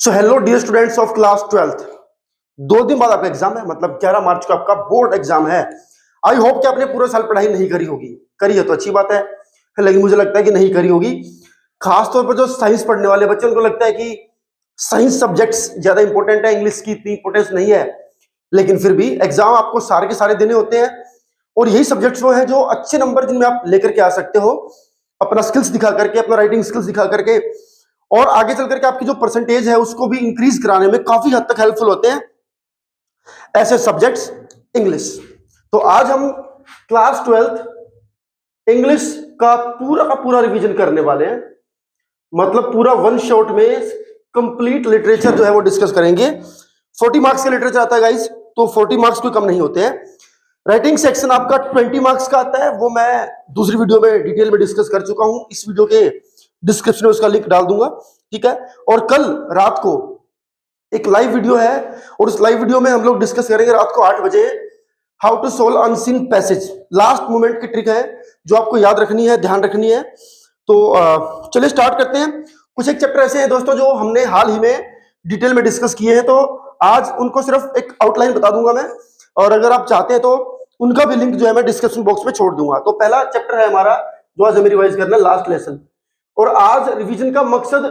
So hello dear students of class 12th। 2 दिन बाद आपका एग्जाम है, मतलब 11 मार्च को आपका बोर्ड एग्जाम है। आई होप कि आपने पूरा साल पढ़ाई नहीं करी होगी। करी है तो अच्छी बात है, लेकिन मुझे लगता है कि नहीं करी होगी। खासतौर पर जो साइंस पढ़ने वाले बच्चे, उनको लगता है कि साइंस सब्जेक्ट्स ज्यादा इंपॉर्टेंट है, इंग्लिश की इतनी इंपॉर्टेंस नहीं है। लेकिन फिर भी एग्जाम आपको सारे के सारे देने होते हैं, और यही सब्जेक्ट्स वो हैं जो अच्छे नंबर जिनमें आप लेकर के आ सकते हो, अपना स्किल्स दिखा करके, अपना राइटिंग स्किल्स दिखा करके, और आगे चल करके आपकी जो परसेंटेज है उसको भी इंक्रीज कराने में काफी हद तक हेल्पफुल होते हैं ऐसे सब्जेक्ट्स इंग्लिश। तो आज हम क्लास 12th इंग्लिश का पूरा रिवीजन करने वाले हैं, मतलब पूरा वन शॉट में कंप्लीट लिटरेचर जो है वो डिस्कस करेंगे। 40 मार्क्स का लिटरेचर आता है गाइस, तो 40 मार्क्स कोई कम नहीं होते हैं। राइटिंग सेक्शन आपका 20 मार्क्स का आता है, वो मैं दूसरी वीडियो में डिटेल में डिस्कस कर चुका हूं, इस वीडियो के डिस्क्रिप्शन में उसका लिंक डाल दूंगा, ठीक है। और कल रात को एक लाइव वीडियो है, और उस लाइव वीडियो में हम लोग डिस्कस करेंगे रात को 8 बजे how to solve unseen passage. Last moment की ट्रिक है जो आपको याद रखनी है, ध्यान रखनी है। तो चलिए स्टार्ट करते हैं। कुछ एक चैप्टर ऐसे हैं दोस्तों जो हमने हाल ही में डिटेल में डिस्कस किए हैं, तो आज उनको सिर्फ एक आउटलाइन बता दूंगा मैं, और अगर आप चाहते हैं तो उनका भी लिंक जो है मैं डिस्क्रिप्शन बॉक्स में छोड़ दूंगा। तो पहला चैप्टर है हमारा जो आज हमें रिवाइज करना है, लास्ट लेसन। और आज रिवीजन का मकसद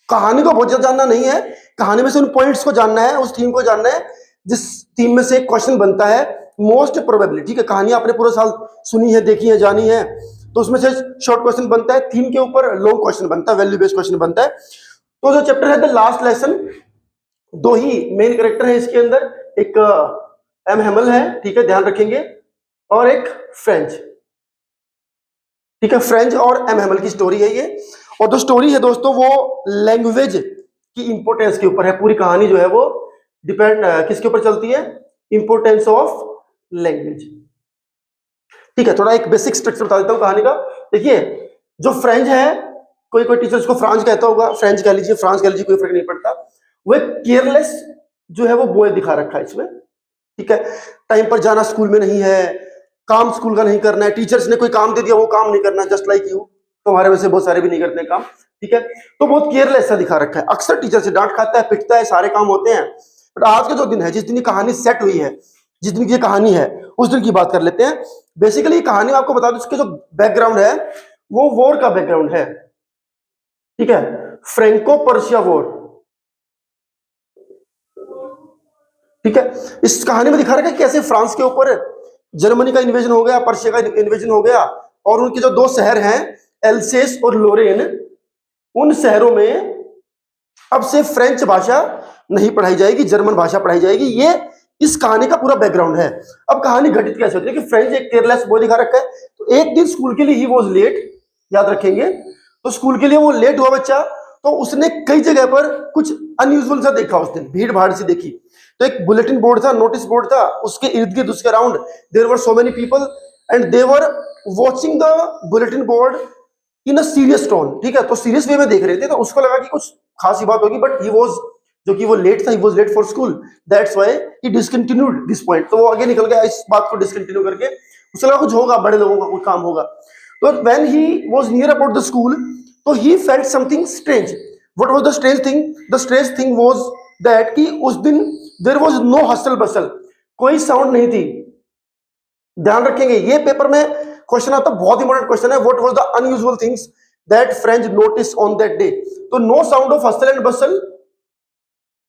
कहानी को बहुत ज्यादा जानना नहीं है, कहानी में से उन पॉइंट्स को जानना है, उस थीम को जानना है जिस थीम में से क्वेश्चन बनता है मोस्ट प्रोबेबली, ठीक है। कहानी आपने पूरा साल सुनी है, देखी है, जानी है, तो उसमें से शॉर्ट क्वेश्चन बनता है, थीम के ऊपर लॉन्ग क्वेश्चन बनता है, वैल्यू बेस्ड क्वेश्चन बनता है। तो जो चैप्टर है the last lesson, 2 he main character है इसके अंदर, एक एम हेमल है, ठीक है, ध्यान रखेंगे, और एक फ्रेंच, ठीक है। फ्रेंच और एम हेमल की स्टोरी है ये, और जो स्टोरी है दोस्तों वो लैंग्वेज की इंपोर्टेंस के ऊपर है। पूरी कहानी जो है वो डिपेंड किसके ऊपर चलती है, इंपोर्टेंस ऑफ लैंग्वेज, ठीक है। थोड़ा एक बेसिक स्ट्रक्चर बता देता हूं कहानी का। देखिए, जो फ्रेंच है, कोई कोई टीचर उसको फ्रांस कहता होगा, फ्रेंच कह लीजिए, फ्रांस कह लीजिए, कोई फर्क नहीं पड़ता। वो एक केयरलेस जो है वो बॉय दिखा रखा है इसमें, ठीक है। टाइम पर जाना स्कूल में नहीं है, काम स्कूल का नहीं करना है, टीचर्स ने कोई काम दे दिया वो काम नहीं करना, जस्ट लाइक यू। तुम्हारे में से बहुत सारे भी नहीं करते काम, ठीक है। तो बहुत केयरलेस सा दिखा रखा है, अक्सर टीचर से डांट खाता है, पिटता है, सारे काम होते हैं। बट आज का जो दिन है, जिस दिन ये कहानी सेट हुई है, जिस दिन की ये कहानी है, उस दिन की बात कर लेते हैं। बेसिकली कहानी आपको बता दूं, इसके जो बैकग्राउंड है वो वॉर का बैकग्राउंड है, ठीक है, फ्रेंको पर्शिया वॉर, ठीक है। इस कहानी में दिखा रखा है कैसे फ्रांस के ऊपर जर्मनी का इन्वेजन हो गया, पर्शिया का इन्वेजन हो गया, और उनके जो 2 शहर हैं एल्सेस और लोरेन, उन शहरों में अब से फ्रेंच भाषा नहीं पढ़ाई जाएगी, जर्मन भाषा पढ़ाई जाएगी। ये इस कहानी का पूरा बैकग्राउंड है। अब कहानी घटित कैसे होती है कि फ्रेंच एक केयरलेस बॉय दिखा रखा है, तो एक दिन स्कूल के लिए ही वाज लेट, याद रखेंगे। तो स्कूल के लिए वो लेट हुआ बच्चा, तो उसने कई जगह पर कुछ अनयूजुअल सा देखा, उस दिन भीड़ भाड़ सी देखी। तो एक बुलेटिन बोर्ड था, नोटिस बोर्ड था, उसके इर्द गिर्द, उसके around there were so many people and they were watching the bulletin board in a serious tone, ठीक है। तो सीरियस वे में देख रहे थे, तो उसको लगा कि कुछ खास ही बात होगी, बट ही वाज, जो कि वो लेट था, he was late for school, that's why he discontinued this point. तो वो आगे निकल गया इस बात को डिसकंटिन्यू करके, उसको लगा कुछ होगा, बड़े लोगों का कोई काम होगा। तो when he was near about the school, तो he felt something strange. What was the strange thing? The strange thing was that कि उस दिन there was no hustle bustle, कोई साउंड नहीं थी। ध्यान रखेंगे, ये पेपर में क्वेश्चन आता है, बहुत इंपॉर्टेंट क्वेश्चन है। What was the unusual things that French notice on that day? तो no sound of hustle and bustle,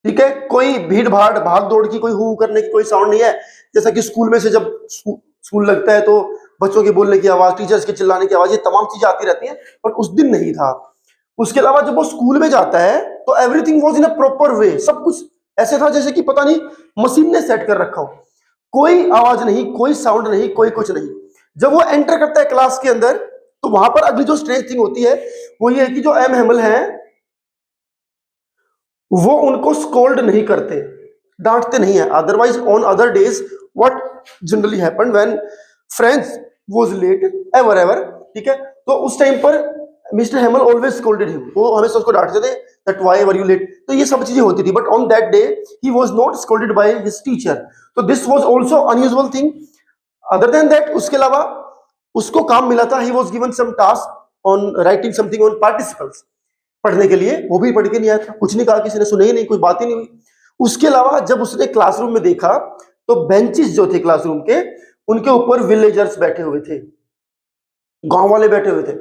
ठीक है, कोई भीड़ भाड़ भाग दौड़ की, कोई हु करने की कोई साउंड नहीं है। जैसा कि स्कूल में से जब स्कूल लगता है तो बच्चों के बोलने की आवाज, टीचर्स के चिल्लाने की आवाज, ये तमाम चीजें आती रहती हैं, बट उस दिन नहीं था। उसके अलावा जब वो स्कूल में जाता है तो everything was in a proper way, सब कुछ ऐसे था जैसे कि पता नहीं मशीन ने सेट कर रखा हो, कोई आवाज नहीं, कोई साउंड नहीं, कोई कुछ नहीं। जब वो एंटर करता है क्लास के अंदर, तो वहां पर अगली जो स्ट्रेंज थिंग होती है वो ये है कि जो एम हेमल है वो उनको स्कोल्ड नहीं करते, डांटते नहीं है। Otherwise on other days what generally happened when French was late ever ever, ठीक है, तो उस टाइम पर mister Hamel always scolded him, वो हमेशा उसको डांटते थे that why were you late. तो ये सब चीजें होती थी, but on that day he was not scolded by his teacher. तो this was also unusual thing. Other than that, उसके अलावा उसको काम मिला था, he was given some task on writing something on participles. पढ़ने के लिए, वो भी पढ़ के नहीं आया था, कुछ नहीं कहा, किसी ने सुना ही नहीं, कोई बात ही नहीं हुई। उसके अलावा जब उसने क्लासरूम में देखा तो बेंचेस जो थे क्लासरूम के, उनके ऊपर विलेजर्स बैठे हुए थे, गांव वाले बैठे हुए थे,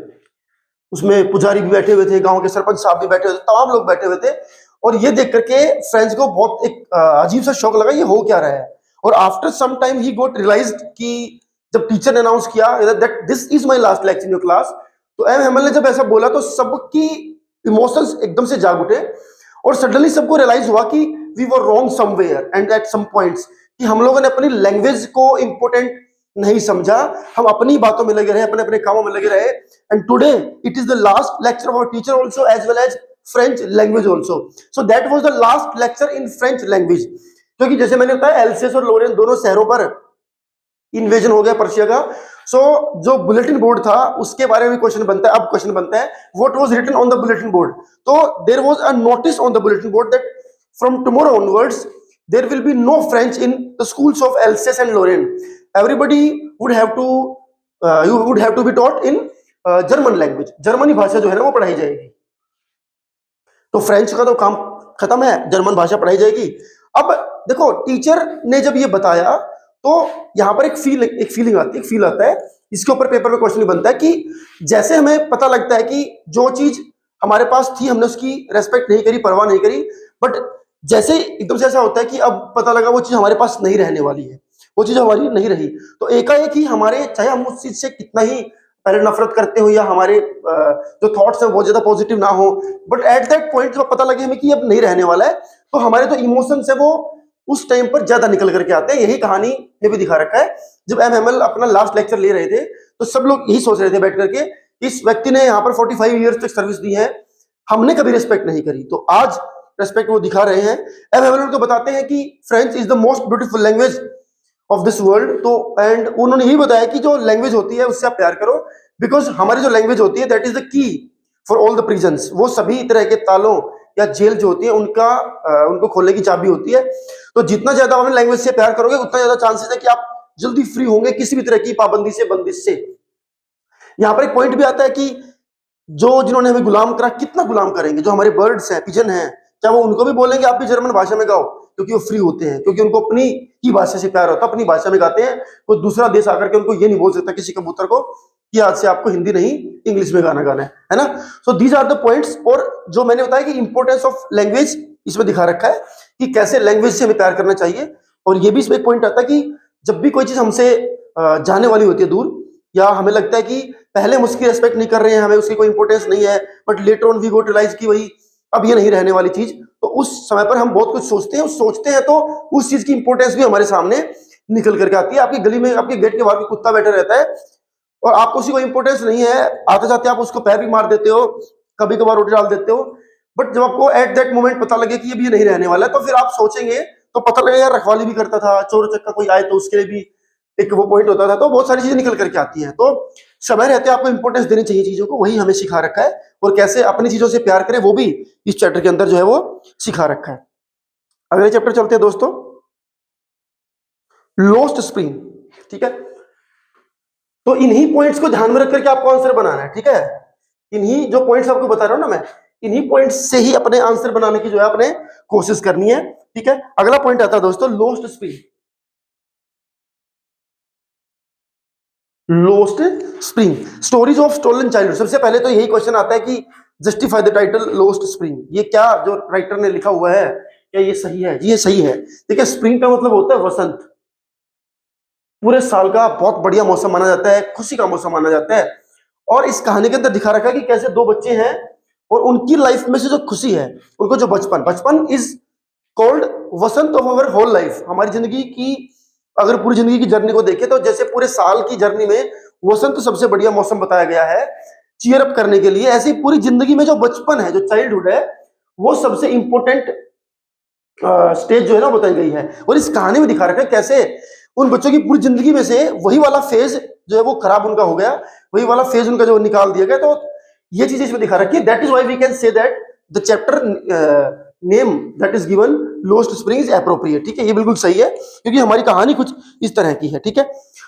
उसमें पुजारी भी बैठे हुए थे, गांव के सरपंच साहब भी बैठे हुए थे, तमाम लोग बैठे हुए थे। और ये देख करके फ्रेंड्स को बहुत एक अजीब सा शौक लगा, ये हो क्या रहा है। और आफ्टर सम टाइम ही गोट रियलाइज्ड कि जब टीचर ने अनाउंस किया that this is my last lecture in your class, तो एम हेमल ने जब ऐसा बोला तो सबकी इमोशंस एकदम से जाग उठे और सडनली सबको रियलाइज हुआ कि we were wrong somewhere and at some points, कि हम लोगों ने अपनी लैंग्वेज को इंपॉर्टेंट नहीं समझा, हम अपनी बातों में लगे रहे, अपने अपने कामों में लगे रहे। And today it is the last lecture of our teacher also as well as French language also. So that was the last lecture in French language. क्योंकि जैसे मैंने बताया एल्सेस और लोरेन दोनों शहरों पर इन्वेजन हो गया पर्शिया का। सो जो बुलेटिन बोर्ड था उसके बारे में क्वेश्चन बनता है। अब क्वेश्चन बनता है what was written on the bulletin board. तो there was a notice on the bulletin board that from tomorrow onwards there will be no French in the schools of Alsace and Lorraine. Everybody would have to you would have to be taught in German language. Germany भाषा जो है ना वो पढ़ाई जाएगी। तो French का तो काम खत्म है, जर्मन भाषा पढ़ाई जाएगी। अब देखो टीचर ने जब ये बताया तो यहाँ पर एक फीलिंग आती है, एक फील आता है। इसके ऊपर पेपर में क्वेश्चन बनता है कि जैसे हमें पता लगता है कि जो चीज हमारे पास थी हमने उसकी रेस्पेक्ट नहीं करी, परवाह नहीं करी, बट जैसे एकदम से ऐसा होता है कि अब पता लगा वो चीज हमारे पास नहीं रहने वाली है, वो चीज हमारी नहीं रही, तो एकाएक ही हमारे, चाहे हम उस चीज से कितना ही पहले नफरत करते हो या हमारे जो थॉट्स है वो ज्यादा पॉजिटिव ना हो, बट एट दैट पॉइंट जब पता लगे हमें कि अब नहीं रहने वाला है, तो हमारे जो इमोशंस है वो उस टाइम पर ज्यादा निकल करके आते हैं। यही कहानी में भी दिखा रखा है। जब एमएमएल अपना लास्ट लेक्चर ले रहे थे तो सब लोग यही सोच रहे थे बैठ करके, इस व्यक्ति ने यहाँ पर 45 ईयर्स तक सर्विस दी है, हमने कभी रिस्पेक्ट नहीं करी, तो आज रेस्पेक्ट वो दिखा रहे हैं। एमएमएल उनको बताते हैं कि French is the most beautiful language of this world. तो एंड उन्होंने यही बताया कि जो लैंग्वेज होती है उससे आप प्यार करो, बिकॉज हमारी जो लैंग्वेज होती है that is the key for all the prisons. वो सभी तरह के तालों या जेल जो होती है उनका उनको खोलने की चाबी होती है। तो जितना ज्यादा अपनी लैंग्वेज से प्यार करोगे उतना ज्यादा चांसेस है कि आप जल्दी फ्री होंगे किसी भी तरह की पाबंदी से, बंदिश से। यहाँ पर एक पॉइंट भी आता है कि जो जिन्होंने हमें गुलाम करा, कितना गुलाम करेंगे, जो हमारे बर्ड्स हैं, पिजन हैं, क्या वो उनको भी बोलेंगे आप भी जर्मन भाषा में गाओ, क्योंकि वो फ्री होते हैं, क्योंकि उनको अपनी ही भाषा से प्यार होता है, अपनी भाषा में गाते हैं। कोई दूसरा देश आकर के उनको ये नहीं बोल सकता किसी कबूतर को कि आज से आपको हिंदी नहीं इंग्लिश में गाना गाना है ना। So these are the points. और जो मैंने बताया कि इंपॉर्टेंस ऑफ लैंग्वेज इसमें दिखा रखा है कि कैसे लैंग्वेज से हमें प्यार करना चाहिए। और ये भी इसमें एक पॉइंट आता है कि जब भी कोई चीज हमसे जाने वाली होती है दूर, या हमें लगता है कि पहले हम उसकी रेस्पेक्ट नहीं कर रहे हैं, हमें उसकी कोई इंपॉर्टेंस नहीं है, but later on we got realise कि वही अब ये नहीं रहने वाली चीज, तो उस समय पर हम बहुत कुछ सोचते हैं तो उस चीज की इंपॉर्टेंस भी हमारे सामने निकल करके आती है। आपकी गली में आपके गेट के बाहर कुत्ता बैठा रहता है और आपको उसकी कोई इंपॉर्टेंस नहीं है, आते जाते आप उसको पैर भी मार देते हो, कभी कभार रोटी डाल देते हो, बट जब आपको एट दैट मोमेंट पता लगे कि ये भी नहीं रहने वाला है, तो फिर आप सोचेंगे, तो पता लगेगा यार रखवाली भी करता था, चोर चक्का कोई आए तो उसके लिए भी एक वो पॉइंट होता था। तो बहुत सारी चीजें निकल करके आती हैं। तो समय रहते आपको इंपॉर्टेंस देनी चाहिए चीजों को, वही हमें सिखा रखा है। और कैसे अपनी चीजों से प्यार करें वो भी इस चैप्टर के अंदर जो है वो सिखा रखा है। अगले चैप्टर चलते हैं दोस्तों, लोस्ट स्प्रिंग। ठीक है, तो इन्हीं पॉइंट्स को ध्यान में रख करके आपको आंसर बनाना है। ठीक है, इन्हीं जो पॉइंट्स आपको बता रहा हूं ना मैं, इन्हीं पॉइंट्स से ही अपने आंसर बनाने की जो है अपने कोशिश करनी है। ठीक है, अगला पॉइंट आता है दोस्तों lost spring. Lost spring, stories of stolen childhood. सबसे पहले तो यही क्वेश्चन आता है कि justify the title lost spring. ये क्या जो राइटर ने लिखा हुआ है क्या ये सही है? ये सही है। देखिए स्प्रिंग का मतलब होता है वसंत, पूरे साल का बहुत बढ़िया मौसम माना जाता है, खुशी का मौसम माना जाता है। और इस कहानी के अंदर दिखा रखा है कि कैसे दो बच्चे हैं और उनकी लाइफ में से जो खुशी है, उनको जो बचपन इज कॉल्ड वसंत ऑफ अवर होल लाइफ। हमारी जिंदगी की अगर पूरी जिंदगी की जर्नी को देखें तो जैसे पूरे साल की जर्नी में वसंत सबसे बढ़िया मौसम बताया गया है चीयर अप करने के लिए, ऐसे ही पूरी जिंदगी में जो बचपन है, जो चाइल्डहुड है, वो सबसे इंपॉर्टेंट स्टेज जो है ना बताई गई है। और इस कहानी में दिखा रखा है कैसे उन बच्चों की पूरी जिंदगी में से वही वाला फेज जो है वो खराब उनका हो गया, वही वाला फेज उनका जो निकाल दिया गया। तो ये चीज इसमें दिखा रखी है। That is why we can say that the chapter name that is given lost spring is appropriate. ठीक है, ये बिल्कुल सही है क्योंकि हमारी कहानी कुछ इस तरह की है। ठीक है,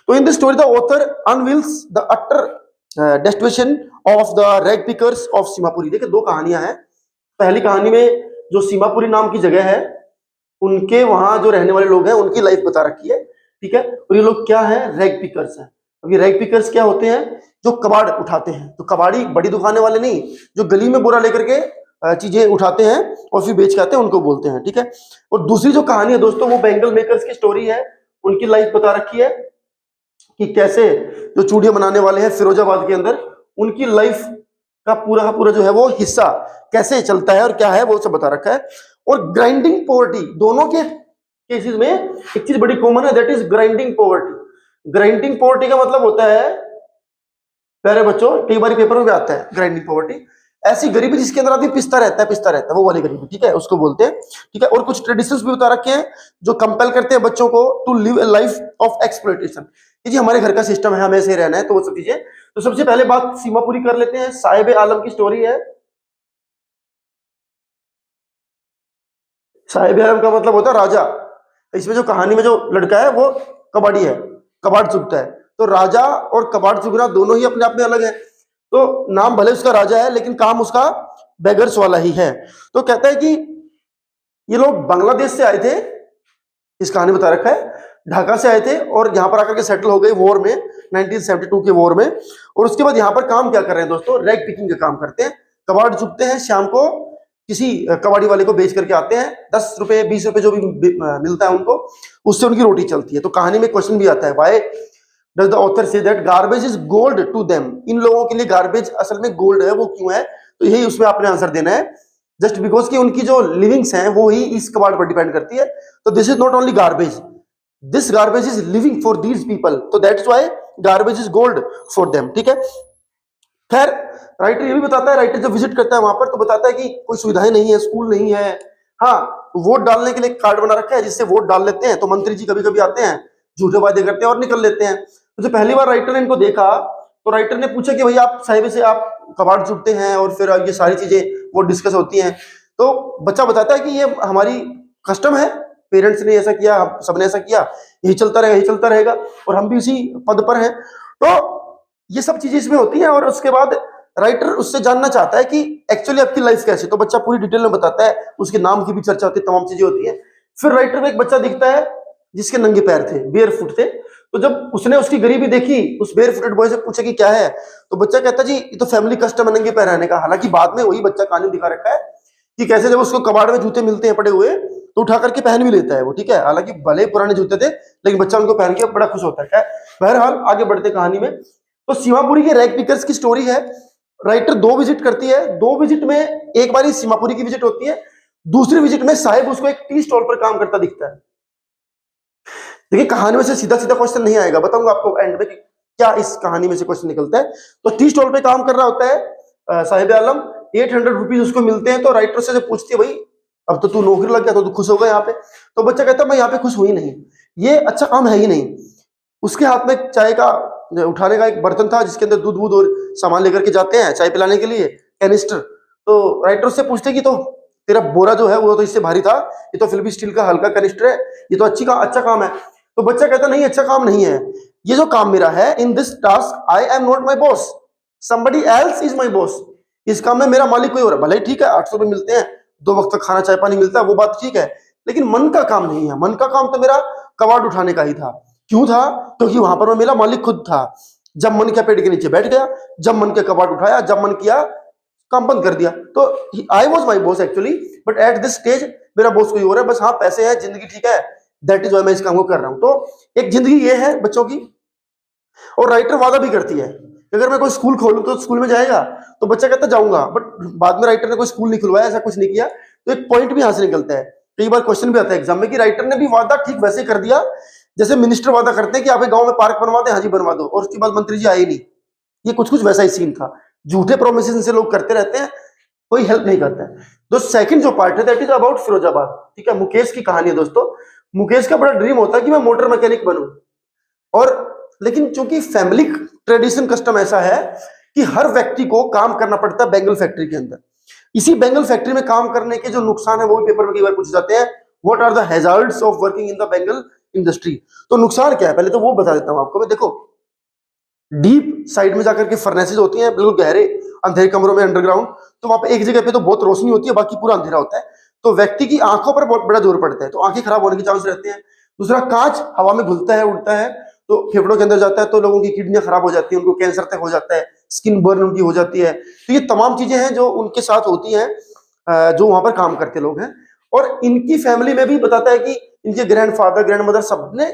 तो इन this story the author unveils the utter destination of the rag pickers of Seemapuri. देखिए दो कहानियां हैं। पहली कहानी में जो सीमापुरी नाम की जगह है, उनके वहां जो रहने वाले लोग हैं उनकी लाइफ बता रखी है, ठीक है। और ये लोग क्या है, रैग पिकर्स हैं। अब ये रैग पिकर्स क्या होते हैं, जो कबाड़ उठाते हैं। तो कबाड़ी बड़ी दुकानें वाले नहीं, जो गली में बोरा लेकर के चीजें उठाते हैं और फिर बेच के आते हैं, उनको बोलते हैं, ठीक है। और दूसरी जो कहानी है दोस्तों, वो बैंगल मेकर्स की स्टोरी है। उनकी लाइफ बता रखी है कि कैसे जो चूड़ियां बनाने वाले हैं फिरोजाबाद के अंदर, उनकी लाइफ का पूरा जो है वो हिस्सा कैसे चलता है और क्या है वो सब बता रखा है। और ग्राइंडिंग पॉवर्टी, दोनों के केसेस में एक चीज बड़ी कॉमन है, that is grinding poverty. Grinding poverty का मतलब होता है, प्यारे बच्चों, कई बार पेपर में भी आता है ग्राइंडिंग पॉवर्टी, ऐसी गरीबी जिसके अंदर आदमी पिसता रहता है, वो वाली गरीबी, ठीक है, उसको बोलते हैं, ठीक है। और कुछ ट्रेडिशंस भी बता रखे हैं जो कंपेल करते हैं बच्चों को to live a life of exploitation. जी हमारे घर का सिस्टम है, हमें ऐसे रहना है, तो वो सब चीजें। तो सबसे पहले बात सीमापुरी कर लेते हैं। साहिब आलम की स्टोरी है। साहिब आलम का मतलब होता है राजा। इसमें जो कहानी में जो लड़का है वो कबाड़ी है, कबाड़ चुगता है। तो राजा और कबाड़ चुगना दोनों ही अपने आप में अलग है। तो नाम भले उसका राजा है, लेकिन काम उसका बेगर्स वाला ही है। तो कहता है कि ये लोग बांग्लादेश से आए थे, इस कहानी बता रखा है, ढाका से आए थे और यहाँ पर आकर के सेटल हो गए वॉर में, 1972 के वॉर में। और उसके बाद यहाँ पर काम क्या कर रहे हैं दोस्तों, रैग पिकिंग का काम करते हैं, कबाड़ चुगते हैं, शाम को किसी कबाड़ी वाले को बेच करके आते हैं, 10 रुपए 20 रुपए जो भी मिलता है उनको, उससे उनकी रोटी चलती है। तो कहानी में क्वेश्चन भी आता है, why does the author say that garbage is gold to them. इन लोगों के लिए गार्बेज असल में गोल्ड है, वो क्यों है? तो यही उसमें आपने आंसर देना है। जस्ट बिकॉज कि उनकी जो लिविंग्स हैं वो ही इस कबाड़ पर डिपेंड करती है। तो this is not only garbage, this garbage is living for these people, तो that's why garbage is gold for them, ठीक है। खैर राइटर ये भी बताता है, राइटर जब विजिट करता है वहां पर तो बताता है कि कोई सुविधाएं नहीं है, स्कूल नहीं है। हाँ, वोट डालने के लिए कार्ड बना रखा है जिससे वोट डाल लेते हैं। तो मंत्री जी कभी कभी आते हैं, झूठे वादे करते हैं और निकल लेते हैं। तो जब पहली बार राइटर ने इनको देखा तो राइटर ने पूछा कि भैया आप साहिब से आप कबाड़ चुगते हैं और फिर ये सारी चीजें वो डिस्कस होती हैं। तो बच्चा बताता है कि ये हमारी कस्टम है, पेरेंट्स ने ऐसा किया, सबने ऐसा किया, यही चलता रहेगा, यही चलता रहेगा, और हम भी उसी पद पर हैं। तो ये सब चीजें इसमें होती हैं। और उसके बाद राइटर उससे जानना चाहता है कि एक्चुअली आपकी लाइफ कैसी। तो बच्चा पूरी डिटेल में बताता है, उसके नाम की भी चर्चा होती है, तमाम चीजें होती है। फिर राइटर को एक बच्चा दिखता है जिसके नंगे पैर थे, बेयर फुट थे। तो जब उसने उसकी गरीबी देखी, उस बेयर फुटेड बॉय से पूछा कि क्या है, तो बच्चा कहता जी ये तो फैमिली कस्टम है नंगे पैर रहने का। हालांकि बाद में वही बच्चा कहानी दिखा रखा है कि कैसे जब उसको कबाड़ में जूते मिलते हैं पड़े हुए तो उठा करके पहन भी लेता है वो, ठीक है। हालांकि भले पुराने जूते थे लेकिन बच्चा उनको पहन के बड़ा खुश होता है। बहरहाल आगे बढ़ते कहानी में। तो सीमापुरी के रैग पिकर्स की स्टोरी है। राइटर 2 विजिट करती है, 2 विजिट में एक बारी सीमापुरी की विजिट होती है, दूसरी विजिट में साहिब उसको एक टी स्टॉल पर काम करता दिखता है। देखिए कहानी में से सीधा सीधा क्वेश्चन नहीं आएगा, बताऊंगा आपको एंड में कि क्या इस कहानी में से क्वेश्चन निकलता है। तो टी स्टॉल पे काम कर रहा होता है साहिब आलम, 800 रुपीज उसको मिलते हैं। तो राइटर से जब पूछती है भाई अब तो तू नौकरी लग गया तो तू खुश होगा यहाँ पे, तो बच्चा कहता है मैं यहाँ पे खुश हुई नहीं, ये अच्छा काम है ही नहीं। उसके हाथ में चाय का उठाने का एक बर्तन था जिसके अंदर दूध वूध और सामान लेकर के जाते हैं चाय पिलाने के लिए, कैनिस्टर। तो राइटर से पूछते कि तो तेरा बोरा जो है वो तो इससे भारी था, ये तो फिर भी स्टील का हल्का कैनिस्टर है, ये तो अच्छा काम है। तो बच्चा कहता नहीं अच्छा काम नहीं है, ये जो काम मेरा है, in this task I am not my boss, somebody else is my boss. इस काम में मेरा मालिक कोई और है। भले ठीक है 800 रुपये मिलते हैं, 2 वक्त का खाना चाय पानी मिलता है, वो बात ठीक है, लेकिन मन का काम नहीं है। मन का काम तो मेरा कबाड़ उठाने का ही था। क्यों था? क्योंकि वहां पर मेरा मालिक खुद था। जब मन किया पेड़ के नीचे बैठ गया, जब मन के कबाड़ उठाया, जब मन किया काम बंद कर दिया। तो I was my boss actually, but at this stage मेरा बॉस कोई और है। बस हाँ पैसे है, जिंदगी ठीक है, दैट इज वाई मैं इस काम को कर रहा हूं। तो एक जिंदगी ये है बच्चों की। और राइटर वादा भी करती है कि अगर मैं कोई स्कूल खोलूं तो स्कूल में जाएगा, तो बच्चा कहता जाऊंगा। बट बाद में राइटर ने कोई स्कूल नहीं खुलवाया, ऐसा कुछ नहीं किया। तो एक पॉइंट भी यहां से निकलता है, कई बार क्वेश्चन भी आता है एग्जाम में कि राइटर ने भी वादा ठीक वैसे कर दिया जैसे मिनिस्टर वादा करते हैं कि आप गांव में पार्क बनवा दे, हाँ जी बनवा दो, और उसके बाद मंत्री जी आए नहीं। ये कुछ कुछ वैसा ही सीन था। झूठे प्रोमिस से लोग करते रहते हैं, कोई हेल्प नहीं करता है। तो सेकंड जो पार्ट है दैट इज अबाउट फिरोजाबाद, ठीक है। मुकेश की कहानी है दोस्तों। मुकेश का बड़ा ड्रीम होता है कि मैं मोटर मैकेनिक बनूं, और लेकिन चूंकि फैमिली ट्रेडिशन कस्टम ऐसा है कि हर व्यक्ति को काम करना पड़ता है बेंगल फैक्ट्री के अंदर। इसी बेंगल फैक्ट्री में काम करने के जो नुकसान है वो भी पेपर में कई बार पूछे जाते हैं। What are the hazards of working in the bangle industry. तो नुकसान क्या है पहले तो वो बता देता हूं आपको मैं। देखो डीप साइड में जाकर के फर्नेसेस होती हैं, बिल्कुल गहरे अंधेरे कमरों में अंडरग्राउंड, तो वहां पे एक जगह पे तो बहुत रोशनी होती है, बाकी पूरा अंधेरा होता है, तो व्यक्ति की आंखों पर बहुत बड़ा जोर पड़ता है, तो आंखें खराब होने के चांस रहते हैं। दूसरा, कांच हवा में घुलता है, उड़ता है, तो फेफड़ों के अंदर जाता है, तो लोगों की किडनियां खराब हो जाती है, उनको कैंसर तक हो जाता है, स्किन बर्न उनकी हो जाती है। तो ये तमाम चीजें हैं जो उनके साथ होती हैं, जो वहां पर काम करते लोग हैं। और इनकी फैमिली में भी बताता है कि इनके ग्रैंडफादर ग्रैंडमदर सबने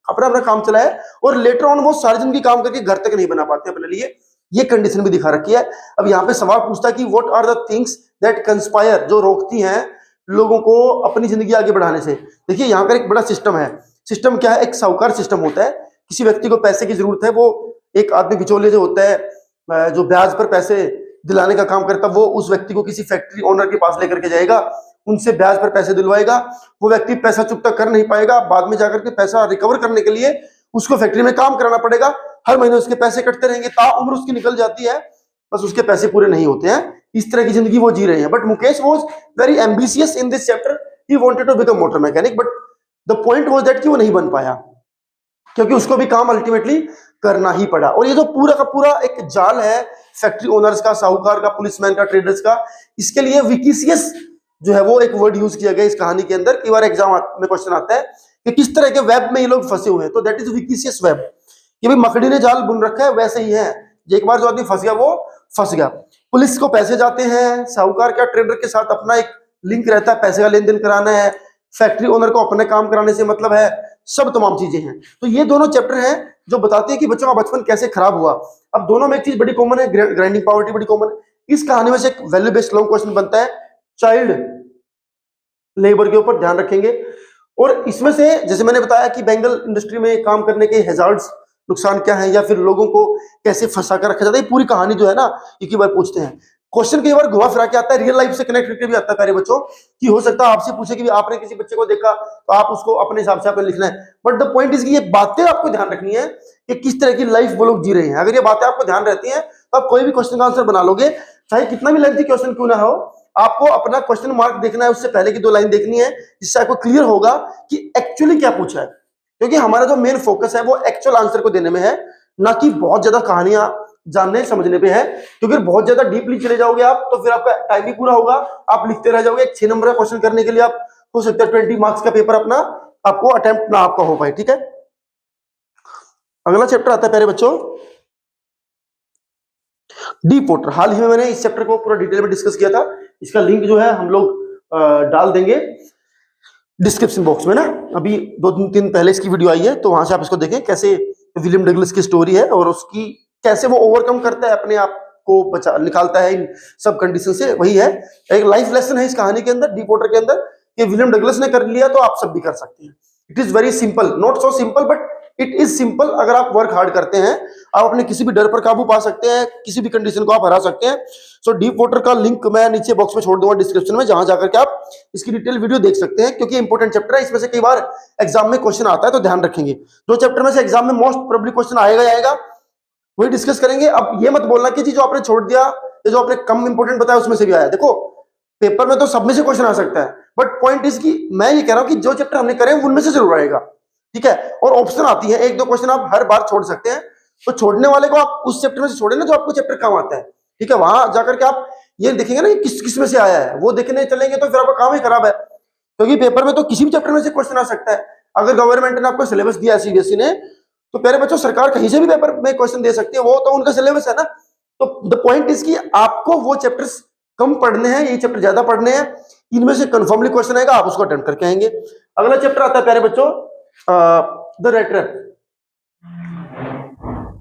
अपना अपना काम चला है, और लेटर ऑन वो सारे जिंदगी काम करके घर तक नहीं बना पाते अपने लिए, ये कंडीशन भी दिखा रखी है। अब यहाँ पे सवाल पूछता है कि what are the things that conspire, जो रोकती हैं लोगों को अपनी जिंदगी आगे बढ़ाने से। देखिए यहाँ पर एक बड़ा सिस्टम है। सिस्टम क्या है? एक साहूकार सिस्टम होता है। किसी व्यक्ति को पैसे की जरूरत है, वो एक आदमी बिचौलिए जो होता है, जो ब्याज पर पैसे दिलाने का काम करता है, वो उस व्यक्ति को किसी फैक्ट्री ओनर के पास लेकर के जाएगा, उनसे ब्याज पर पैसे दिलवाएगा। वो व्यक्ति पैसा चुकता कर नहीं पाएगा, बाद में जाकर के पैसा रिकवर करने के लिए उसको फैक्ट्री में काम कराना पड़ेगा। हर महीने उसके पैसे कटते रहेंगे, ताउम्र उसकी निकल जाती है, बस उसके पैसे पूरे नहीं होते हैं। इस तरह की जिंदगी वो जी रहे हैं। But Mukesh was very ambitious in this chapter, he wanted to become motor mechanic, but the point was that कि वो नहीं बन पाया, क्योंकि उसको भी काम अल्टीमेटली करना ही पड़ा। और ये जो पूरा का पूरा एक जाल है फैक्ट्री ओनर्स का, साहूकार का, पुलिसमैन का, ट्रेडर्स का, इसके लिए विकिसियस जो है वो एक वर्ड यूज किया गया इस कहानी के अंदर। कई बार एग्जाम में क्वेश्चन आता है कि किस तरह के वेब में ये लोग फंसे हुए हैं, तो दैट इज विकिसियस वेब। कि भाई मकड़ी ने जाल बुन रखा है, वैसे ही है। एक बार जो आदमी फंस गया वो फंस गया। पुलिस को पैसे जाते हैं, साहूकार का ट्रेडर के साथ अपना एक लिंक रहता है, पैसे का लेन देन कराना है, फैक्ट्री ओनर को अपने काम कराने से मतलब है, सब तमाम चीजें हैं। तो ये दोनों चैप्टर हैं जो बताते हैं कि बच्चों का बचपन कैसे खराब हुआ। अब दोनों में एक चीज बड़ी कॉमन है, ग्राइंडिंग पॉवर्टी बड़ी कॉमन है। इस कहानी में से एक वैल्यू बेस्ड लॉन्ग क्वेश्चन बनता है, चाइल्ड लेबर के ऊपर ध्यान रखेंगे। और इसमें से जैसे मैंने बताया कि बेंगल इंडस्ट्री में काम करने के हैजार्ड्स, नुकसान क्या है, या फिर लोगों को कैसे फंसा कर रखा जाता है, पूरी कहानी जो है ना एक ही बार पूछते हैं। क्वेश्चन कई बार घुमा फिरा के आता है, रियल लाइफ से कनेक्ट करके भी आता है प्यारे बच्चों, कि हो सकता है आपसे पूछे कि आपने किसी बच्चे को देखा तो आप उसको अपने हिसाब से आपने लिखना है। बट द पॉइंट इज कि ये बातें आपको ध्यान रखनी है कि किस तरह की लाइफ वो लोग जी रहे हैं। अगर ये बातें आपको ध्यान रहती हैं तो आप कोई भी क्वेश्चन का आंसर बना लोगे, चाहे कितना भी लेंथी क्वेश्चन क्यों ना हो। आपको अपना क्वेश्चन मार्क देखना है, उससे पहले की 2 लाइन देखनी है, जिससे आपको क्लियर होगा कि एक्चुअली क्या पूछा है। क्योंकि हमारा जो मेन फोकस है वो एक्चुअल आंसर को देने में है, ना कि बहुत ज्यादा कहानियां जानने समझने पे है। क्योंकि बहुत ज्यादा डीपली चले जाओगे आप तो फिर आपका टाइम भी पूरा होगा, आप लिखते रह जाओगे। 6 नंबर का क्वेश्चन करने के लिए आप हो सकता है 20 मार्क्स का पेपर अपना आपको अटेम्प्ट ना आपका हो पाए। ठीक है, अगला चैप्टर आता है प्यारे बच्चों, डीप वाटर। हाल ही में मैंने इस चैप्टर को पूरा डिटेल में डिस्कस किया था, इसका लिंक जो है हम लोग डाल देंगे डिस्क्रिप्शन बॉक्स में ना। अभी 2-3 दिन पहले इसकी वीडियो आई है, तो वहां से आप इसको देखें, कैसे विलियम डगलस की स्टोरी है और उसकी कैसे वो ओवरकम करता है, अपने आप को बचा निकालता है इन सब कंडीशन से। वही है, एक लाइफ लेसन है इस कहानी के अंदर, डीप वाटर के अंदर, कि विलियम डगलस ने कर लिया तो आप सब भी कर सकते हैं। It is very simple, not so simple but it is simple. अगर आप वर्क हार्ड करते हैं, आप अपने किसी भी डर पर काबू पा सकते हैं, किसी भी कंडीशन को आप हरा सकते हैं। सो डीप वाटर का लिंक मैं नीचे बॉक्स में छोड़ दूंगा डिस्क्रिप्शन में, जहां जाकर के आप इसकी डिटेल वीडियो देख सकते हैं, क्योंकि इंपॉर्टेंट चैप्टर है। इसमें से कई बार एग्जाम में क्वेश्चन आता है, तो ध्यान रखेंगे। जो चैप्टर में से एग्जाम में मोस्ट प्रोबेबली क्वेश्चन आएगा वही डिस्कस करेंगे। अब ये मत बोलना कि जी जो आपने छोड़ दिया या जो आपने कम इंपोर्टेंट बताया उसमें से भी आया। देखो पेपर में तो सब में से क्वेश्चन आ सकता है, बट पॉइंट इज कि मैं ये कह रहा हूं कि जो चैप्टर हमने करे उनमें से जरूर आएगा। ठीक है, और ऑप्शन आती है, 1-2 क्वेश्चन आप हर बार छोड़ सकते हैं, तो छोड़ने वाले को आप उस चैप्टर में से छोड़े ना जो आपको चैप्टर काम आता है। ठीक है, वहां जाकर के आप ये देखेंगे ना कि किस किस में से आया है, वो देखने चलेंगे तो फिर आपका काम ही खराब है। क्योंकि पेपर में तो किसी भी चैप्टर में से क्वेश्चन आ सकता है। अगर गवर्नमेंट ने आपको सिलेबस दिया है सीबीएसई ने, तो प्यारे बच्चों सरकार कहीं से भी पेपर में क्वेश्चन दे सकती है, वो तो उनका सिलेबस है ना। तो द पॉइंट इज कि आपको वो चैप्टर्स कम पढ़ने हैं, ये चैप्टर ज्यादा पढ़ने हैं, इनमें से कंफर्मली क्वेश्चन आएगा, आप उसको अटेम्प्ट करके आएंगे। अगला चैप्टर आता है प्यारे बच्चों द रेट ट्रैप।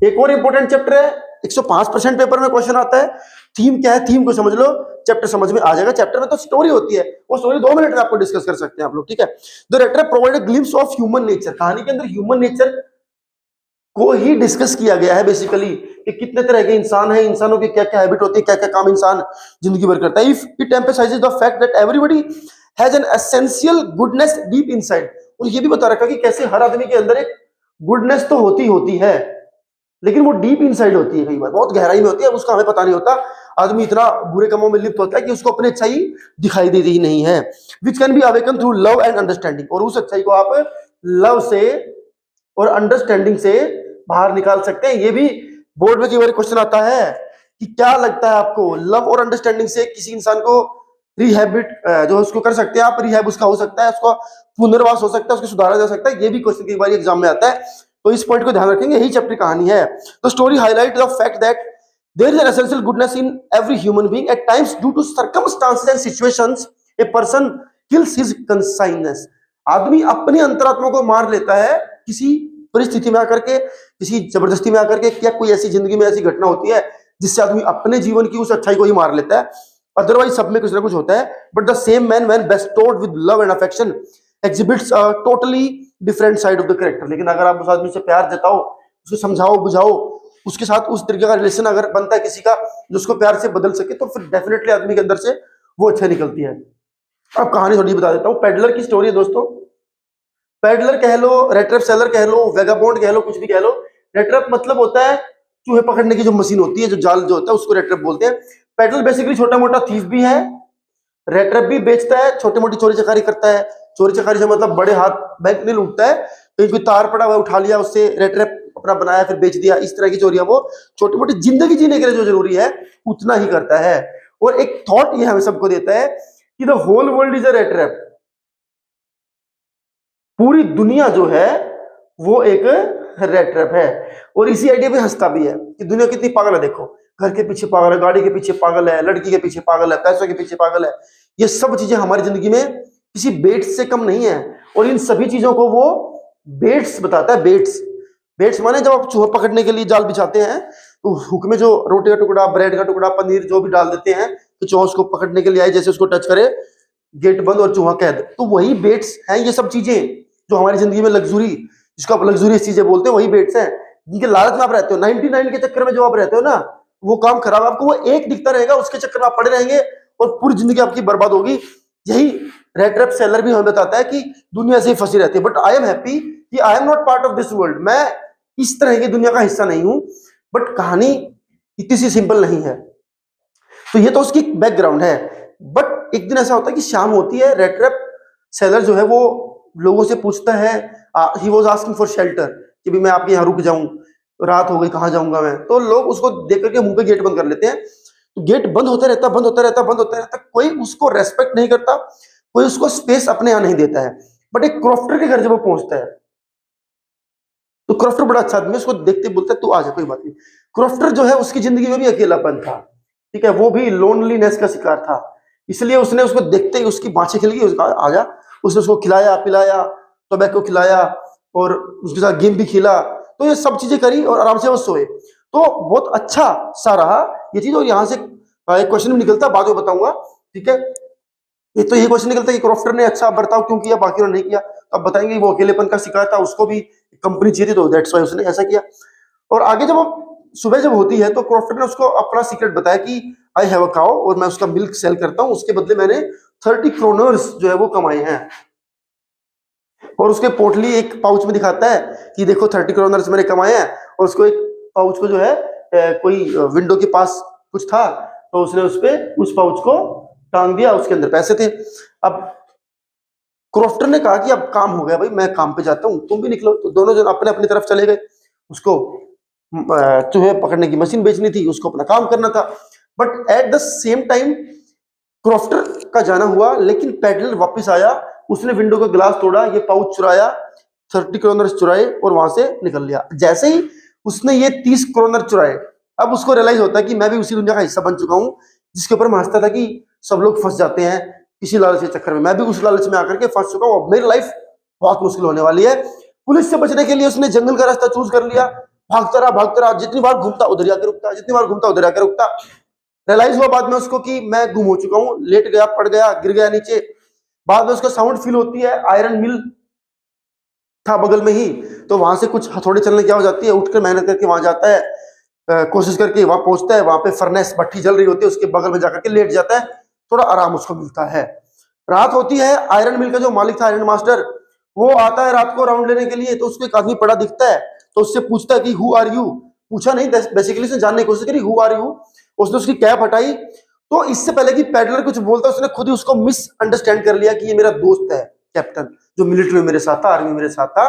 एक और इंपॉर्टेंट चैप्टर है, 105% पेपर में क्वेश्चन आता है। थीम क्या है, थीम को समझ लो, चैप्टर समझ में आ जाएगा। चैप्टर में तो स्टोरी होती है, वो स्टोरी 2 मिनट में आपको डिस्कस कर सकते हैं आप लोग। ठीक है, the rate trap provide a glimpse of human nature. कहानी के अंदर ह्यूमन नेचर को ही डिस्कस किया गया है बेसिकली, कि कितने तरह के इंसान हैं, इंसानों की क्या क्या हैबिट होती है, क्या क्या काम इंसान जिंदगी भर करता है। If it emphasises the fact that everybody has an essential goodness deep inside. और ये भी बता रखा कि कैसे हर आदमी के अंदर एक गुडनेस तो होती है, लेकिन वो डीप इनसाइड होती है, कई बार बहुत गहराई में होती है, उसका हमें पता नहीं होता। आदमी इतना बुरे कामों में लिप्त होता है कि उसको अपनी अच्छाई दिखाई देती ही नहीं है। Which can be awaken through love and understanding. और उस अच्छाई को आप लव से और अंडरस्टैंडिंग से बाहर निकाल सकते हैं। ये भी बोर्ड में कई बार क्वेश्चन आता है कि क्या लगता है आपको, लव और अंडरस्टैंडिंग से किसी इंसान को रिहैबिट जो उसको कर सकते हैं आप, रिहैब उसका हो सकता है, उसका पुनर्वास हो सकता है, उसको सुधारा जा सकता है, ये भी क्वेश्चन कई बार एग्जाम में आता है। तो इस पॉइंट को ध्यान रखेंगे, यही चैप्टर कहानी है। तो story highlight the fact that there is an essential goodness in every human being, at times due to circumstances and situations a person kills his conscience. आदमी अपनी अंतरात्मा को मार लेता है किसी परिस्थिति में आकर के, किसी जबरदस्ती में आकर के, क्या कोई ऐसी जिंदगी में ऐसी घटना होती है जिससे आदमी अपने जीवन की उस अच्छाई को ही मार लेता है। अदरवाइज सब में कुछ ना कुछ होता है। But the same man when bestowed with love and affection exhibits a totally different side of the character. लेकिन अगर आप उस आदमी से प्यार जताओ, उसको समझाओ बुझाओ, उसके साथ उस तरीके का रिलेशन अगर बनता है किसी का जो उसको प्यार से बदल सके, तो फिर डेफिनेटली आदमी के अंदर से वो अच्छा निकलती है। अब कहानी थोड़ी बता देता हूँ। पेडलर की स्टोरी है दोस्तों। पेडलर कह लो, रेट्रैप सेलर कह लो, वेगाबॉन्ड कह लो, कुछ भी कह लो। रेट्रैप मतलब होता है चूहे पकड़ने की जो मशीन होती है, जो जाल जो होता है, उसको रेट्रैप बोलते हैं। पेडलर बेसिकली छोटा मोटा थीफ भी है, रेट्रैप भी बेचता है, छोटी मोटी चोरी चकारी करता है। चोरी चकारी से मतलब बड़े हाथ बैंक नहीं लूटता है, कहीं कोई तार पड़ा हुआ उठा लिया, उससे रेट्रैप अपना बनाया फिर बेच दिया, इस तरह की चोरियां वो छोटी मोटी जिंदगी जीने के लिए जो जरूरी है उतना ही करता है। और एक थॉट ये हमें सबको देता है कि the whole world is a rattrap. पूरी दुनिया जो है वो एक रेड ट्रैप है। और इसी आइडिया पे हंसता भी है कि दुनिया कितनी पागल है, देखो घर के पीछे पागल है, गाड़ी के पीछे पागल है, लड़की के पीछे पागल है, पैसों के पीछे पागल है। ये सब चीजें हमारी जिंदगी में किसी बेट्स से कम नहीं है। और इन सभी चीजों को वो बेट्स बताता है। बेट्स, बेट्स माने जब आप चूहा पकड़ने के लिए जाल बिछाते हैं तो हुक में जो रोटी का टुकड़ा, ब्रेड का टुकड़ा, पनीर जो भी डाल देते हैं कि चूहा उसको पकड़ने के लिए आए, जैसे उसको टच करे गेट बंद और चूहा कैद। तो वही बेट्स हैं ये सब चीजें जो हमारी जिंदगी में लग्जरी, जिसको आप लग्जरियस चीजें बोलते हैं, वही बेट्स हैं जिनके लालच में आप रहते हो। 99 के चक्कर में जो आप रहते हो ना, वो काम खराब, आपको वो एक दिखता रहेगा, उसके चक्कर में आप पड़े रहेंगे और पूरी जिंदगी आपकी बर्बाद होगी। यही रेड ट्रैप सेलर भी हमें बताता है कि दुनिया से ही फंसी रहती है। बट आई एम हैप्पी कि आई am not part of this world. मैं इस तरह की दुनिया का हिस्सा नहीं हूं। बट कहानी इतनी सी सिंपल नहीं है। तो ये तो उसकी बैकग्राउंड है। बट एक दिन ऐसा होता है कि शाम होती है, रेड ट्रैप सेलर जो है वो लोगों से पूछता है, he was asking for shelter, कि भी मैं आपके यहाँ रुक जाऊं, रात हो गई, कहाँ जाऊंगा मैं। तो लोग उसको देख करके मुंह पे गेट बंद कर लेते हैं। तो गेट बंद होता रहता, बंद होता रहता, बंद होता रहता, कोई उसको रेस्पेक्ट नहीं करता, कोई उसको स्पेस अपने यहाँ नहीं देता है। बट एक क्रॉफ्टर के घर जब वो पहुंचता है, तो क्रॉफ्टर बड़ा अच्छा आदमी है, उसको देखते बोलता है तू आ जा, कोई बात नहीं। क्रॉफ्टर जो है उसकी जिंदगी में भी अकेलापन था, ठीक है, वो भी लोनलीनेस का शिकार था। इसलिए उसने उसको देखते ही उसकी बाँछें खिल गई, उसका आ जा। उसने उसको खिलाया पिलाया, टोबैको खिलाया और उसके साथ गेम भी खेला। तो ये सब चीजें करी और आराम से वो सोए। तो बहुत अच्छा सा रहा ये चीज। और यहाँ से एक क्वेश्चन भी निकलता, बाद में बताऊंगा, ठीक है। ये तो ये क्वेश्चन निकलता है कि क्रॉफ्टर ने अच्छा बर्ताव क्यों किया, बाकी ने नहीं किया। तो अब बताएंगे वो अकेलेपन का शिकार था, उसको भी कंपनी चाहिए थी, तो दैट्स व्हाई उसने ऐसा किया। और आगे जब सुबह जब होती है तो क्रॉफ्टर ने उसको अपना सीक्रेट बताया कि आई हैव अ काउ और मैं उसका मिल्क सेल करता हूँ, उसके बदले मैंने 30 क्रोनर्स जो है वो कमाए हैं। और उसके पोटली एक पाउच में दिखाता है कि देखो 30 क्रोनर्स मैंने कमाए हैं। और उसको एक पाउच को जो है कोई विंडो के पास कुछ था, तो उसने उस पाउच को टांग दिया, उसके अंदर पैसे थे। अब क्रॉफ्टर ने कहा कि अब काम हो गया भाई, मैं काम पे जाता हूँ, तुम भी निकलो। तो दोनों जन अपने अपनी तरफ चले गए। उसको चूहे पकड़ने की मशीन बेचनी थी, उसको अपना काम करना था। But at the same time crofter का जाना हुआ, लेकिन पेडलर वापस आया, उसने विंडो का ग्लास तोड़ा, ये पाउच चुराया, 30 क्रोनर चुराए और वहां से निकल लिया। जैसे ही उसने ये 30 क्रोनर चुराए, अब उसको रियलाइज होता है कि मैं भी उसी दुनिया का हिस्सा बन चुका हूँ जिसके ऊपर मैं हंसता था कि सब लोग फंस जाते हैं किसी लालच के चक्कर में। मैं भी उस लालच में आकर के फंस चुका हूँ, अब मेरी लाइफ बहुत मुश्किल होने वाली है। पुलिस से बचने के लिए उसने जंगल का रास्ता चूज कर लिया। भागता रहा, जितनी बार घूमता उधर जाकर रुकता, जितनी बार घूमता उधर जाकर रुकता। रियलाइज हुआ बाद में उसको कि मैं गुम हो चुका हूँ, लेट गया, पड़ गया, गिर गया नीचे। बाद में उसको साउंड फील होती है, आयरन मिल था बगल में ही, तो वहां से कुछ हथौड़े चलने की आवाज आती है, उठकर मेहनत करके वहां जाता है, कोशिश करके वहां पहुंचता है। वहां पे फर्नेस भट्टी जल रही होती है, उसके बगल में जाकर के लेट जाता है, थोड़ा आराम उसको मिलता है। रात होती है, आयरन मिल का जो मालिक था, आयरन मास्टर, वो आता है रात को राउंड लेने के लिए। तो उसको एक आदमी पड़ा दिखता है, तो उससे पूछता है कि हु आर यू। पूछा नहीं, बेसिकली उसने जानने की कोशिश करी, हु आर यू। उसने उसकी कैप हटाई, तो इससे पहले कि पैडलर कुछ बोलता, उसने खुद ही उसको मिस अंडरस्टैंड कर लिया कि ये मेरा दोस्त है कैप्टन, जो मिलिट्री में मेरे साथ था, आर्मी में मेरे साथ था।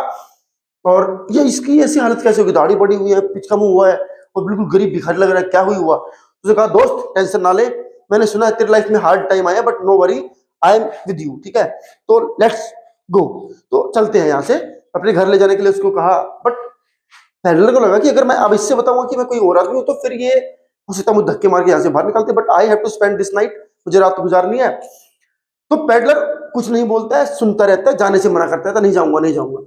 और ये इसकी ऐसी हालत कैसे होगी, दाढ़ी बड़ी हुई है, पिचका मुंह हुआ है और बिल्कुल गरीब भिखारी लग रहा है, क्या हुआ? उसने कहा दोस्त टेंशन ना ले, मैंने सुना है तेरी लाइफ में हार्ड टाइम आया, but no worry, I am with you, ठीक है, तो लेट्स गो। तो चलते हैं यहाँ से। अपने घर ले जाने के लिए उसको कहा, बट हैंडलर को लगा कि अगर मैं अब इससे बताऊंगा कि मैं कोई और आदमी हूं तो फिर ये हो सकता है मुझे धक्के मार के यहाँ से बाहर निकालते, but I have to spend this night, मुझे रात गुजारनी है। तो पेडलर कुछ नहीं बोलता है, सुनता रहता है, जाने से मना करता है, नहीं जाऊंगा नहीं जाऊंगा।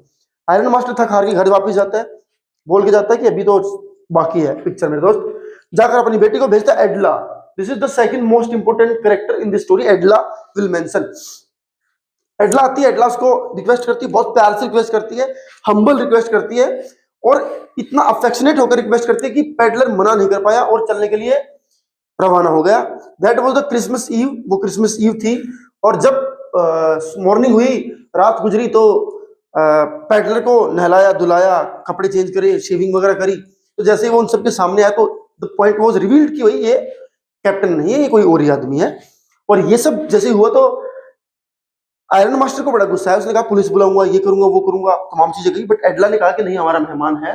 आयरन मास्टर थक हार के घर वापस जाता है, बोल के जाता है कि अभी तो बाकी है पिक्चर मेरे दोस्त। जाकर अपनी बेटी को भेजता है Edla. This is the second most important character in this story, Edla will mention. Edla आती है, एडला उसको रिक्वेस्ट करती है, बहुत प्यार से रिक्वेस्ट करती है, हम्बल रिक्वेस्ट करती है, और इतना अफेक्शनेट होकर रिक्वेस्ट करती है कि पेडलर मना नहीं कर पाया और चलने के लिए रवाना हो गया। That was the Christmas Eve, वो क्रिसमस ईव थी। और जब मॉर्निंग हुई, रात गुजरी, तो पेडलर को नहलाया धुलाया, कपड़े चेंज करे, शेविंग वगैरह करी। तो जैसे ही वो उन सबके सामने आया तो द पॉइंट वाज रिवील्ड कि भाई ये कैप्टन नहीं है, ये कोई और ही आदमी है। और ये सब जैसे हुआ तो आयरन मास्टर को बड़ा गुस्सा है, उसने कहा पुलिस बुलाऊंगा, ये करूंगा वो करूंगा, तमाम चीजें कही। बट एडला ने कहा कि नहीं, हमारा मेहमान है,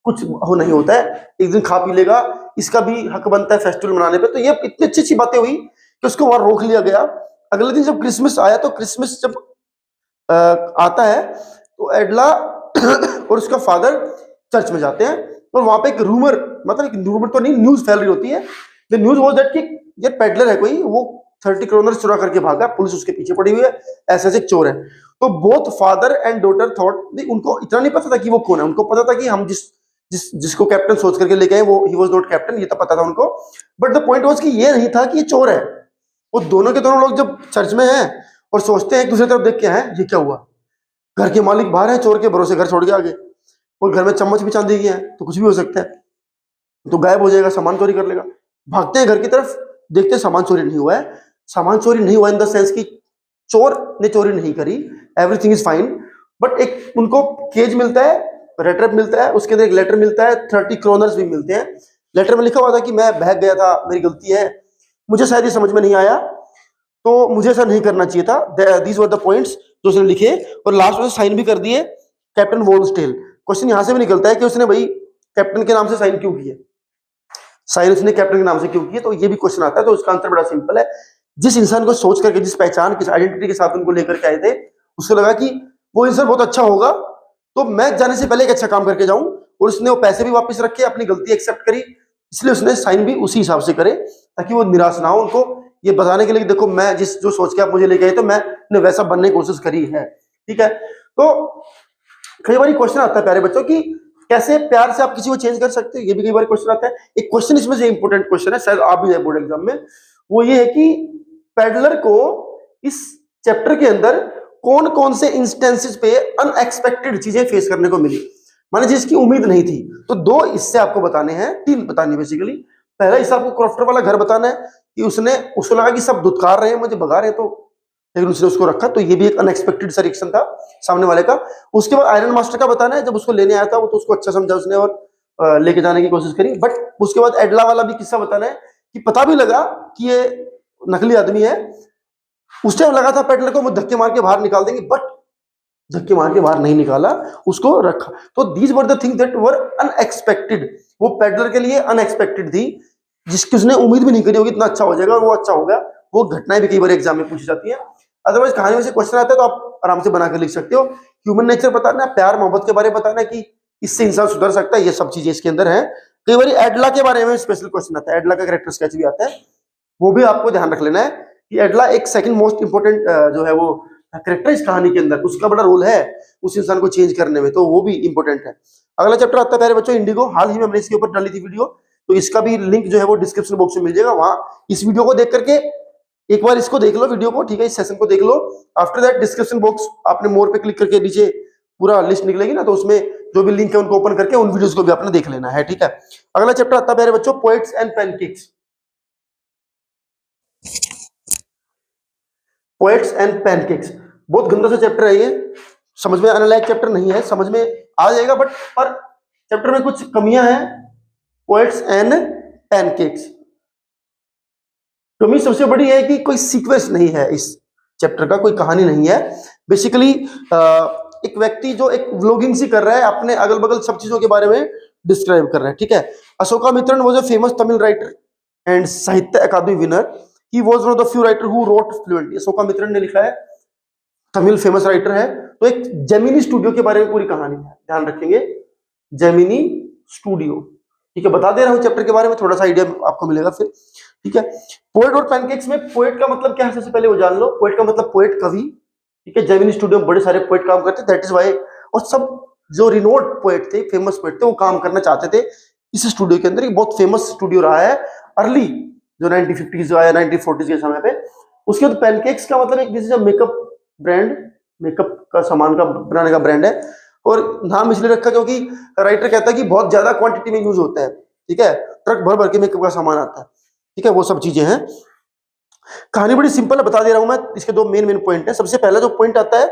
कुछ हो नहीं होता है, एक दिन खा पी लेगा, इसका भी हक बनता है फेस्टिवल मनाने पे। तो ये इतनी अच्छी अच्छी बातें हुई कि उसको वहां रोक लिया गया। अगले दिन जब क्रिसमस आया, तो क्रिसमस जब आता है तो एडला और उसका फादर चर्च में जाते हैं, और वहां पे एक रूमर, मतलब एक रूमर तो नहीं, न्यूज फैल रही होती है। द न्यूज वाज दैट कि ये पेडलर है कोई, वो 30 करोड़ चुरा करके भागा, पुलिस उसके पीछे पड़ी हुई है, ऐसे ऐसे चोर है। तो both father and daughter thought, उनको इतना नहीं पता था कि वो कौन है, उनको पता था कि हम जिसको कैप्टन सोच करके लेके आए वो ही वाज नॉट कैप्टन, ये तो पता था उनको। बट द पॉइंट वाज कि ये नहीं था कि ये चोर है। वो दोनों के दोनों लोग जब चर्च में हैं और सोचते हैं, एक दूसरे तरफ देख के हैं ये क्या हुआ, घर के मालिक बाहर है, चोर के भरोसे घर छोड़ के आगे, और घर में चम्मच भी चांदी की है, तो कुछ भी हो सकता है, तो गायब हो जाएगा, सामान चोरी कर लेगा। भागते हैं घर की तरफ, देखते हैं सामान चोरी नहीं हुआ है। सामान चोरी नहीं हुआ इन द सेंस कि चोर ने चोरी नहीं करी, एवरीथिंग इज फाइन। बट एक उनको केज मिलता है, रेटर मिलता है, उसके अंदर एक लेटर मिलता है, 30 क्रोनर्स भी मिलते हैं। लेटर में लिखा हुआ था कि मैं बहक गया था, मेरी गलती है, मुझे शायद ये समझ में नहीं आया, तो मुझे ऐसा नहीं करना चाहिए था। दीज वर द पॉइंट्स जो उसने लिखे, और लास्ट में साइन भी कर दिए कैप्टन वॉल्सटेल। क्वेश्चन यहां से भी निकलता है कि उसने भाई कैप्टन के नाम से साइन क्यों किए, साइन उसने कैप्टन के नाम से क्यों किए, तो ये भी क्वेश्चन आता है। तो उसका आंसर बड़ा सिंपल है, जिस इंसान को सोच करके, जिस पहचान, किस आइडेंटिटी के साथ उनको लेकर के आए थे, उसको लगा कि वो इंसान बहुत अच्छा होगा, तो मैं जाने से पहले एक अच्छा काम करके जाऊं। और उसने वो पैसे भी वापस रखे, अपनी गलती एक्सेप्ट करी, इसलिए उसने साइन भी उसी हिसाब से करे, ताकि वो निराश ना हो, उनको ये बताने के लिए कि देखो मैं जो सोच के आप मुझे लेके आए थे, मैंने वैसा बनने की कोशिश करी है, ठीक है। तो कई बार क्वेश्चन आता है प्यारे बच्चों की, कैसे प्यार से आप किसी को चेंज कर सकते हो, ये भी कई बार क्वेश्चन आता है। एक क्वेश्चन इसमें से इंपॉर्टेंट क्वेश्चन है, शायद आप भी है बोर्ड एग्जाम में, वो ये है कि पेडलर को इस चैप्टर के अंदर कौन कौन से इंस्टेंसेस पे अनएक्सपेक्टेड चीजें फेस करने को मिली, माने जिसकी उम्मीद नहीं थी। तो दो इससे आपको बताने हैं, तीन बताने बेसिकली। पहला हिस्सा आपको क्रॉफ्टर वाला घर बताना है कि उसको लगा कि सब धुतकार रहे हैं, मुझे भगा रहे हैं, तो लेकिन उसने उसको रखा, तो ये भी एक अनएक्सपेक्टेड सा रिएक्शन था सामने वाले का। उसके बाद आयरन मास्टर का बताना है, जब उसको लेने आया था वो, तो उसको अच्छा समझा उसने और लेके जाने की कोशिश करी। बट उसके बाद एडला वाला भी किस्सा बताना है कि पता भी लगा कि ये नकली आदमी है, उस टाइम लगा था पेडलर को वो धक्के मार के बाहर निकाल देंगे, बट धक्के मार के बाहर नहीं निकाला, उसको रखा। तो these were the thing that were unexpected, वो पेडलर के लिए अनएक्सपेक्टेड थी, जिसकी उसने उम्मीद भी नहीं करी होगी इतना अच्छा हो जाएगा, और वो अच्छा हो गया। वो घटनाएं भी कई बार एग्जाम में पूछी जाती हैं। अदरवाइज कहानी में से क्वेश्चन आता है तो आप आराम से बनाकर लिख सकते हो। ह्यूमन नेचर बताना है, प्यार मोहब्बत के बारे में बताना है कि इससे इंसान सुधर सकता है, ये सब चीजें इसके अंदर है। कई बार एडला के बारे में स्पेशल क्वेश्चन आता है, एडला का कैरेक्टर स्केच भी आता है, वो भी आपको ध्यान रख लेना है कि एडला एक सेकंड मोस्ट इंपोर्टेंट जो है वो कैरेक्टर इस कहानी के अंदर, उसका बड़ा रोल है उस इंसान को चेंज करने में, तो वो भी इंपॉर्टेंट है। अगला चैप्टर आता है प्यारे बच्चों इंडिगो। हाल ही में हमने इसके ऊपर डाली थी वीडियो, तो इसका भी लिंक जो है वो डिस्क्रिप्शन बॉक्स में मिल जाएगा, वहां इस वीडियो को देख करके एक बार इसको देख लो वीडियो को, ठीक है, इस सेशन को देख लो। आफ्टर दैट डिस्क्रिप्शन बॉक्स आपने मोर पे क्लिक करके नीचे पूरा लिस्ट निकलेगी ना, तो उसमें जो भी लिंक है उनको ओपन करके उन वीडियोस को भी आपने देख लेना है, ठीक है। अगला चैप्टर आता है प्यारे बच्चों poets and pancakes. Poets and pancakes बहुत गंदा सा चैप्टर है ये, समझ में आने लायक चैप्टर नहीं है, समझ में आ जाएगा बट पर चैप्टर में कुछ कमियां हैं। पोएट्स एंड पैनकेक्स, कमी सबसे बड़ी है कि कोई सीक्वेंस नहीं है इस चैप्टर का, कोई कहानी नहीं है। बेसिकली एक व्यक्ति जो एक व्लॉगिंग सी कर रहा है, अपने अगल बगल सब चीजों के बारे में डिस्क्राइब कर रहा है, ठीक है। Ashokamitran was a famous Tamil writer and Sahitya Akademi winner. He was one of the few writer who wrote fluently. Ashokamitran ने लिखा है, तमिल फेमस राइटर है। तो एक जेमिनी स्टूडियो के बारे में पूरी कहानी है, ध्यान रखेंगे, जेमिनी स्टूडियो, ठीक है। बता दे रहा हूं चैप्टर के बारे में, थोड़ा सा आइडिया आपको मिलेगा फिर, ठीक है। पोएट और पैनकेक्स में पोएट का मतलब क्या है सबसे पहले वो जान लो। पोएट का मतलब पोएट, कवि, ठीक है। जेमिनी स्टूडियो में बड़े सारे पोएट काम करते, दैट इज वाई, और सब जो रिनोड पोएट थे, फेमस पोएट थे, वो काम करना चाहते थे इस स्टूडियो के अंदर। ये बहुत फेमस स्टूडियो रहा है अर्ली जो 1950s आया, 1940s के समय पे। उसके बाद पैनकेक्स का मतलब एक this is makeup brand, makeup का सामान का बनाने का ब्रांड है। और नाम इसलिए रखा क्योंकि राइटर कहता है कि बहुत ज्यादा क्वांटिटी में यूज होता है, ठीक है। ट्रक भर भर के मेकअप का सामान आता है, ठीक है, वो सब चीजें हैं। कहानी बड़ी सिंपल है, बता दे रहा हूं मैं। इसके दो मेन मेन पॉइंट है। सबसे पहला जो पॉइंट आता है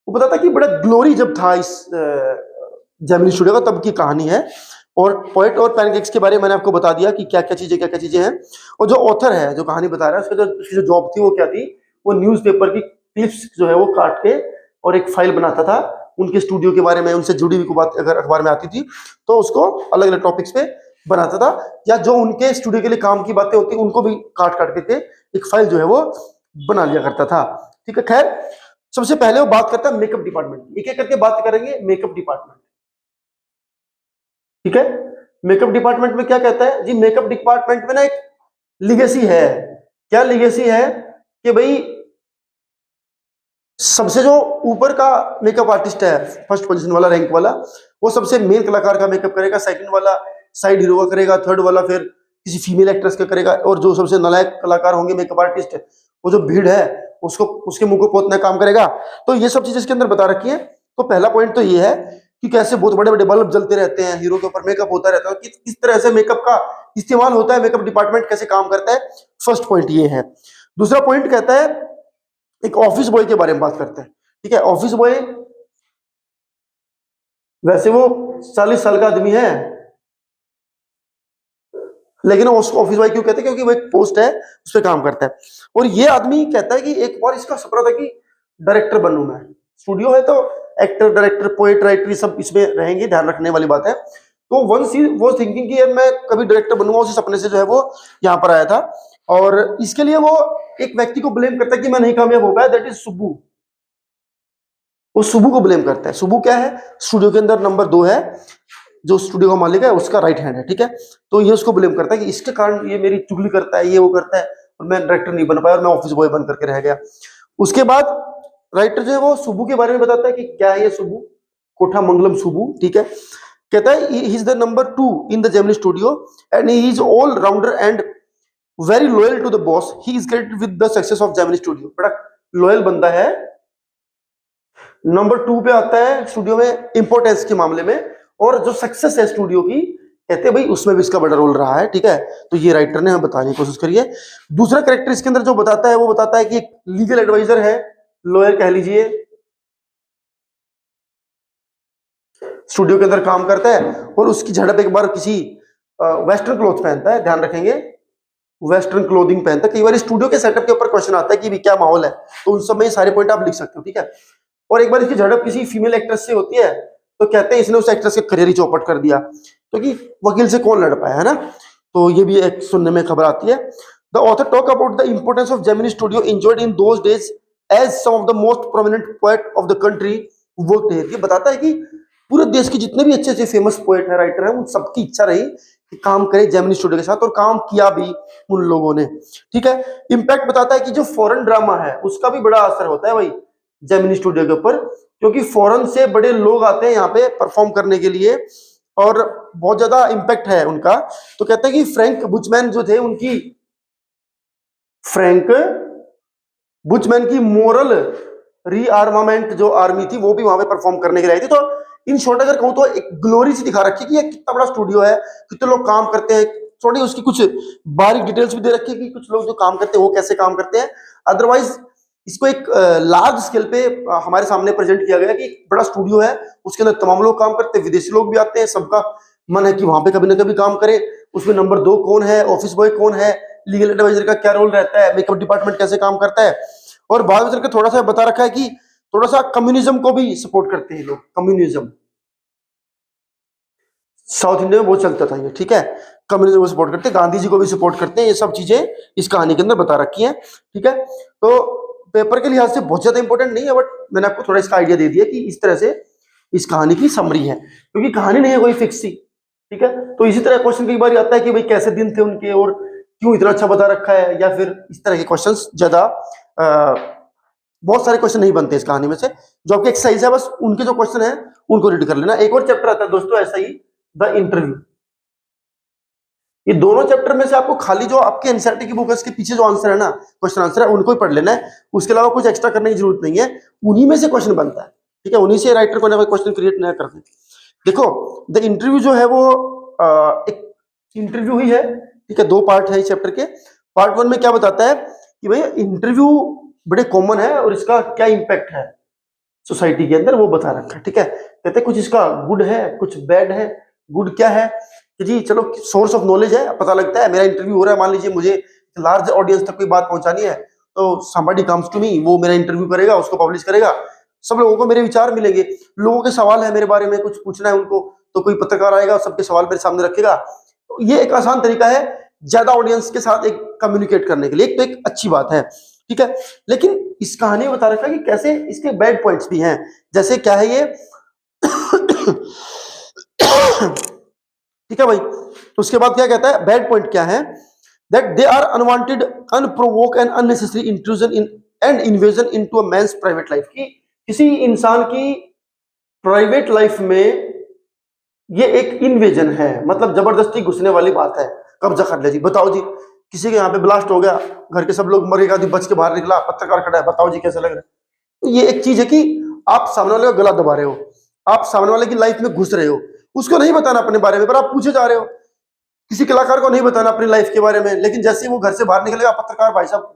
वो बताता है कि बड़ा ग्लोरी जब था इस जेमिनी स्टूडियो का, तब की कहानी है। और पोएट और पैनकेक्स के बारे में मैंने आपको बता दिया कि क्या क्या चीजें हैं। और जो ऑथर है जो कहानी बता रहा है, उसकी जो जॉब थी वो क्या थी, वो न्यूज़पेपर की क्लिप्स जो है वो काट के और एक फाइल बनाता था उनके स्टूडियो के बारे में, उनसे जुड़ी हुई बात अगर अखबार में आती थी तो उसको अलग अलग टॉपिक्स पे बनाता था, या जो उनके स्टूडियो के लिए काम की बातें होती उनको भी काट काट के एक फाइल जो है वो बना लिया करता था, ठीक है। खैर, सबसे पहले वो बात करता है मेकअप डिपार्टमेंट की। एक एक करके बात करेंगे मेकअप डिपार्टमेंट, ठीक है। मेकअप डिपार्टमेंट में क्या कहता है जी, मेकअप डिपार्टमेंट में ना एक लीगेसी है। क्या लीगेसी है कि भाई सबसे जो ऊपर का मेकअप आर्टिस्ट है, फर्स्ट पोजीशन वाला, रैंक वाला, वो सबसे मेन कलाकार का मेकअप करेगा, सेकंड वाला साइड हीरो का करेगा, थर्ड वाला फिर किसी फीमेल एक्ट्रेस का करेगा, और जो सबसे नालायक कलाकार होंगे मेकअप आर्टिस्ट, वो जो भीड़ है उसको, उसके मुंह को पोतना काम करेगा। तो ये सब चीजें इसके अंदर बता रखी है। तो पहला पॉइंट तो ये है कि कैसे बहुत बड़े बड़े बल्ब जलते रहते हैं, हीरो के ऊपर मेकअप होता रहता है, किस तरह से मेकअप का इस्तेमाल होता है, मेकअप डिपार्टमेंट कैसे काम करता है। फर्स्ट पॉइंट ये है। दूसरा पॉइंट कहता है एक ऑफिस बॉय के बारे में बात करते हैं, ठीक है। ऑफिस बॉय वैसे वो 40 साल का आदमी है, लेकिन उसको ऑफिस बॉय क्यों कहते हैं, क्योंकि वो एक पोस्ट है उस पर काम करता है। और ये आदमी कहता है कि एक बार इसका सपना था कि डायरेक्टर बनूं मैं। स्टूडियो है तो एक्टर, डायरेक्टर, पोएट, राइटर सब इसमें रहेंगे, ध्यान रखने वाली बात है। तो वंस ही वो थिंकिंग कि यार मैं कभी डायरेक्टर बनूंगा, उसी सपने से जो है वो यहाँ पर आया था। और इसके लिए वो एक व्यक्ति को ब्लेम करता है कि मैं नहीं कामयाब हो पाया, दैट इज सुब्बू। वो सुब्बू को ब्लेम करता है। सुब्बू क्या है, स्टूडियो के अंदर नंबर 2 है, जो स्टूडियो का मालिक है उसका राइट हैंड है, ठीक है। तो ये उसको ब्लेम करता है कि इसके कारण ये मेरी चुगली करता है, ये वो करता है, और मैं डायरेक्टर नहीं बन पाया और मैं ऑफिस बॉय बन करके रह गया। उसके बाद राइटर जो है वो सुब्बू के बारे में बताता है कि क्या है ये सुब्बू, कोठा मंगलम सुब्बू, ठीक है। कहता है he is the number 2 in the Gemini Studio and he is all rounder and very loyal to the boss. He is credited with the success of Gemini Studio. बड़ा लॉयल बंदा है। नंबर 2 पे आता है स्टूडियो में इंपोर्टेंस के मामले में, और जो सक्सेस है स्टूडियो की, कहते हैं भाई उसमें भी इसका बड़ा रोल रहा है, ठीक है। तो ये राइटर ने हम बताने की कोशिश करी है। दूसरा कैरेक्टर इसके अंदर जो बताता है वो बताता है कि एक लीगल एडवाइजर है, लॉयर कह लीजिए, स्टूडियो के अंदर काम करता है, और उसकी झड़प एक बार किसी वेस्टर्न क्लोथ पहनता है, ध्यान रखेंगे, वेस्टर्न क्लोथिंग पहनता है। कई बार स्टूडियो के सेटअप के ऊपर क्वेश्चन आता है कि भी क्या माहौल है, तो उन सब में ये सारे पॉइंट आप लिख सकते हो, ठीक है। और एक बार इसकी झड़प किसी फीमेल एक्ट्रेस से होती है, तो कहते हैं इसने उस एक्ट्रेस के करियर ही चौपट कर दिया, क्योंकि वकील से कौन लड़ पाया, है ना। तो ये भी एक सुनने में खबर आती है। The author talk about the importance of Gemini Studio enjoyed in those days as some of the most prominent poet of the country worked here. ये बताता है कि पूरे देश के जितने भी अच्छे अच्छे फेमस पोएट है, राइटर है, उन सबकी इच्छा रही कि काम करे जेमिनी स्टूडियो के साथ, और काम किया भी उन लोगों ने, ठीक है। इम्पैक्ट बताता है कि जो फॉरेन ड्रामा है उसका भी बड़ा असर होता है भाई जेमिनी स्टूडियो के ऊपर, क्योंकि फॉरेन से बड़े लोग आते हैं यहाँ पे परफॉर्म करने के लिए, और बहुत ज्यादा इम्पैक्ट है उनका। तो कहते हैं कि फ्रैंक बुचमैन जो थे, उनकी फ्रैंक बुचमैन की मोरल रीआर्मामेंट जो आर्मी थी वो भी वहां पे परफॉर्म करने के लिए आई थी। तो इन शॉर्ट अगर कहूँ तो एक ग्लोरी सी दिखा रखी है कि ये कितना बड़ा स्टूडियो है, कितने लोग काम करते हैं, थोड़ी उसकी कुछ बारीक डिटेल्स भी दे रखी है कि कुछ लोग जो काम करते हैं वो कैसे काम करते हैं। अदरवाइज इसको एक लार्ज स्केल पे हमारे सामने प्रेजेंट किया गया कि बड़ा स्टूडियो है, उसके अंदर तमाम लोग काम करते हैं, विदेशी लोग भी आते हैं, सबका मन है कि वहां पे कभी ना कभी काम करे। उसमें नंबर 2 कौन है, ऑफिस बॉय कौन है, लीगल एडवाइजर का क्या रोल रहता है, मेकअप डिपार्टमेंट कैसे काम करता है, और बाद में चलकर थोड़ा सा बता रखा है कि थोड़ा सा कम्युनिज्म को भी सपोर्ट करते हैं लोग, कम्युनिज्म। साउथ इंडिया में बहुत चलता था ये, ठीक है। कम्युनिज्म को सपोर्ट करते हैं, गांधी जी को भी सपोर्ट करते हैं, ये सब चीजें इस कहानी के अंदर बता रखी हैं, ठीक है। तो पेपर के लिहाज से बहुत ज्यादा इंपॉर्टेंट नहीं है, बट मैंने आपको थोड़ा इसका आइडिया दे दिया कि इस तरह से इस कहानी की समरी है, क्योंकि कहानी नहीं है कोई फिक्स सी, ठीक है। तो इसी तरह क्वेश्चन कई बार आता है कि भाई कैसे दिन थे उनके और क्यों इतना अच्छा बता रखा है, या फिर इस तरह के क्वेश्चंस ज्यादा बहुत सारे क्वेश्चन नहीं बनते इस कहानी में से। जो आपके एक्सरसाइज है बस उनके जो क्वेश्चन है उनको रीड कर लेना। एक और चैप्टर आता है दोस्तों ऐसा ही, द इंटरव्यू। ये दोनों चैप्टर में से आपको खाली जो आपके एनसीईआरटी की बुक है उसके पीछे जो आंसर है ना, क्वेश्चन आंसर है, उनको ही पढ़ लेना है। उसके अलावा कुछ एक्स्ट्रा करने की जरूरत नहीं है, उन्हीं में से क्वेश्चन बनता है, ठीक है। उन्हीं से राइटर को ना क्वेश्चन क्रिएट नया करते हैं। देखो द इंटरव्यू जो है वो एक इंटरव्यू ही है, ठीक है। दो पार्ट है इस चैप्टर के। पार्ट 1 में क्या बताता है कि भाई इंटरव्यू बड़े कॉमन है और इसका क्या इंपैक्ट है सोसाइटी के अंदर, वो बता रखा है, ठीक है। कहते हैं कुछ इसका गुड है कुछ बैड है। गुड क्या है कि जी चलो सोर्स ऑफ नॉलेज है, पता लगता है मेरा इंटरव्यू हो रहा है, मान लीजिए मुझे लार्ज ऑडियंस तक कोई बात पहुंचानी है, तो somebody comes to me, वो मेरा इंटरव्यू करेगा, उसको पब्लिश करेगा, सब लोगों को मेरे विचार मिलेंगे, लोगों के सवाल है मेरे बारे में, कुछ पूछना है उनको, तो कोई पत्रकार आएगा सबके सवाल मेरे सामने रखेगा। तो ये एक आसान तरीका है ज्यादा ऑडियंस के साथ एक कम्युनिकेट करने के लिए, एक तो एक अच्छी बात है, ठीक है। लेकिन इस कहानी में बता रखा है कि कैसे इसके बैड पॉइंट्स भी हैं। जैसे क्या है ये ठीक है भाई। तो उसके बाद क्या कहता है, बैड पॉइंट क्या है, that they are unwanted unprovoked and unnecessary intrusion in and invasion into a man's private life. की किसी इंसान की प्राइवेट लाइफ में ये एक इन्वेजन है, मतलब जबरदस्ती घुसने वाली बात है, कब्जा कर ले जी। बताओ जी किसी के यहाँ पे ब्लास्ट हो गया, घर के सब लोग मर गए, बच के बाहर निकला, पत्रकार खड़ा है, बताओ जी कैसा लग रहा है। तो ये एक चीज है कि आप सामने वाले का गला दबा रहे हो, आप सामने वाले की लाइफ में घुस रहे हो, उसको नहीं बताना अपने बारे में, पर आप पूछे जा रहे हो। किसी कलाकार को नहीं बताना अपनी लाइफ के बारे में, लेकिन जैसे ही वो घर से बाहर निकलेगा, पत्रकार भाई साहब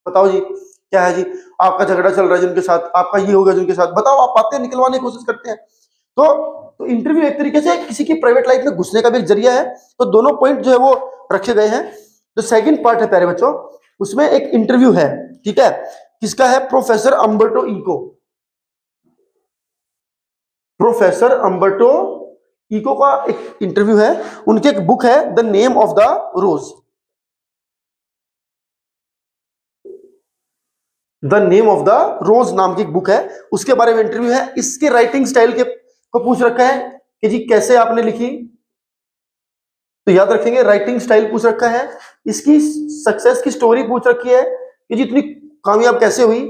बताओ जी क्या है जी, आपका झगड़ा चल रहा है जिनके साथ, आपका ये हो गया जिनके साथ, बताओ। आप बातें निकलवाने की कोशिश करते हैं। तो इंटरव्यू एक तरीके से किसी की प्राइवेट लाइफ में घुसने का भी एक जरिया है। तो दोनों पॉइंट जो है वो रखे गए हैं। जो सेकंड पार्ट है प्यारे बच्चों, उसमें एक इंटरव्यू है, ठीक है। किसका है, professor Umberto Eco. Professor Umberto Eco का एक इंटरव्यू है। उनकी एक बुक है the name of the rose. The name of the rose नाम की एक बुक है, उसके बारे में इंटरव्यू है। इसके राइटिंग स्टाइल के को पूछ रखा है कि जी कैसे आपने लिखी, तो याद रखेंगे राइटिंग स्टाइल पूछ रखा है। इसकी सक्सेस की स्टोरी पूछ रखी है कि जी इतनी कामयाब कैसे हुई।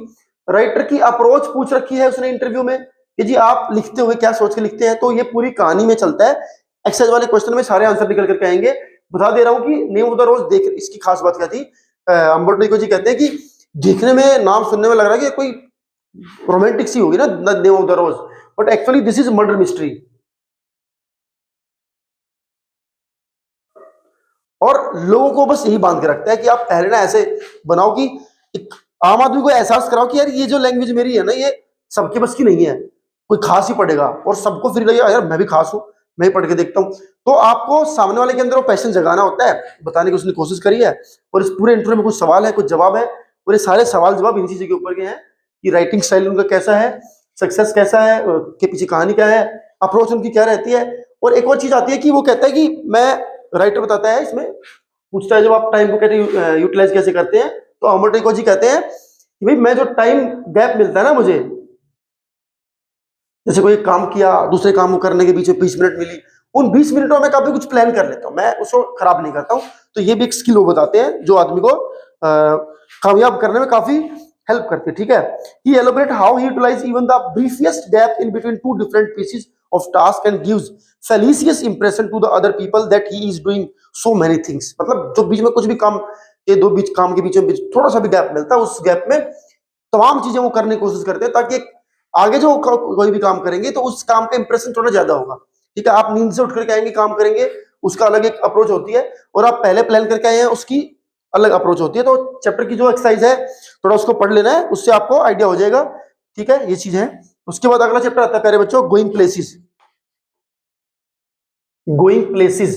राइटर की अप्रोच पूछ रखी है उसने इंटरव्यू में कि जी आप लिखते हुए क्या सोच के लिखते हैं। तो ये पूरी कहानी में चलता है। एक्सरसाइज वाले क्वेश्चन में सारे आंसर निकल करके आएंगे। बता दे रहा हूं कि नेम ऑफ द रोज देख, इसकी खास बात क्या थी, अम्बर्टो इको जी कहते हैं कि देखने में नाम सुनने में लग रहा है कि कोई रोमांटिक सी होगी ना, name of the rose, but actually this is murder mystery. और लोगों को बस यही बांध के रखता है कि आप पहले ना ऐसे बनाओ कि एक आम आदमी को एहसास कराओ कि यार ये जो लैंग्वेज मेरी है ना, ये सबके बस की नहीं है, कोई खास ही पढ़ेगा, और सबको फिर लगेगा यार मैं भी खास हूं, मैं ही पढ़ के देखता हूं। तो आपको सामने वाले के अंदर वो पैशन जगाना होता है, बताने की उसने कोशिश करी है। और इस पूरे इंटरव्यू में कुछ सवाल है कुछ जवाब है, और ये सारे सवाल जवाब इन्हीं चीजों के ऊपर के हैं कि राइटिंग स्टाइल उनका कैसा है, सक्सेस कैसा है, के पीछे कहानी क्या है, अप्रोच उनकी क्या रहती है। और एक और चीज आती है कि वो कहता है कि मैं, राइटर बताता है इसमें, पूछता है जब आप टाइम को कैसे यूटिलाइज कैसे करते हैं, तो अमर टेको जी कहते हैं कि भाई मैं जो टाइम गैप मिलता है ना मुझे, जैसे कोई काम किया दूसरे काम को करने के बीच में 20 मिनट मिली, उन 20 मिनटों में काफी कुछ प्लान कर लेता हूं, मैं उसको खराब नहीं करता हूं। तो ये भी एक स्किल वो बताते हैं जो आदमी को कामयाब करने में काफी हेल्प करती है, ठीक है। He elaborate how he utilise even the briefest gap in between two different pieces of task and gives felicitous impression to the other people that he is doing so many things. मतलब जो बीच में कुछ भी काम के दो बीच काम के बीच में थोड़ा सा भी गैप मिलता है, उस गैप में तमाम चीजें वो करने की कोशिश करते हैं ताकि आगे जो कोई भी काम करेंगे तो उस काम का इंप्रेशन थोड़ा ज्यादा होगा, ठीक है। आप नींद से उठ करके आएंगे काम करेंगे, उसका अलग एक अप्रोच होती है, और आप पहले प्लान करके आए हैं उसकी अलग अप्रोच होती है। तो चैप्टर की जो एक्सरसाइज है थोड़ा उसको पढ़ लेना है, उससे आपको आइडिया हो जाएगा, ठीक है। ये चीज है। उसके बाद अगला चैप्टर आता है प्यारे बच्चों, गोइंग प्लेसेस। गोइंग प्लेसेस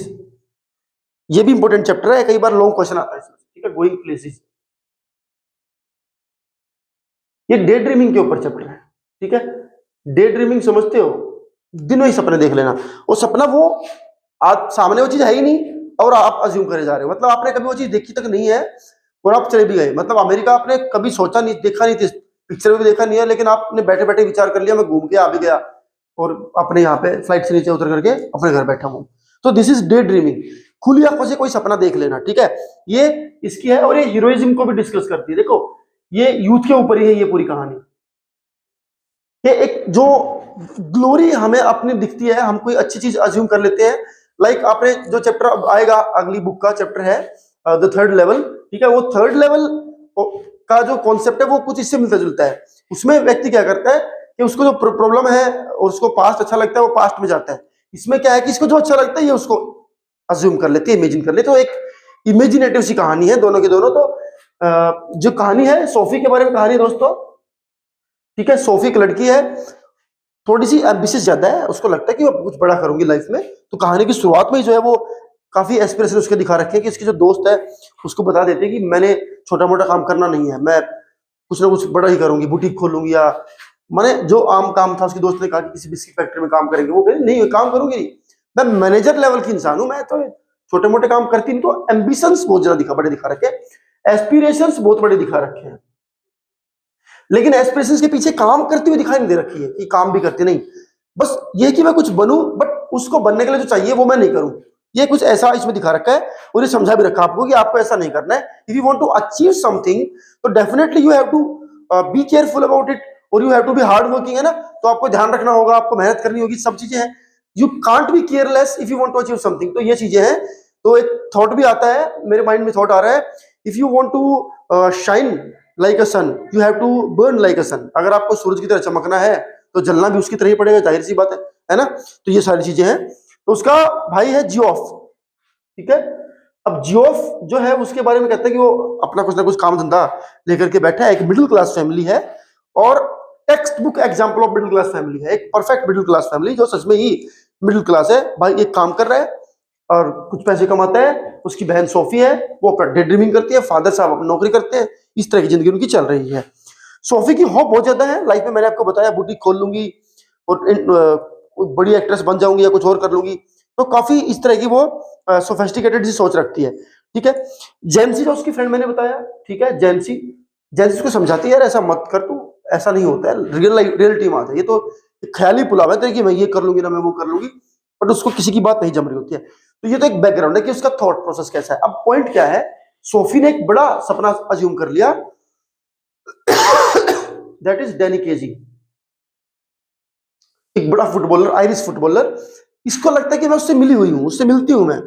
ये भी इंपॉर्टेंट चैप्टर है, कई बार लॉन्ग क्वेश्चन आता है इसमें, ठीक है। गोइंग प्लेसेस ये डे ड्रीमिंग के ऊपर चैप्टर है, ठीक है। डे ड्रीमिंग समझते हो, दिनों ही सपने देख लेना। वो सपना वो आज सामने वो चीज है ही नहीं और आप अज्यूम करे जा रहे हो, मतलब आपने कभी वो चीज देखी तक नहीं है और आप चले भी गए। मतलब अमेरिका आपने कभी सोचा नहीं, देखा नहीं थी, पिक्चर में भी देखा नहीं है, लेकिन आपने बैठे बैठे विचार कर लिया मैं घूम के आ भी गया और अपने यहाँ पे फ्लाइट से नीचे उतर करके अपने घर बैठा हूँ। तो दिस इज डे ड्रीमिंग। खुली आंखों से कोई सपना देख लेना, ठीक है, ये इसकी है। और ये हीरोइज्म को भी डिस्कस करती है। देखो ये यूथ के ऊपर ही है ये पूरी कहानी। ये एक जो ग्लोरी हमें अपनी दिखती है, हम कोई अच्छी चीज अज्यूम कर लेते हैं। लाइक आपने जो चैप्टर अब आएगा, अगली बुक का चैप्टर है द थर्ड लेवल, ठीक है, वो थर्ड लेवल का जो कॉन्सेप्ट है वो कुछ इससे मिलता जुलता है। उसमें व्यक्ति क्या करता है कि उसको जो प्रॉब्लम है और उसको पास्ट अच्छा लगता है वो पास्ट में जाता है। इसमें क्या है कि इसको जो अच्छा लगता है ये उसको अज्यूम कर लेते हैं, इमेजिन कर लेते हैं। तो एक इमेजिनेटिव सी कहानी है दोनों की दोनों। तो जो कहानी है सोफी के बारे में कहानी दोस्तों, ठीक है, सोफी एक लड़की है, थोड़ी सी एम्बिशियस ज्यादा है, उसको लगता है कि वो कुछ बड़ा करूंगी लाइफ में। तो कहानी की शुरुआत में ही जो है वो काफी एस्पिरेशन उसके दिखा रखे हैं कि इसकी जो दोस्त है उसको बता देते हैं कि मैंने छोटा मोटा काम करना नहीं है, मैं कुछ ना कुछ बड़ा ही करूंगी, बुटीक खोलूंगी, या मैंने जो आम काम था उसकी दोस्त ने कहा कि किसी बिस्किट फैक्ट्री में काम करेंगे, वो कहे नहीं काम करूंगी नहीं, मैं मैनेजर लेवल की इंसान हूं, मैं तो छोटे मोटे काम करती नहीं। तो एम्बिशंस बहुत ज्यादा बड़े दिखा रखे, एस्पिरेशंस बहुत बड़े दिखा रखे हैं, लेकिन एस्पिरेशंस के पीछे काम करती हुई दिखाई नहीं दे रखी है कि काम भी करती नहीं, बस ये कि मैं कुछ बनूं, बट उसको बनने के लिए जो चाहिए वो मैं नहीं करूं। ये कुछ ऐसा इसमें दिखा रखा है और ये समझा भी रखा आपको कि आपको ऐसा नहीं करना है। If you want to achieve something तो definitely you have to be careful about it और you have to be hard working, है ना। तो आपको ध्यान रखना होगा, आपको मेहनत करनी होगी, सब चीजें हैं। You can't be careless if you want to achieve something. तो ये चीजें हैं। तो एक थॉट भी आता है मेरे माइंड में, थॉट आ रहा है, if you want to shine like a sun you have to burn like a sun. अगर आपको सूरज की तरह चमकना है तो जलना भी उसकी तरह ही पड़ेगा, जाहिर सी बात है ना। तो ये सारी चीजें हैं। तो उसका भाई है जियोफ, ठीक है। अब जियोफ जो है उसके बारे में कहते हैं कि वो अपना कुछ ना कुछ काम धंधा लेकर के बैठा है, एक मिडिल क्लास फैमिली है और text book example of middle class family है, एक परफेक्ट मिडिल क्लास फैमिली जो सच में ही मिडिल क्लास है। भाई एक काम कर रहा है और कुछ पैसे कमाता है, उसकी बहन सोफी है वो अपना डे ड्रीमिंग करती है, फादर साहब अपनी नौकरी करते हैं, इस तरह की जिंदगी उनकी चल रही है। सोफी की होप बहुत ज्यादा है लाइफ में, मैंने आपको बताया बुटीक खोल लूंगी और बड़ी एक्ट्रेस बन जाऊंगी या कुछ और कर लूंगी। तो काफी इस तरह की वो सोफेस्टिकेटेड सी सोच रखती है, ठीक है। जेंसी जो उसकी फ्रेंड मैंने बताया, ठीक है, जेंसी जेंसी उसको समझाती है यार ऐसा मत कर तू, ऐसा नहीं होता है, रियल लाइफ रियलिटी में आता है, ये तो ख्याली पुलाव है तेरे कि मैं ये कर लूंगी ना मैं वो कर लूंगी, बट उसको किसी की बात नहीं जम रही होती है। तो ये तो एक बैकग्राउंड है कि उसका थॉट प्रोसेस कैसा है। अब पॉइंट क्या है, सोफी ने एक बड़ा सपना अज्यूम कर लिया, दैट इज डैनी केजी, एक बड़ा फुटबॉलर, आयरिश फुटबॉलर। इसको लगता है कि मैं उससे मिली हुई हूं, उससे मिलती हूं मैं।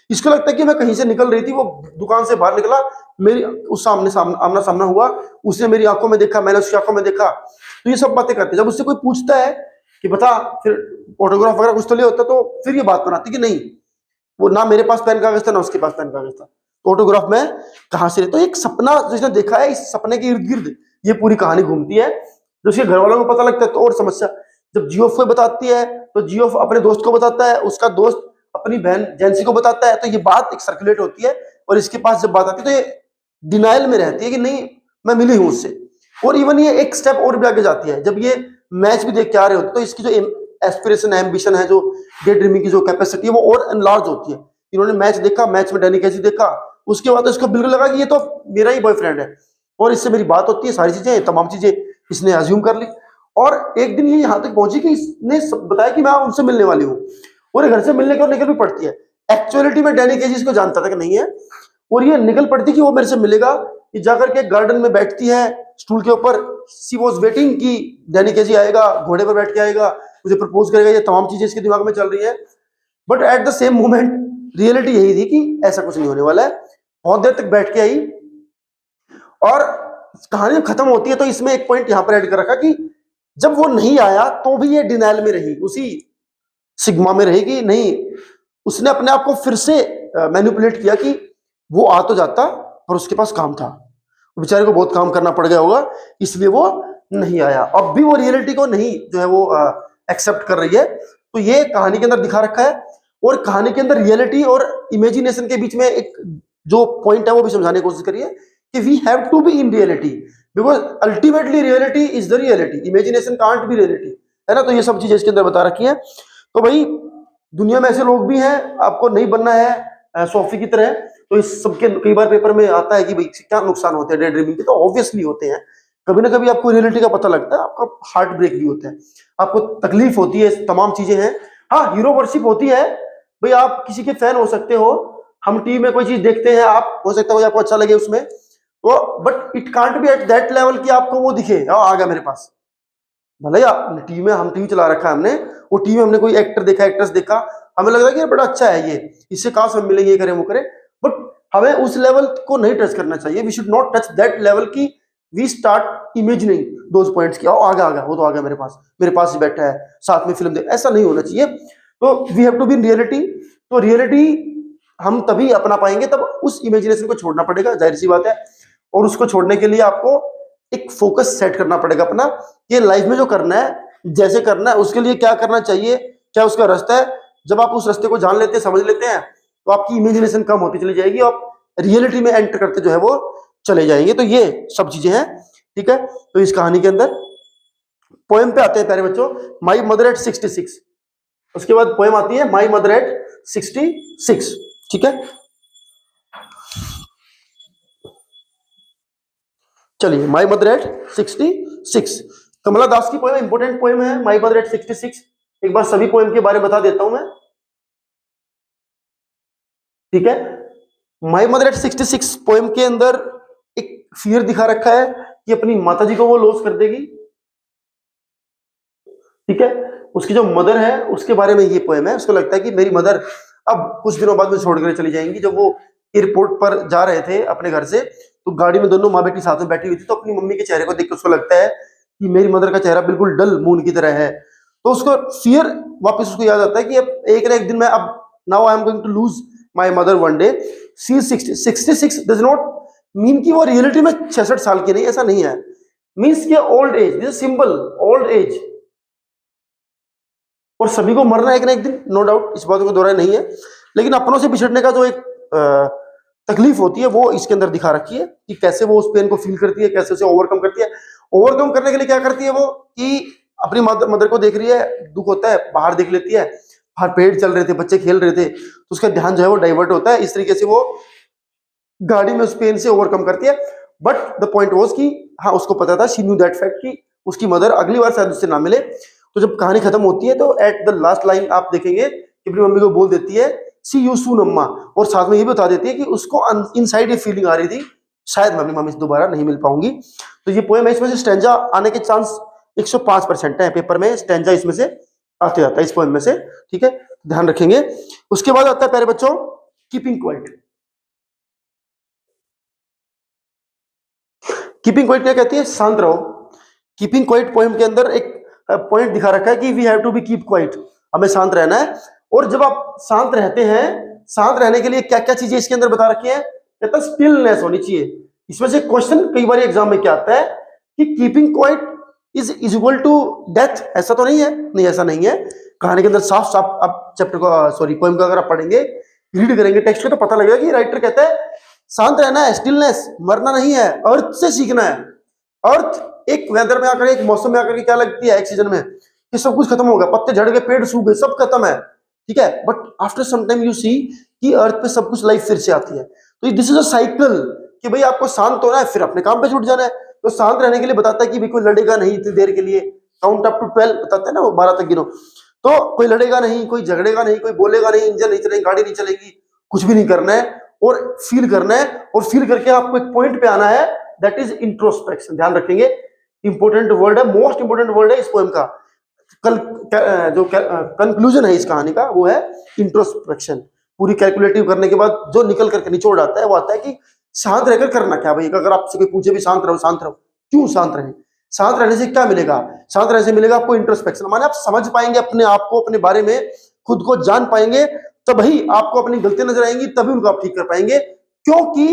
इसको लगता है कि मैं कहीं से निकल रही थी, वो दुकान से बाहर निकला, मेरी उस आमना सामना हुआ, उसने मेरी आंखों में देखा, मैंने उसकी आंखों में देखा। तो ये सब बातें करते। जब उससे कोई पूछता है कि बता फिर ऑटोग्राफ वगैरह कुछ तो नहीं होता, तो फिर ये बात बनाती कि नहीं, वो ना मेरे पास पेन कागज था ना उसके पास पेन कागज था, तो ऑटोग्राफ में कहां से ले। तो एक सपना जिसने देखा है, इस सपने के इर्द गिर्द ये पूरी कहानी घूमती है। जो उसके घर वालों को पता लगता है तो और समस्या। जब जियोफ को बताती है तो जियोफ अपने दोस्त को बताता है, उसका दोस्त अपनी बहन जेंसी को बताता है, तो ये बात एक सर्कुलेट होती है। और इसके पास जब बात आती है तो ये डिनाइल में रहती है कि नहीं मैं मिली हूं उससे। और इवन ये एक स्टेप और भी आगे जाती है, जब ये मैच भी देख के आ रहे होते तो इसकी जो एस्पिरेशन है, एम्बिशन है, जो डे ड्रीमिंग की जो कैपेसिटी है वो और एनलार्ज होती है। इन्होंने मैच देखा, मैच में डैनी कैसी देखा, उसके बाद तो इसको बिल्कुल लगा कि ये तो मेरा ही बॉयफ्रेंड है और इससे मेरी बात होती है, सारी चीजें तमाम चीजें इसने अज्यूम कर ली। और एक दिन ये यहाँ तक पहुंची कि इसने बताया कि मैं उनसे मिलने वाली हूँ, और घर से मिलने की और निकल भी पड़ती है। एक्चुअलिटी में डैनी केजी इसको जानता था कि नहीं है, और ये निकल पड़ती कि वो मेरे से मिलेगा। ये जाकर के गार्डन में बैठती है स्टूल के ऊपर, सी वॉज वेटिंग कि डैनी केजी आएगा, घोड़े पर बैठ के आएगा, मुझे प्रपोज करेगा, ये तमाम चीजें इसके दिमाग में चल रही है। But at the same moment reality यही थी कि ऐसा कुछ नहीं होने वाला है। बहुत देर तक बैठ के आई और कहानी खत्म होती है तो इसमें एक पॉइंट यहां पर ऐड कर रखा कि जब वो नहीं आया तो भी ये डिनाइल में रही, उसी सिग्मा में रहेगी नहीं। उसने अपने आप को फिर से मैनिपुलेट किया कि वो आ तो जाता पर उसके पास काम था, बेचारे को बहुत काम करना पड़ गया होगा इसलिए वो नहीं आया। अब भी वो रियलिटी को नहीं जो है वो एक्सेप्ट कर रही है। तो ये कहानी के अंदर दिखा रखा है। और कहानी के अंदर रियलिटी और इमेजिनेशन के बीच में एक जो पॉइंट है वो भी समझाने की कोशिश करिए कि we have to be in reality, because ultimately reality is the reality, imagination can't be reality, है ना। तो ये सब चीजें इसके अंदर बता रखी है। तो भाई दुनिया में ऐसे लोग भी हैं, आपको नहीं बनना है सोफी की तरह, तो इस सबके कई बार पेपर में आता है कि भाई क्या नुकसान होते हैं डे ड्रीमिंग के, तो ऑब्वियसली होते हैं। कभी ना कभी आपको रियलिटी का पता लगता है, आपका हार्ट ब्रेक भी होता है, आपको तकलीफ होती है, तमाम चीजें हैं। हाँ, हीरो वर्शिप होती है, भाई आप किसी के फैन हो सकते हो, हम टीवी में कोई चीज देखते हैं, आप हो सकता है आपको अच्छा लगे उसमें, तो but it can't be at that level कि आपको वो दिखे आ गया मेरे पास। भले ही टीवी में, हम टीवी चला रखा है हमने, वो टीवी में हमने कोई एक्टर देखा, एक्ट्रेस देखा, हमें लग रहा है कि ये बड़ा अच्छा है, ये इससे काश हम मिलेंगे, ये करें वो करें, बट हमें उस लेवल को नहीं टच करना चाहिए। We should not touch that level की we start imagining those points की, आ गया वो तो आ गया मेरे पास ही बैठा है, साथ में फिल्म देख, ऐसा नहीं होना चाहिए। तो we have to be in reality. तो रियलिटी हम तभी अपना पाएंगे, तब उस इमेजिनेशन को छोड़ना पड़ेगा, जाहिर सी बात है। और उसको छोड़ने के लिए आपको एक फोकस सेट करना पड़ेगा अपना, ये लाइफ में जो करना है, जैसे करना है, उसके लिए क्या करना चाहिए, क्या उसका रास्ता है। जब आप उस रास्ते को जान लेते हैं, समझ लेते हैं, तो आपकी इमेजिनेशन कम होती चली जाएगी, आप रियलिटी में एंटर करते जो है वो चले जाएंगे। तो ये सब चीजें हैं, ठीक है। तो इस कहानी के अंदर पोएम पे आते हैं प्यारे बच्चों, माई मदर एट 66। उसके बाद पोएम आती है माई मदर एट 66, ठीक है। चलिए, माई मदर एट 66, कमला दास की पोएम, इंपोर्टेंट पोएम है माई मदर एट 66। एक बार सभी पोएम के बारे में बता देता हूं मैं, ठीक है। माई मदर एट 66 पोएम के अंदर एक फियर दिखा रखा है कि अपनी माताजी को वो लॉस कर देगी, ठीक है। उसकी जो मदर है उसके बारे में ये पोएम है। उसको लगता है कि मेरी मदर अब कुछ दिनों बाद में छोड़कर चली जाएंगी। जब वो एयरपोर्ट पर जा रहे थे अपने घर से, तो गाड़ी में दोनों माँ बेटी साथ में बैठी हुई थी, तो अपनी मम्मी के चेहरे को देख के उसको लगता है कि मेरी मदर का चेहरा बिल्कुल डल मून की तरह है। तो उसको फियर वापस उसको याद आता है कि अब एक ना एक दिन मैं, अब now I am going to lose my mother one day. See 66 does not mean कि वो रियलिटी में 66 साल की नहीं, ऐसा नहीं है। मीन्स के old age, this symbol old age, और सभी को मरना एक ना एक दिन, नो डाउट, इस बात को दोहराया नहीं है। लेकिन अपनों से बिछड़ने का जो एक तकलीफ होती है, वो इसके अंदर दिखा रखी है कि कैसे वो उस पेन को फील करती है, कैसे उसे ओवरकम करती है। ओवरकम करने के लिए क्या करती है वो, कि अपनी मदर को देख रही है, दुख होता है, बाहर देख लेती है, बाहर पेड़ चल रहे थे, बच्चे खेल रहे थे, तो उसका ध्यान जो है वो डाइवर्ट होता है। इस तरीके से वो गाड़ी में उस पेन से ओवरकम करती है। बट द पॉइंट वाज कि हाँ, उसको पता था, शी न्यू दैट फैक्ट कि उसकी मदर अगली बार शायद उससे ना मिले। तो जब कहानी खत्म होती है, तो एट द लास्ट लाइन आप देखेंगे कि अपनी मम्मी को बोल देती है सी यू सून अम्मा, और साथ में ये भी बता देती है कि उसको इनसाइड ये फीलिंग आ रही थी, शायद मैं अपनी मम्मी से दोबारा नहीं मिल पाऊंगी। तो ये पोएम है, इसमें से स्टैंजा आने के चांस 105% है, पेपर में स्टैंजा इसमें से आते जाता है इस पोएम में से, ठीक है, ध्यान रखेंगे। उसके बाद आता है प्यारे बच्चों कीपिंग क्वाइट। कीपिंग क्वाइट क्या कहती है, शांत रहो। कीपिंग क्वाइट पोएम के अंदर एक पॉइंट दिखा रखा है कि we have to be keep quiet, हमें शांत रहना है। और जब आप शांत रहते हैं, शांत रहने के लिए क्या क्या चीजें इसके अंदर बता रखी है, कहता है स्टिलनेस होनी चाहिए। इसमें से क्वेश्चन कई बार एग्जाम में क्या आता है कि keeping quiet is equal to death, ऐसा तो नहीं है, नहीं ऐसा नहीं है। कहानी के अंदर साफ साफ आप चैप्टर को, सॉरी पोएम को अगर आप पढ़ेंगे, रीड करेंगे टेक्स्ट को, तो पता लगेगा कि राइटर कहता है शांत रहना है, स्टिलनेस, मरना नहीं है, अर्थ से सीखना है। अर्थ एक वेदर में आकर, एक मौसम में आकर के क्या लगती है, एक सीजन में कि सब कुछ खत्म हो गया, पत्ते झड़ गए, पेड़ सूख गए, सब खत्म है, ठीक है। But after some time you see कि अर्थ पे सब कुछ लाइफ फिर से आती है। तो दिस इज अ साइकिल कि भाई आपको शांत होना है, फिर अपने काम पे छूट जाना है। तो शांत रहने के लिए बताता है कि भाई कोई लड़ेगा नहीं इतनी देर के लिए, काउंट अप टू 12 बताते हैं ना, वो 12 तक गिनो। तो कोई लड़ेगा नहीं, कोई झगड़ेगा नहीं, कोई बोलेगा नहीं, इंजन नहीं चलेगी, गाड़ी नहीं चलेगी, कुछ भी नहीं करना है, और फील करना है। और फील करके आपको एक पॉइंट पे आना है, दैट इज इंट्रोस्पेक्शन। ध्यान रखेंगे, इंपोर्टेंट वर्ड है, मोस्ट इंपोर्टेंट वर्ड है इस पोएम का। कल जो कंक्लूजन है इस कहानी का, वो है इंट्रोस्पेक्शन। पूरी कैलकुलेटिव करने के बाद जो निकल करके निचोड़ आता है, वो आता है कि शांत रहकर करना क्या। भाई अगर आपसे कोई पूछे भी शांत रहो, शांत रहो, क्यों शांत रहे, शांत रहने से क्या मिलेगा, शांत रहने से मिलेगा आपको इंट्रोस्पेक्शन, माने आप समझ पाएंगे अपने आप को, अपने बारे में खुद को जान पाएंगे, तभी आपको अपनी गलतियां नजर आएंगी, तभी उनको आप ठीक कर पाएंगे। क्योंकि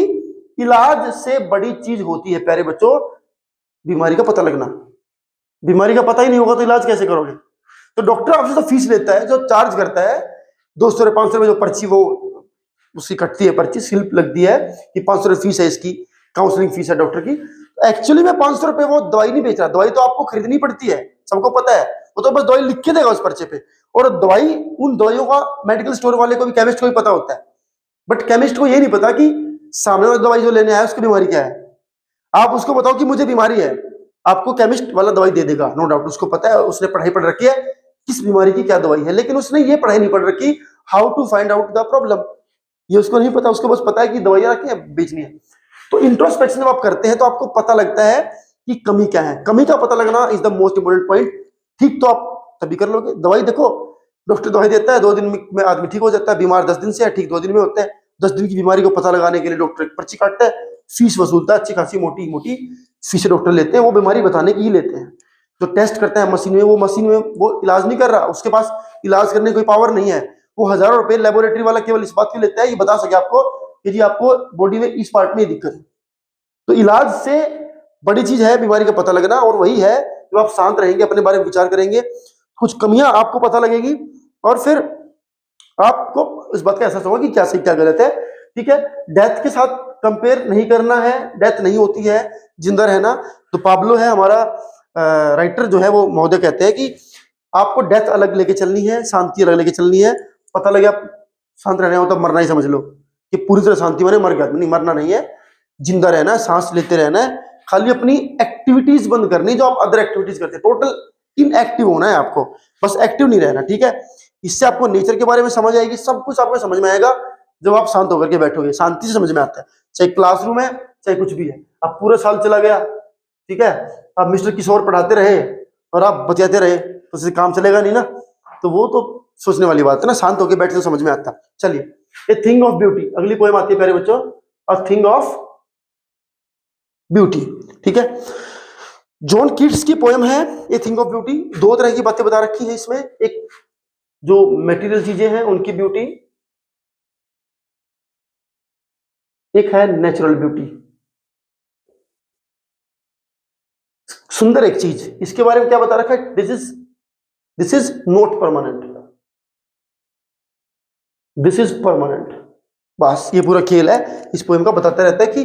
इलाज से बड़ी चीज होती है प्यारे बच्चों बीमारी का पता लगना। बीमारी का पता ही नहीं होगा तो इलाज कैसे करोगे। तो डॉक्टर आपसे तो फीस लेता है, जो चार्ज करता है 200 रुपये 500 रुपये, जो पर्ची वो उसकी कटती है, पर्ची स्लिप लगती है कि 500 रुपये फीस है इसकी, काउंसलिंग फीस है डॉक्टर की। एक्चुअली में 500 रुपये वो दवाई नहीं बेच रहा, दवाई तो आपको खरीदनी पड़ती है, सबको पता है। वो तो बस दवाई लिख के देगा उस पर्चे पे। और दवाई, उन दवाइयों का मेडिकल स्टोर वाले को भी, केमिस्ट को भी पता होता है, बट केमिस्ट को ये नहीं पता कि सामने वाला दवाई जो लेने आया उसकी बीमारी क्या है। आप उसको बताओ कि मुझे बीमारी है, आपको केमिस्ट वाला दवाई दे देगा, नो डाउट, उसको पता है, उसने पढ़ाई पढ़ रखी है किस बीमारी की क्या दवाई है, लेकिन उसने ये पढ़ाई नहीं पढ़ रखी how to find out the problem. ये उसको नहीं पता, उसको बस पता है कि दवाइयां रखी है, बेचनी है। तो इंट्रोस्पेक्शन जब आप करते हैं तो आपको पता लगता है कि कमी क्या है। कमी का पता लगना is the most important point. ठीक तो आप तभी कर लोगे। दवाई देखो, डॉक्टर दवाई देता है, 2 दिन में आदमी ठीक हो जाता है। बीमार 10 दिन से है, ठीक 2 दिन में होता है। 10 दिन की बीमारी को पता लगाने के लिए डॉक्टर एक पर्ची काटता है, फीस वसूलता है, अच्छी खासी मोटी मोटी फीस डॉक्टर लेते हैं, वो बीमारी बताने की ही लेते हैं। जो टेस्ट करता है मशीन में, वो मशीन में वो इलाज नहीं कर रहा, उसके पास इलाज करने की कोई पावर नहीं है। वो हजारों रुपए लेबोरेटरी वाला केवल इस बात के लेता है, ये बता सके आपको कि जी आपको बॉडी में इस पार्ट में ये दिक्कत है। तो इलाज से बड़ी चीज है बीमारी का पता लगना, और वही है जब आप शांत रहेंगे, अपने बारे में विचार करेंगे, कुछ कमियां आपको पता लगेगी, और फिर आपको इस बात का एहसास होगा कि क्या सही क्या गलत है। ठीक है, डेथ के साथ कंपेयर नहीं करना है, डेथ नहीं होती है, जिंदा रहना। तो पाब्लो है हमारा राइटर जो है, वो महोदय कहते हैं कि आपको डेथ अलग लेके चलनी है, शांति अलग लेके चलनी है। पता लगे आप शांत रहना हो तो मरना ही समझ लो कि पूरी तरह शांति माने मर गया, नहीं, मरना नहीं है, जिंदा रहना है, सांस लेते रहना है। खाली अपनी एक्टिविटीज बंद करनी जो आप अदर एक्टिविटीज करते हैं, टोटल इनएक्टिव होना है आपको, बस एक्टिव नहीं रहना। ठीक है, इससे आपको नेचर के बारे में समझ आएगी, सब कुछ आपको समझ में आएगा जब आप शांत होकर के बैठोगे, शांति से समझ में आता है। चाहे क्लासरूम है, चाहे कुछ भी है। अब पूरा साल चला गया, ठीक है, आप मिस्टर किशोर पढ़ाते रहे और आप बचाते रहे, तो उससे काम चलेगा नहीं ना। तो वो तो सोचने वाली बात है ना, शांत होकर बैठे तो समझ में आता। चलिए, ए थिंग ऑफ ब्यूटी, अगली पोएम आती है प्यारे बच्चों, अ थिंग ऑफ ब्यूटी। ठीक है, जॉन कीट्स की पोएम है ए थिंग ऑफ ब्यूटी। 2 तरह की बातें बता रखी है इसमें, एक जो मटेरियल चीजें हैं उनकी ब्यूटी, एक है नेचुरल ब्यूटी। सुंदर एक चीज, इसके बारे में क्या बता रखा है, this is not permanent, this is permanent. बस ये पूरा खेल है इस पोएम का, बताता रहता है कि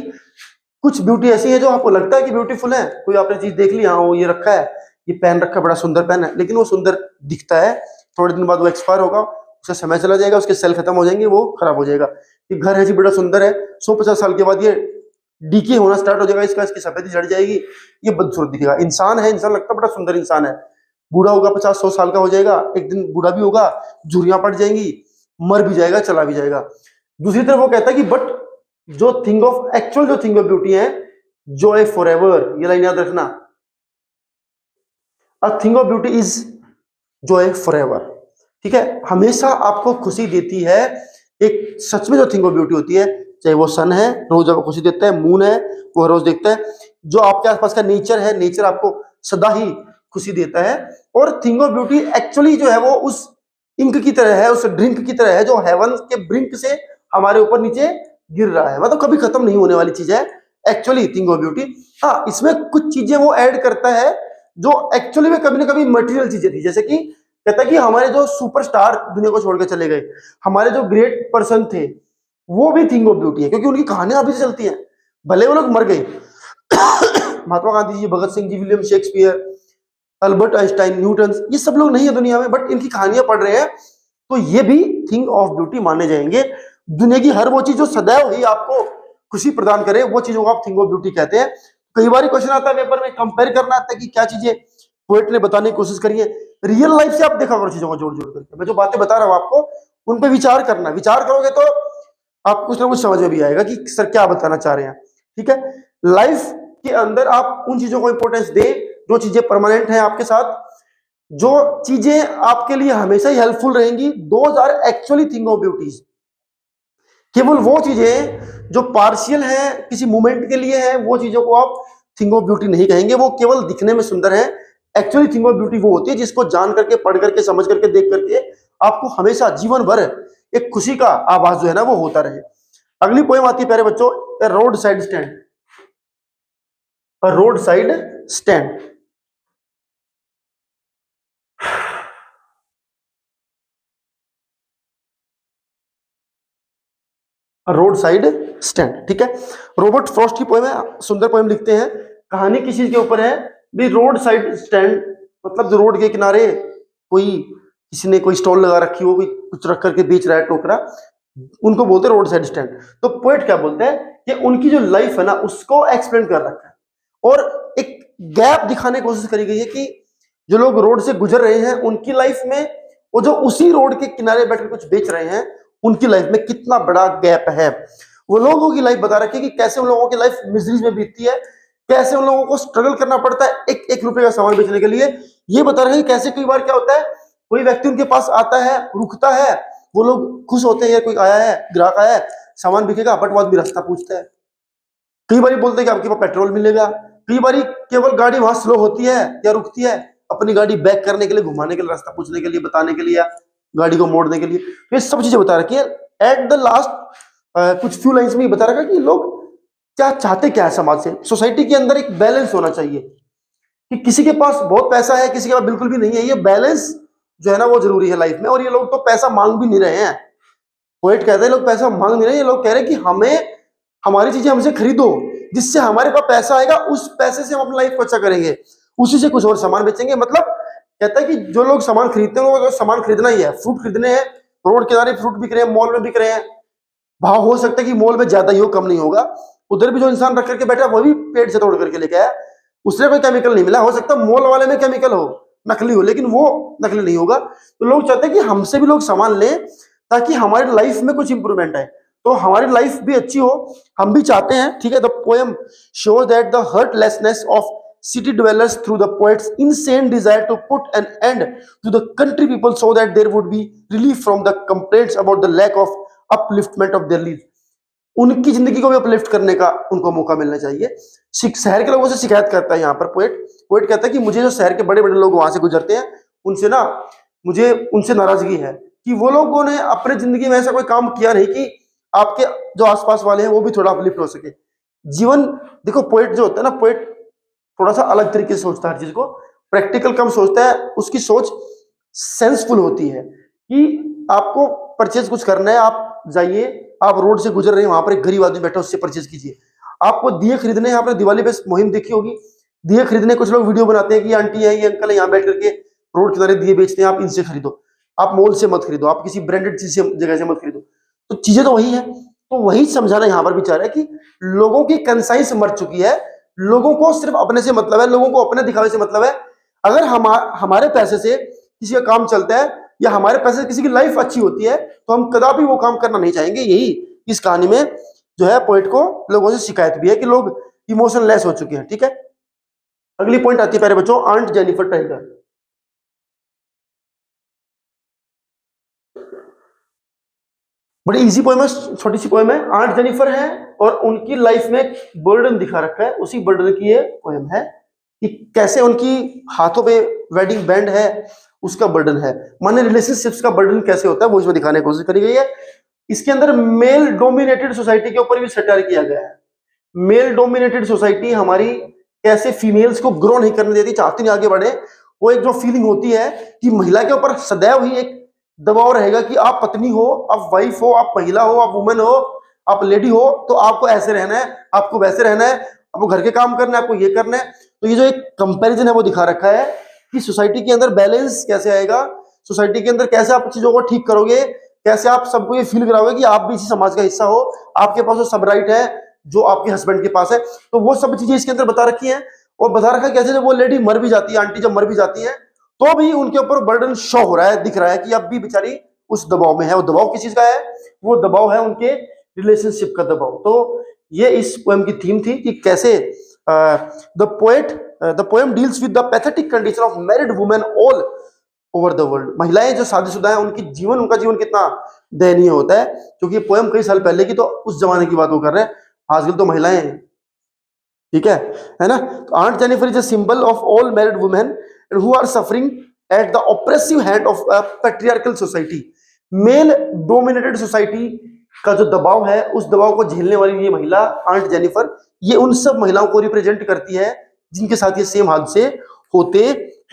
कुछ ब्यूटी ऐसी है जो आपको लगता है कि ब्यूटीफुल है, कोई आपने चीज देख ली, हाँ वो ये रखा है, ये पेन रखा है, बड़ा सुंदर पेन है, लेकिन वो सुंदर दिखता है, थोड़े दिन बाद वो एक्सपायर होगा, उसका समय चला जाएगा, उसके सेल खत्म हो जाएंगे, वो खराब हो जाएगा। ये घर है जी, बड़ा सुंदर है, 150 साल के बाद ये डीके होना स्टार्ट हो जाएगा, इसकी सफेदी झड़ जाएगी, ये बदसूरत दिखेगा। इंसान है, इंसान लगता है बड़ा सुंदर इंसान है, बूढ़ा होगा, 50-100 साल का हो जाएगा, एक दिन बूढ़ा भी होगा, झुर्रियां पड़ जाएंगी, मर भी जाएगा, चला भी जाएगा। दूसरी तरफ वो कहता है कि बट जो थिंग ऑफ एक्चुअल जो थिंग ऑफ ब्यूटी है, जॉय फॉर एवर, ये लाइन याद रखना, a thing of beauty is Joy for ever. ठीक है, हमेशा आपको खुशी देती है एक सच में जो थिंग ऑफ ब्यूटी होती है, चाहे वो सन है, रोज आपको खुशी देता है, मून है, वो हर रोज देखता है, जो आपके आसपास का नेचर है, नेचर आपको सदा ही खुशी देता है। और थिंग ऑफ ब्यूटी एक्चुअली जो है वो उस इंक की तरह है, उस ड्रिंक की तरह है जो हेवन के ब्रिंक से हमारे ऊपर नीचे गिर रहा है, मतलब कभी खत्म नहीं होने वाली चीज है एक्चुअली थिंग ऑफ ब्यूटी। हाँ, इसमें कुछ चीजें वो ऐड करता है जो एक्चुअली में कभी ना कभी मटेरियल चीजें थी, जैसे कि कहता है कि हमारे जो सुपरस्टार दुनिया को छोड़कर चले गए, हमारे जो ग्रेट पर्सन थे, वो भी थिंग ऑफ ब्यूटी है, क्योंकि उनकी कहानियां अभी से चलती हैं, भले वो लोग मर गए। Mahatma Gandhi ji, Bhagat Singh ji, William Shakespeare, Albert Einstein, Newton, ये सब लोग नहीं है दुनिया में, बट इनकी कहानियां पढ़ रहे हैं, तो ये भी थिंग ऑफ ब्यूटी माने जाएंगे। दुनिया की हर वो चीज जो सदैव ही आपको खुशी प्रदान करे, वो चीजों को आप थिंग ऑफ ब्यूटी कहते हैं। कई बार क्वेश्चन आता है पेपर में, कंपेयर करना आता है कि क्या चीजें पोएट ने बताने की कोशिश करी है। रियल लाइफ से आप देखा करो चीजों को जोड़ जोड़ करके, मैं जो बातें बता रहा हूं आपको उन पर विचार करना, विचार करोगे तो आपको कुछ ना कुछ समझ में भी आएगा कि सर क्या बताना चाह रहे हैं। ठीक है, लाइफ के अंदर आप उन चीजों को इंपॉर्टेंस दें जो चीजें परमानेंट हैं आपके साथ, जो चीजें आपके लिए हमेशा ही हेल्पफुल रहेंगी, those are actually thing of beauties. केवल वो चीजें जो पार्शियल हैं, किसी मोमेंट के लिए है, वो चीजों को आप थिंग ऑफ ब्यूटी नहीं कहेंगे, वो केवल दिखने में सुंदर है। एक्चुअली थिंग ऑफ ब्यूटी वो होती है जिसको जान करके, पढ़ करके, समझ करके, देख करके आपको हमेशा जीवन भर एक खुशी का आभास जो है ना वो होता रहे। अगली पोएम आती है प्यारे बच्चों, road side stand. Road side stand, road side stand. ठीक है, रॉबर्ट फ्रॉस्ट की पोएम है, सुंदर पोएम लिखते हैं। कहानी किस चीज के ऊपर है भी, रोड साइड स्टैंड मतलब जो रोड के किनारे कोई किसी ने कोई स्टॉल लगा रखी हो, कोई कुछ रख करके बेच रहा है टोकरा, उनको बोलते हैं रोड साइड स्टैंड। तो पोएट क्या बोलते हैं कि उनकी जो लाइफ है ना उसको एक्सप्लेन कर रखा है और एक गैप दिखाने की कोशिश करी गई है कि जो लोग रोड से गुजर रहे हैं उनकी लाइफ में, वो जो उसी रोड के किनारे बैठकर कुछ बेच रहे हैं उनकी लाइफ में कितना बड़ा गैप है। वो लोगों की लाइफ बता रखी है कि कैसे उन लोगों की लाइफ मिजरीज में बीतती है, कैसे उन लोगों को स्ट्रगल करना पड़ता है एक एक रुपए का सामान बेचने के लिए। ये बता रहे हैं कैसे कई बार क्या होता है, कोई व्यक्ति उनके पास आता है, रुकता है, वो लोग खुश होते हैं, कोई आया है, ग्राहक आया है, सामान बिकेगा, बट वो आदमी रास्ता पूछता है। कई बार बोलते हैं कि आपके पास पेट्रोल मिलेगा, कई बार केवल गाड़ी वहां स्लो होती है या रुकती है अपनी गाड़ी बैक करने के लिए, घुमाने के लिए, रास्ता पूछने के लिए, बताने के लिए, या गाड़ी को मोड़ने के लिए। तो ये सब चीजें बता रखी है। एट द लास्ट कुछ फ्यू लाइंस में बता रखा कि लोग क्या चाहते, क्या है समाज से। सोसाइटी के अंदर एक बैलेंस होना चाहिए कि किसी के पास बहुत पैसा है, किसी के पास बिल्कुल भी नहीं है। ये बैलेंस जो है ना वो जरूरी है लाइफ में। और ये लोग तो पैसा मांग भी नहीं रहे हैं। पोएट कहते हैं लोग पैसा मांग नहीं रहे, ये लोग कह रहे हैं कि हमें हमारी चीजें हमसे खरीदो, जिससे हमारे पास पैसा आएगा, उस पैसे से हम अपनी लाइफ को अच्छा करेंगे, उसी से कुछ और सामान बेचेंगे। मतलब कहता है कि जो लोग सामान खरीदते हैं वो सामान खरीदना ही है, फ्रूट खरीदने हैं, रोड किनारे फ्रूट बिक रहे हैं, मॉल में बिक रहे हैं, भाव हो सकता है कि मॉल में ज्यादा ही हो, कम नहीं होगा। उधर भी जो इंसान रख करके बैठा वो भी पेड़ से तोड़ करके लेके आया, उसने कोई केमिकल नहीं मिला। हो सकता है मॉल वाले में केमिकल हो, नकली हो, लेकिन वो नकली नहीं होगा। तो लोग चाहते हैं कि हमसे भी लोग सामान लें ताकि हमारी लाइफ में कुछ इंप्रूवमेंट आए, तो हमारी लाइफ भी अच्छी हो, हम भी चाहते हैं। ठीक है, the poem shows that the heartlessness of city dwellers through the poet's insane desire to put an end to the country people so that there would be relief from the complaints about the lack of upliftment of their lives। उनकी जिंदगी को भी uplift करने का उनको मौका मिलना चाहिए। शहर के लोगों से शिकायत करता है यहाँ पर पोएट। पोएट कहता है कि मुझे जो शहर के बड़े बड़े लोग वहां से गुजरते हैं उनसे ना, मुझे उनसे नाराजगी है कि वो लोगों ने अपने जिंदगी में ऐसा कोई काम किया नहीं कि आपके जो आसपास वाले हैं वो भी थोड़ा अपलिफ्ट हो सके। जीवन देखो, पोएट जो होता है ना, पोएट थोड़ा सा अलग तरीके से सोचता है हर चीज को, प्रैक्टिकल कम सोचता है। उसकी सोच सेंसफुल होती है कि आपको परचेज कुछ करना है, आप जाइए, आप रोड से गुजर रहे हैं, वहां पर एक गरीब आदमी बैठा, उससे परचेज कीजिए। आपको दिए खरीदने हैं, आपने दिवाली पे मुहिम देखी होगी, दिए खरीदने कुछ लोग वीडियो बनाते हैं कि आंटी है, ये अंकल है, यहाँ बैठ करके रोड किनारे दिए बेचते हैं, आप इनसे खरीदो, आप मॉल से मत खरीदो, आप किसी ब्रांडेड चीज से जगह से मत खरीदो। तो चीजें तो वही है। तो वही समझाना यहाँ पर भी चाह रहा है कि लोगों की कंसाइंस मर चुकी है, लोगों को सिर्फ अपने से मतलब है, लोगों को अपने दिखावे से मतलब है। अगर हमारे पैसे से किसी का काम चलता है या हमारे पैसे से किसी की लाइफ अच्छी होती है तो हम कदापि वो काम करना नहीं चाहेंगे। यही इस कहानी में जो है पोएट को लोगों से शिकायत भी है कि लोग इमोशन लेस हो चुके हैं। ठीक है, अगली पॉइंट आती है प्यारे बच्चों, आंट जेनिफर टाइगर। बड़ी इजी पोएम है, छोटी सी पोएम है। आंट जेनिफर है और उनकी लाइफ में एक बर्डन दिखा रखा है, उसी बर्डन की ये पोएम है कि कैसे उनकी हाथों पे वेडिंग बैंड है, उसका बर्डन है। माने रिलेशनशिप्स का बर्डन कैसे होता है वो इसमें दिखाने की कोशिश करी गई है। इसके अंदर मेल डोमिनेटेड सोसाइटी के ऊपर भी सटायर किया गया है। मेल डोमिनेटेड सोसाइटी हमारी कैसे फीमेल्स को ग्रो नहीं करने देती, चाहती नहीं आगे बढ़े। वो एक जो फीलिंग होती है कि महिला के ऊपर सदैव ही एक दबाव रहेगा कि आप पत्नी हो, आप वाइफ हो, आप महिला हो, आप वुमेन हो, आप लेडी हो, तो आपको ऐसे रहना है, आपको वैसे रहना है, आपको घर के काम करना है, आपको ये करना है। तो ये जो एक कंपैरिजन है वो दिखा रखा है कि सोसाइटी के अंदर बैलेंस कैसे आएगा, सोसाइटी के अंदर कैसे आप चीजों को ठीक करोगे, कैसे आप सबको ये फील कराओगे कि आप भी इसी समाज का हिस्सा हो, आपके पास वो सब राइट है जो आपके हस्बैंड के पास है। तो वो सब चीजें इसके अंदर बता रखी हैं। और बता रखा है कैसे जब वो लेडी मर भी जाती है, आंटी जब मर भी जाती है, तो भी उनके ऊपर बर्डन शो हो रहा है, दिख रहा है कि अब भी बेचारी उस दबाव में है। वो दबाव किस चीज का है? वो दबाव है उनके रिलेशनशिप का दबाव। तो ये इस पोएम की थीम थी कि कैसे the poem deals with the pathetic condition of married women all over the world. महिलाएं जो शादीशुदा हैं उनका जीवन कितना दयनीय होता है, क्योंकि ये पोएम कई साल पहले की, तो उस जमाने की बात वो कर रहे हैं। आजकल तो महिलाएं हैं, ठीक है ना। तो aunt Jennifer is a symbol of all married women who are suffering at the oppressive hand of a patriarchal society। Male dominated society का जो दबाव है, उस दबाव को झेलने वाली ये महिला आंट जेनिफर, ये उन सब महिलाओं को रिप्रेजेंट करती है जिनके साथ ये सेम हादसे होते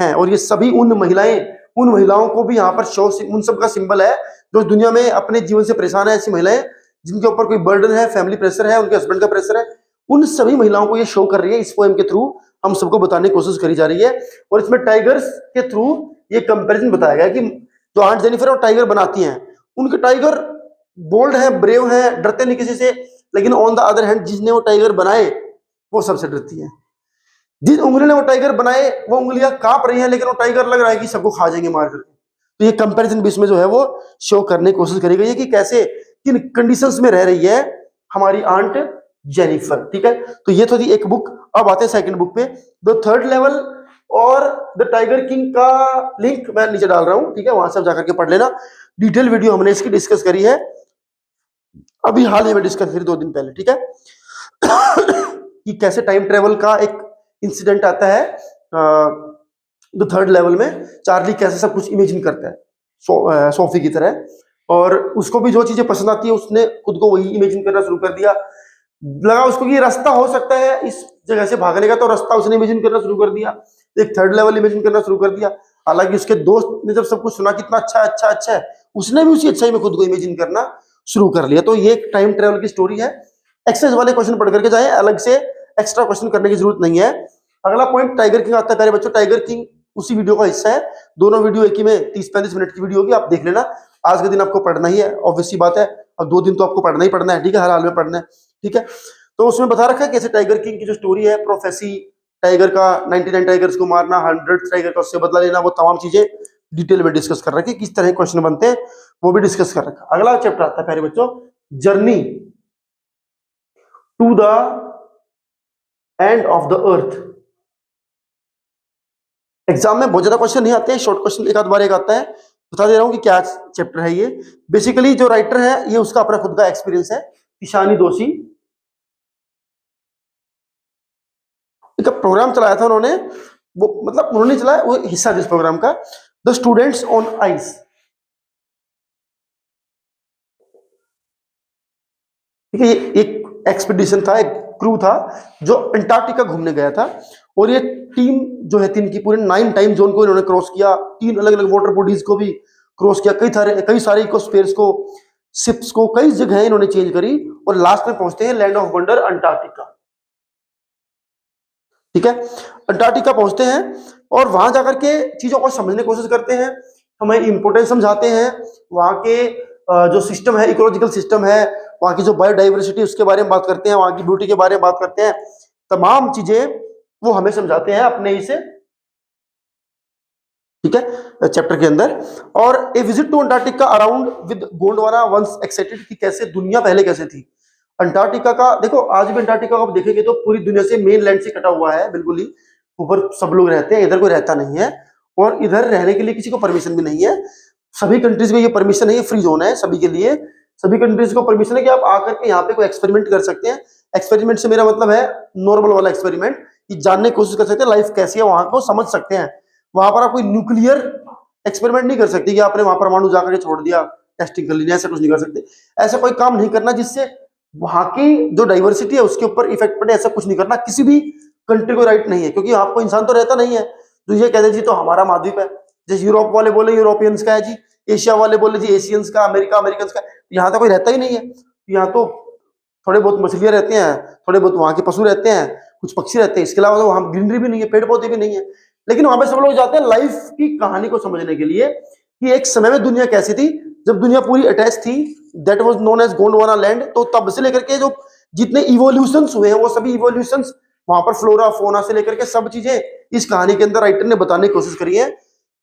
हैं। और ये सभी उन महिलाओं को भी यहाँ पर शो, उन सब का सिंबल है जो दुनिया में अपने जीवन से परेशान है। ऐसी महिलाएं जिनके ऊपर कोई बर्डन है, फैमिली प्रेशर है, उनके हस्बैंड का प्रेशर है, उन सभी महिलाओं को ये शो कर रही है, इस पोएम के थ्रू हम सबको बताने की कोशिश करी जा रही है। और इसमें टाइगर्स के थ्रू ये कंपैरिजन बताया गया कि जो आंट जेनिफर और टाइगर बनाती हैं, उनके टाइगर बोल्ड है, ब्रेव है, डरते नहीं किसी से, लेकिन ऑन द अदर हैंड जिसने वो टाइगर बनाए वो सबसे डरती है। जिस उंगली ने वो टाइगर बनाए वो उंगलियां कांप रही हैं, लेकिन वो टाइगर लग रहा है कि सबको खा जाएंगे मार करके। तो ये कंपैरिजन भी इसमें जो है वो शो करने की कोशिश करी गई है कि कैसे किन कंडीशंस में रह रही है हमारी आंट जेनिफर। ठीक है, तो ये तो थी एक बुक। अब आते हैं सेकंड बुक पे, द थर्ड लेवल और द टाइगर किंग का लिंक मैं नीचे डाल रहा हूं। ठीक है, वहां से जाकर के पढ़ लेना। डिटेल वीडियो हमने इसकी डिस्कस करी है, अभी हाल ही में डिस्कस करी 2 दिन पहले। ठीक है कि कैसे टाइम ट्रेवल का एक इंसिडेंट आता है द थर्ड लेवल में। चार्ली कैसे सब कुछ इमेजिन करता है सोफी की तरह, और उसको भी जो चीजें पसंद आती है उसने खुद को वही इमेजिन करना शुरू कर दिया। लगा उसको कि रास्ता हो सकता है इस जगह से भागने का, तो रास्ता उसने इमेजिन करना शुरू कर दिया, एक थर्ड लेवल इमेजिन करना शुरू कर दिया। हालांकि उसके दोस्त ने जब सब कुछ सुना कितना अच्छा अच्छा अच्छा है, उसने भी उसी अच्छाई में खुद को इमेजिन करना शुरू कर लिया। तो ये एक टाइम ट्रेवल की स्टोरी है। एक्सरसाइज वाले क्वेश्चन पढ़ करके जाए, अलग से एक्स्ट्रा क्वेश्चन करने की जरूरत नहीं है। अगला पॉइंट टाइगर किंग आता है। प्यारे बच्चों, टाइगर किंग उसी वीडियो का हिस्सा है। दोनों वीडियो एक ही में 30-35 मिनट की वीडियो होगी, आप देख लेना। आज के दिन आपको पढ़ना ही है, ऑब्वियस सी बात है। अब 2 दिन तो आपको पढ़ना ही पढ़ना है। ठीक है, हर हाल में पढ़ना है। ठीक है, तो उसमें बता रखा है कैसे टाइगर किंग की जो स्टोरी है, प्रोफेसी, टाइगर का 99 टाइगर्स को मारना, 100 टाइगर का उससे बदला लेना, वो तमाम चीजें डिटेल में डिस्कस कर रखी। किस तरह क्वेश्चन बनते हैं वो भी डिस्कस कर रखा। अगला चैप्टर आता है प्यारे बच्चों, journey to the end of the earth. Exam में बहुत ज्यादा क्वेश्चन नहीं आते हैं, शॉर्ट क्वेश्चन एक आध बार एक आता है। बता दे रहा हूं कि क्या चैप्टर है ये। बेसिकली जो राइटर है ये उसका अपना खुद का एक्सपीरियंस है, ईशानी दोषी। एक प्रोग्राम चलाया था उन्होंने, वो मतलब उन्होंने चलाया, वो हिस्सा जिस प्रोग्राम का, द स्टूडेंट्स ऑन आइस। ठीक है, ये एक एक्सपीडिशन था, एक क्रू था जो अंटार्कटिका घूमने गया था। और ये टीम जो है 3 की पूरे 9 टाइम जोन को इन्होंने क्रॉस किया, 3 अलग अलग वाटर बॉडीज को भी क्रॉस किया, कई सारे इकोस्फीयर्स को, शिप्स को, कई जगह इन्होंने चेंज करी, और लास्ट में पहुंचते हैं लैंड ऑफ वंडर अंटार्कटिका। ठीक है, अंटार्कटिका पहुंचते हैं और वहां जाकर के चीजों को समझने की कोशिश करते हैं, हमें इंपोर्टेंस समझाते हैं, वहां के जो सिस्टम है, इकोलॉजिकल सिस्टम है, वहां की जो बायोडाइवर्सिटी उसके बारे में बात करते हैं, वहां की ब्यूटी के बारे में बात करते हैं, तमाम चीजें वो हमें समझाते हैं अपने ही से। ठीक है, चैप्टर के अंदर। और a visit to Antarctica around with Gondwana once excited, कि कैसे दुनिया पहले कैसे थी। अंटार्कटिका का देखो, आज भी अंटार्कटिका को आप देखेंगे तो पूरी दुनिया से मेन लैंड से कटा हुआ है, बिल्कुल ही ऊपर सब लोग रहते हैं, इधर कोई रहता नहीं है, और इधर रहने के लिए किसी को परमिशन भी नहीं है। सभी कंट्रीज में ये परमिशन है, ये फ्री जोन है सभी के लिए। सभी कंट्रीज को परमिशन है कि आप आकर के यहाँ पे कोई एक्सपेरिमेंट कर सकते हैं। एक्सपेरिमेंट से मेरा मतलब है नॉर्मल वाला एक्सपेरिमेंट, कि जानने की कोशिश कर सकते हैं लाइफ कैसी है, वहां को समझ सकते हैं। वहां पर आप कोई न्यूक्लियर एक्सपेरिमेंट नहीं कर सकते कि आपने वहां परमाणु जाकर के छोड़ दिया, टेस्टिंग कर ली, ऐसा कुछ नहीं कर सकते। ऐसा कोई काम नहीं करना जिससे वहां की जो डाइवर्सिटी है उसके ऊपर इफेक्ट पड़े, ऐसा कुछ नहीं करना। किसी भी कंट्री को राइट नहीं है, क्योंकि यहाँ कोई इंसान तो रहता नहीं है तो ये कहते जी तो हमारा महाद्वीप है। जैसे यूरोप वाले बोले यूरोपियंस का है जी, एशिया वाले बोले जी एशियंस का, अमेरिका अमेरिकन का। यहाँ तो कोई रहता ही नहीं है। यहाँ तो थोड़े बहुत मछलियां रहते हैं, थोड़े बहुत वहां के पशु रहते हैं, कुछ पक्षी रहते हैं, इसके अलावा तो वहां ग्रीनरी भी नहीं है, पेड़ पौधे भी नहीं है। लेकिन वहां पे सब लोग जाते हैं लाइफ की कहानी को समझने के लिए, कि एक समय में दुनिया कैसी थी, जब दुनिया पूरी अटैच थी, that was known as Gondwana land. तो तब से लेकर के जो जितने इवोल्यूशंस हुए हैं वो सभी इवोल्यूशंस वहां पर फ्लोरा फोना से लेकर के सब चीजें इस कहानी के अंदर राइटर ने बताने की कोशिश करी है,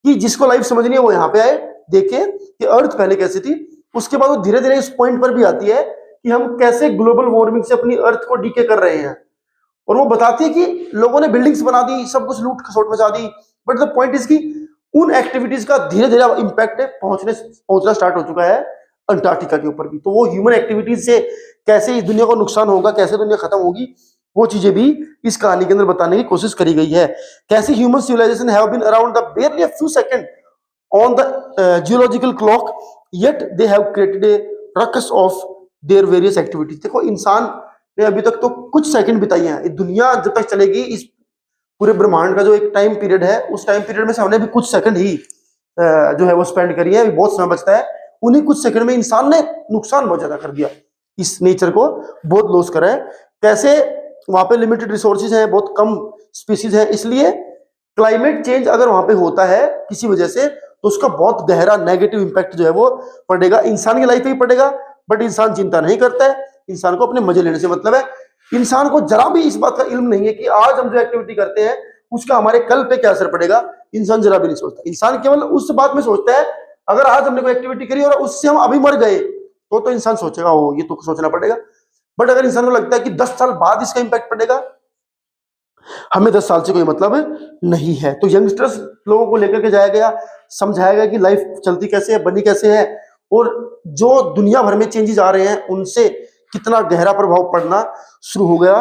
कि जिसको लाइफ समझनी है वो यहाँ पे आए, देखे कि अर्थ पहले कैसी थी। उसके बाद वो धीरे धीरे इस पॉइंट पर भी आती है कि हम कैसे ग्लोबल वार्मिंग से अपनी अर्थ को डीके कर रहे हैं। और वो बताती है कि लोगों ने बिल्डिंग्स बना दी, सब कुछ लूट खसोट मचा दी, बट द पॉइंट इज की उन एक्टिविटीज का धीरे धीरे इंपैक्ट पहुंचना स्टार्ट हो चुका है अंटार्कटिका के ऊपर भी। तो वो ह्यूमन एक्टिविटीज से कैसे इस दुनिया को नुकसान होगा, कैसे दुनिया खत्म होगी, वो चीजें भी इस कहानी के अंदर बताने की कोशिश करी गई है। कैसे human civilisation have been around the barely a few seconds on the geological clock, yet they have created a ruckus of their various activities। देखो, इंसान ने अभी तक तो कुछ सेकंड बिताई हैं, दुनिया जब तक चलेगी, इस पूरे ब्रह्मांड का जो एक टाइम पीरियड है, उस टाइम पीरियड में से हमने भी कुछ सेकंड ही जो है वो स्पेंड करी है, अभी बहुत समय बचता है। उन्हीं कुछ सेकंड में इंसान ने नुकसान बहुत ज्यादा कर दिया, इस नेचर को बहुत लॉस करा है। कैसे वहां पे लिमिटेड रिसोर्सेज हैं, बहुत कम स्पीसीज है, इसलिए क्लाइमेट चेंज अगर वहां पे होता है किसी वजह से तो उसका बहुत गहरा नेगेटिव इंपैक्ट जो है वो पड़ेगा, इंसान की लाइफ पे ही पड़ेगा। बट इंसान चिंता नहीं करता है, इंसान को अपने मजे लेने से मतलब है। इंसान को जरा भी इस बात का इल्म नहीं है कि आज हम जो एक्टिविटी करते हैं उसका हमारे कल पे क्या असर पड़ेगा, इंसान जरा भी नहीं सोचता। इंसान केवल उस बात में सोचता है अगर आज हमने कोई एक्टिविटी करी और उससे हम अभी मर गए तो इंसान सोचेगा ओ ये तो सोचना पड़ेगा। बट अगर इंसान को लगता है कि 10 साल बाद इसका इंपैक्ट पड़ेगा, हमें 10 साल से कोई मतलब नहीं है। तो यंगस्टर्स लोगों को लेकर के जाया गया, समझाया गया कि लाइफ चलती कैसे है, बनी कैसे है, और जो दुनिया भर में चेंजेस आ रहे हैं उनसे कितना गहरा प्रभाव पड़ना शुरू हो गया।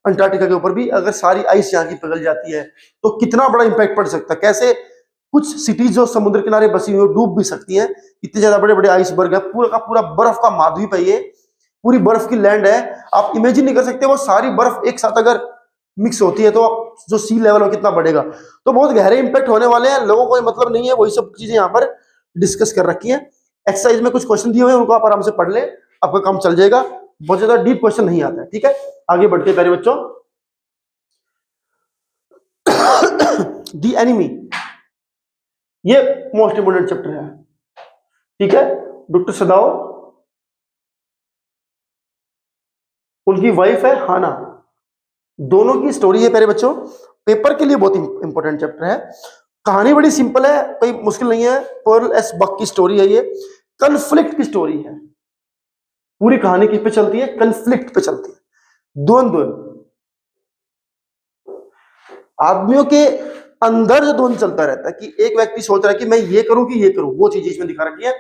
अंटार्कटिका के ऊपर भी अगर सारी आइस यहाँ की पिघल जाती है तो कितना बड़ा इंपैक्ट पड़ सकता है, कैसे कुछ सिटीज जो समुद्र किनारे बसी हुई डूब भी सकती हैं, इतने ज्यादा बड़े बड़े आइसबर्ग है, पूरा का पूरा बर्फ का माधवी है, ये पूरी बर्फ की लैंड है। आप इमेजिन नहीं कर सकते वो सारी बर्फ एक साथ अगर मिक्स होती है तो जो सी लेवल हो कितना बढ़ेगा। तो बहुत गहरे इंपैक्ट होने वाले हैं, लोगों को मतलब नहीं है, वही सब चीजें यहाँ पर डिस्कस कर रखी है। एक्सरसाइज में कुछ क्वेश्चन दिए हुए हैं उनको आप आराम से पढ़ ले, आपका काम चल जाएगा, बहुत ज्यादा डीप क्वेश्चन नहीं आता है। ठीक है, आगे बढ़ते हैं प्यारे बच्चों। दी एनिमी, ये मोस्ट इंपोर्टेंट चैप्टर है। ठीक है, डॉक्टर सदाओ, उनकी वाइफ है हाना, दोनों की स्टोरी है प्यारे बच्चों, पेपर के लिए बहुत इंपॉर्टेंट चैप्टर है। कहानी बड़ी सिंपल है, कोई मुश्किल नहीं है। पर्ल एस बक की स्टोरी है, ये कन्फ्लिक्ट की स्टोरी है। पूरी कहानी किस पे चलती है, कन्फ्लिक्ट पे चलती है, द्वंद्व। आदमियों के अंदर जो द्वंद्व चलता रहता है कि एक व्यक्ति सोच रहा है कि मैं ये करूं कि ये करूं, वो चीज इसमें दिखा रखी है।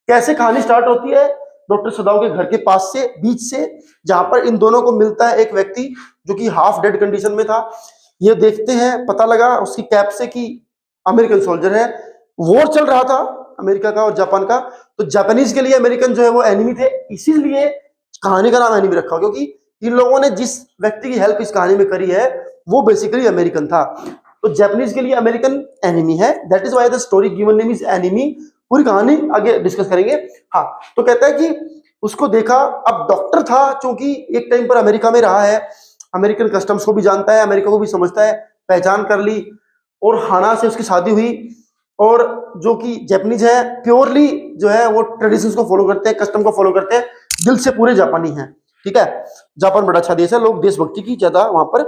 कैसे कहानी स्टार्ट होती है, डॉक्टर सदाओ के घर के पास से, बीच से, जहां पर इन दोनों को मिलता है एक व्यक्ति जो कि हाफ डेड कंडीशन में था। ये देखते हैं, पता लगा उसकी कैप से कि अमेरिकन सोल्जर है। वॉर चल रहा था अमेरिका का और जापान का, तो जापानीज के लिए अमेरिकन जो है वो एनिमी थे, इसीलिए कहानी का नाम एनिमी रखा, क्योंकि इन लोगों ने जिस व्यक्ति की हेल्प इस कहानी में करी है वो बेसिकली अमेरिकन था। तो जापानीज के लिए अमेरिकन एनिमी है, that is why the story given name is enemy. पूरी कहानी आगे डिस्कस करेंगे। हाँ, तो कहता है कि उसको देखा, अब डॉक्टर था चूंकि एक टाइम पर अमेरिका में रहा है, अमेरिकन कस्टम्स को भी जानता है, अमेरिका को भी समझता है, पहचान कर ली, और हाना से उसकी शादी हुई। और जो कि जापानीज है प्योरली जो है वो ट्रेडिशंस को फॉलो करते हैं, कस्टम को फॉलो करते हैं, दिल से पूरे जापानी हैं। ठीक है, जापान बड़ा अच्छा देश है, लोग देशभक्ति की ज्यादा वहां पर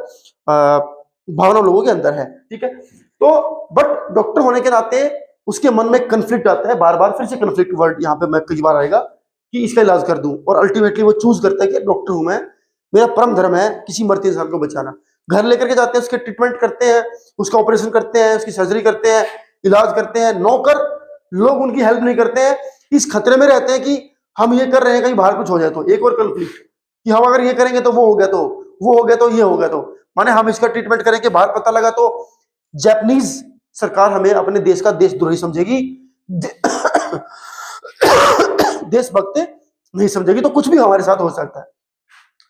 भावना लोगों के अंदर है। ठीक है, तो बट डॉक्टर होने के नाते उसके मन में कंफ्लिक्ट आता है बार बार, फिर से कंफ्लिक्ट वर्ड यहाँ पे मैं कई बार आएगा कि इसका इलाज कर दूं, और अल्टीमेटली वो चूज करता है कि डॉक्टर हूं मैं, मेरा परम धर्म है किसी मरते इंसान को बचाना। घर लेकर के जाते हैं, उसके ट्रीटमेंट करते हैं, उसका ऑपरेशन करते हैं, उसकी सर्जरी करते हैं, इलाज करते हैं। नौकर लोग उनकी हेल्प नहीं करते हैं, इस खतरे में रहते हैं कि हम ये कर रहे हैं कहीं बाहर कुछ हो जाए तो। एक और कंफ्लिक्ट कि हम अगर ये करेंगे तो वो हो गया, तो वो हो गया, तो ये हो गया, तो माने हम इसका ट्रीटमेंट करेंगे, बाहर पता लगा तो जापानीज सरकार हमें अपने देश का देशद्रोही समझेगी, देशभक्त नहीं समझेगी, तो कुछ भी हमारे साथ हो सकता है।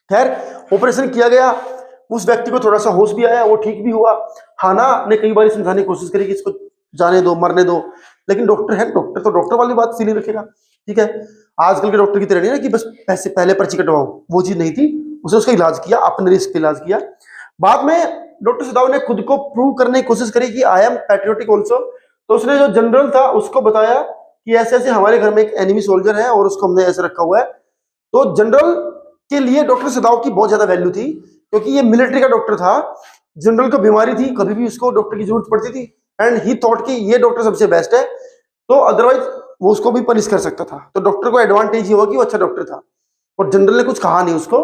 खैर ऑपरेशन किया गया, उस व्यक्ति को थोड़ा सा होश भी आया, वो ठीक भी हुआ। हाना ने कई बार समझाने की कोशिश करी कि इसको जाने दो, मरने दो, लेकिन डॉक्टर है, डॉक्टर तो डॉक्टर वाली बात फील रखेगा। ठीक है, आजकल के डॉक्टर की तरह नहीं ना कि बस पैसे पहले पर्ची कटवाओ, वो चीज नहीं थी, उसने उसका इलाज किया, अपने रिस्क पे इलाज किया। बाद में डॉक्टर सदाव ने खुद को प्रूव करने की कोशिश करी कि आई एम पैट्रियोटिक ऑल्सो। तो उसने जो जनरल था उसको बताया कि ऐसे ऐसे हमारे घर में एक एनिमी सोल्जर है और उसको हमने ऐसे रखा हुआ है। तो जनरल के लिए डॉक्टर सदाव की बहुत ज्यादा वैल्यू थी, क्योंकि ये मिलिट्री का डॉक्टर था, जनरल को बीमारी थी, कभी भी उसको डॉक्टर की जरूरत पड़ती थी, एंड ही थॉट कि ये डॉक्टर सबसे बेस्ट है, तो अदरवाइज वो उसको भी पनिश कर सकता था। तो डॉक्टर को एडवांटेज ये हुआ कि वो अच्छा डॉक्टर था, और जनरल ने कुछ कहा नहीं उसको